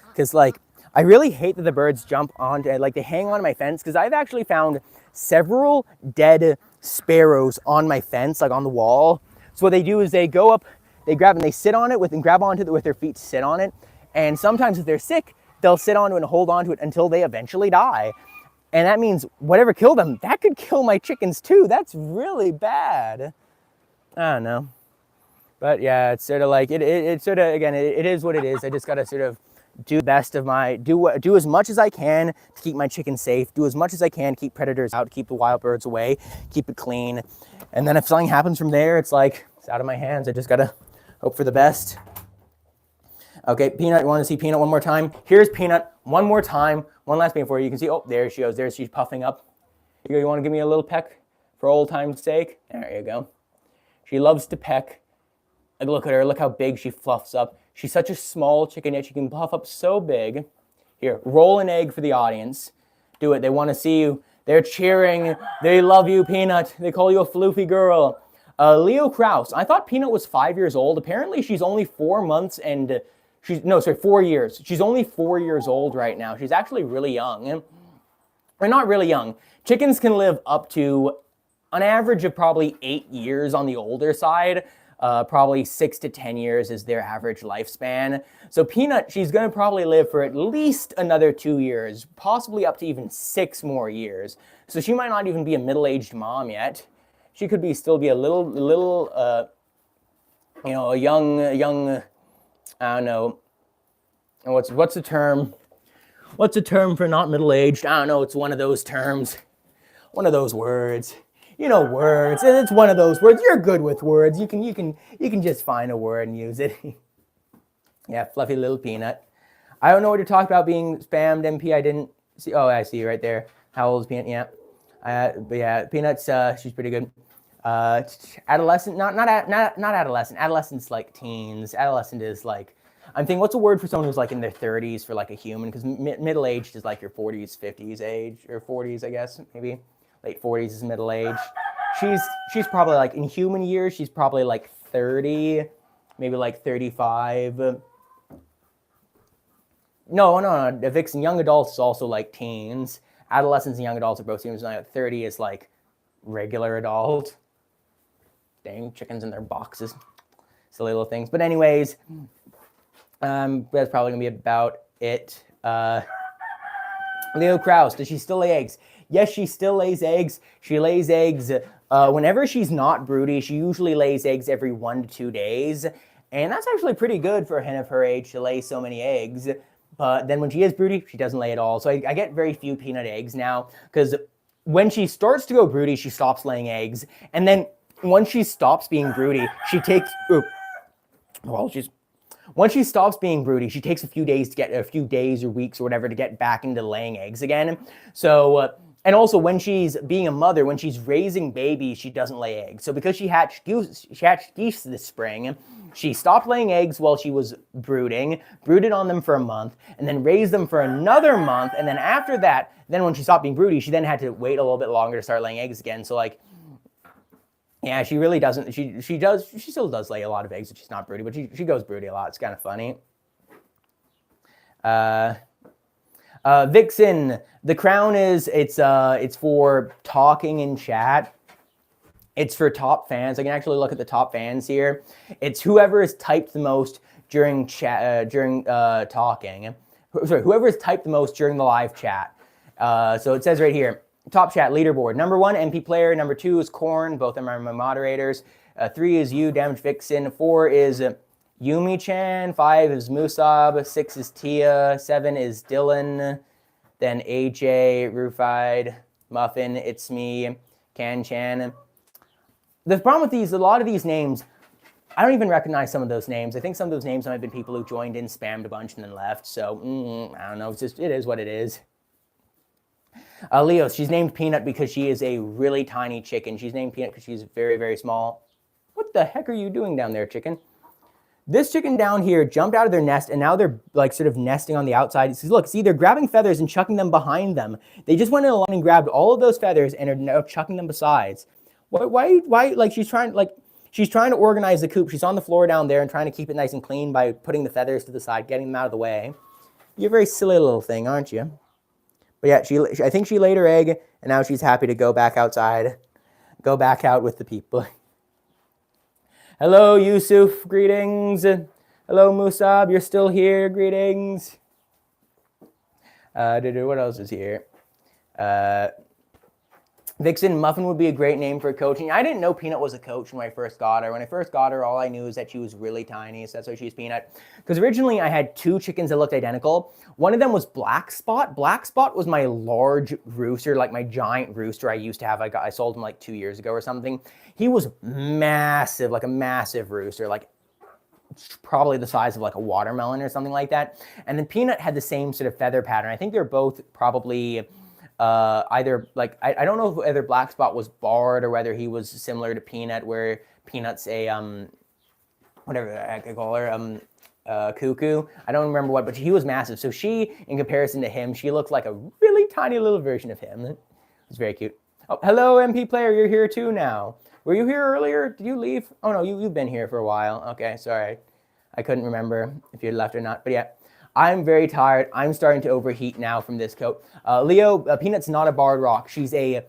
Because like, I really hate that the birds jump onto, like they hang on my fence, because I've actually found several dead sparrows on my fence, like on the wall. So what they do is they go up, they grab and they sit on it and grab onto it with their feet to sit on it. And sometimes if they're sick, they'll sit onto it and hold onto it until they eventually die. And that means whatever killed them, that could kill my chickens too. That's really bad. I don't know. But yeah, it's sort of like, it sort of, again, it is what it is. I just got to sort of do the best of do as much as I can to keep my chickens safe, do as much as I can to keep predators out, keep the wild birds away, keep it clean. And then if something happens from there, it's like, it's out of my hands. I just got to hope for the best. Okay, Peanut, you want to see Peanut one more time? Here's Peanut one more time. One last thing for you. You can see, oh, there she goes. There she's puffing up. You want to give me a little peck for old time's sake? There you go. She loves to peck. Like, look at her. Look how big she fluffs up. She's such a small chicken, yet she can puff up so big. Here, roll an egg for the audience. Do it. They want to see you. They're cheering. They love you, Peanut. They call you a floofy girl. Leo Kraus. I thought Peanut was 5 years old. Apparently, she's only 4 months and... 4 years. She's only 4 years old right now. She's actually really young. Or not really young. Chickens can live up to an average of probably 8 years on the older side. Probably 6 to 10 years is their average lifespan. So Peanut, she's going to probably live for at least another 2 years, possibly up to even 6 more years. So she might not even be a middle-aged mom yet. She could still be a little, a young. I don't know. What's the term? What's the term for not middle-aged? I don't know. It's one of those terms. One of those words. You know, words. It's one of those words. You're good with words. You can just find a word and use it. Yeah, fluffy little peanut. I don't know what you're talking about being spammed, MP. I didn't see. Oh, I see you right there. How old is Peanut? Yeah. But yeah, Peanut's, she's pretty good. Adolescent, not adolescent. Adolescent's like teens. Adolescent is like, I'm thinking, what's a word for someone who's like in their 30s for like a human? Because middle-aged is like your 40s, 50s age, or 40s, I guess, maybe. Late 40s is middle age. She's probably like, in human years, she's probably like 30, maybe like 35. No. Vixen, young adults is also like teens. Adolescents and young adults are both teens. Like 30 is like regular adult. Dang, chickens in their boxes. Silly little things. But anyways, that's probably gonna be about it. Leo Krause, does she still lay eggs? Yes, she still lays eggs. She lays eggs whenever she's not broody. She usually lays eggs every 1 to 2 days. And that's actually pretty good for a hen of her age to lay so many eggs. But then when she is broody, she doesn't lay at all. So I get very few peanut eggs now, because when she starts to go broody, she stops laying eggs. And then once she stops being broody, she takes, once she stops being broody, she takes a few days or weeks or whatever to get back into laying eggs again. So, and also when she's being a mother, when she's raising babies, she doesn't lay eggs. So because she hatched geese this spring, she stopped laying eggs while she was brooding, brooded on them for a month, and then raised them for another month. And then after that, then when she stopped being broody, she then had to wait a little bit longer to start laying eggs again. So like, yeah, she really doesn't, she still does lay a lot of eggs if she's not broody, but she goes broody a lot. It's kind of funny. Vixen, the crown is, it's for talking in chat. It's for top fans. I can actually look at the top fans here. It's whoever has typed the most during chat, talking. Sorry, whoever has typed the most during the live chat. So it says right here, top chat leaderboard. Number 1, MP Player. Number 2 is Corn. Both of them are my moderators. 3 is you, Damage Vixen. 4 is Yumi-chan. 5 is Musab. 6 is Tia. 7 is Dylan. Then AJ, Roofied, Muffin, It's Me, Can-chan. The problem with these, a lot of these names, I don't even recognize some of those names. I think some of those names might have been people who joined in, spammed a bunch, and then left. So, I don't know. It's just, it is what it is. Leo, she's named Peanut because she is a really tiny chicken. She's named Peanut because she's very, very small. What the heck are you doing down there, chicken? This chicken down here jumped out of their nest, and now they're like sort of nesting on the outside. See, look, see, they're grabbing feathers and chucking them behind them. They just went in along and grabbed all of those feathers and are now chucking them besides. Why, like she's trying to organize the coop. She's on the floor down there and trying to keep it nice and clean by putting the feathers to the side, getting them out of the way. You're a very silly little thing, aren't you? But yeah, I think she laid her egg, and now she's happy to go back outside, go back out with the people. Hello, Yusuf, greetings. Hello, Musab, you're still here, greetings. What else is here? Vixen, Muffin would be a great name for coaching. I didn't know Peanut was a coach when I first got her. When I first got her, all I knew is that she was really tiny, so that's why she's Peanut. Because originally I had 2 chickens that looked identical. One of them was Black Spot. Black Spot was my large rooster, like my giant rooster I used to have. I sold him like 2 years ago or something. He was massive, like a massive rooster, like probably the size of like a watermelon or something like that. And then Peanut had the same sort of feather pattern. I think they're both probably either like, I don't know if whether Black Spot was barred or whether he was similar to Peanut, where Peanut's a whatever I could call her, cuckoo. I don't remember what, but he was massive. So she, in comparison to him, she looked like a really tiny little version of him. It was very cute. Oh, hello, MP Player, you're here too now. Were you here earlier? Did you leave? Oh no, you've been here for a while. Okay, sorry. I couldn't remember if you left or not, but yeah. I'm very tired. I'm starting to overheat now from this coat. Leo, Peanut's not a barred rock. She's a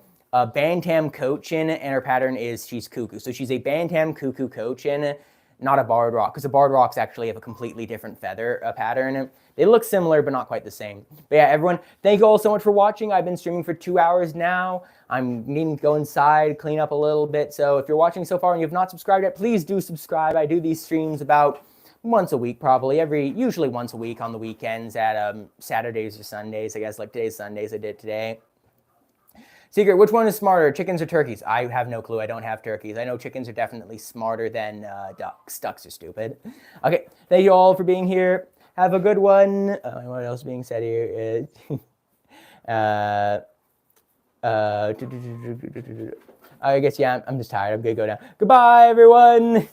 Bantam Cochin, and her pattern is she's cuckoo. So she's a Bantam Cuckoo Cochin, not a barred rock, because the barred rocks actually have a completely different feather pattern. They look similar, but not quite the same. But yeah, everyone, thank you all so much for watching. I've been streaming for 2 hours now. I'm needing to go inside, clean up a little bit. So if you're watching so far and you have not subscribed yet, please do subscribe. I do these streams about once a week, probably usually once a week on the weekends at Saturdays or Sundays. I guess like today's Sundays, I did today. Secret, which one is smarter, chickens or turkeys? I have no clue. I don't have turkeys. I know chickens are definitely smarter than ducks. Ducks are stupid. Okay, thank you all for being here. Have a good one. What else being said here is... I guess, yeah, I'm just tired. I'm going to go down. Goodbye, everyone.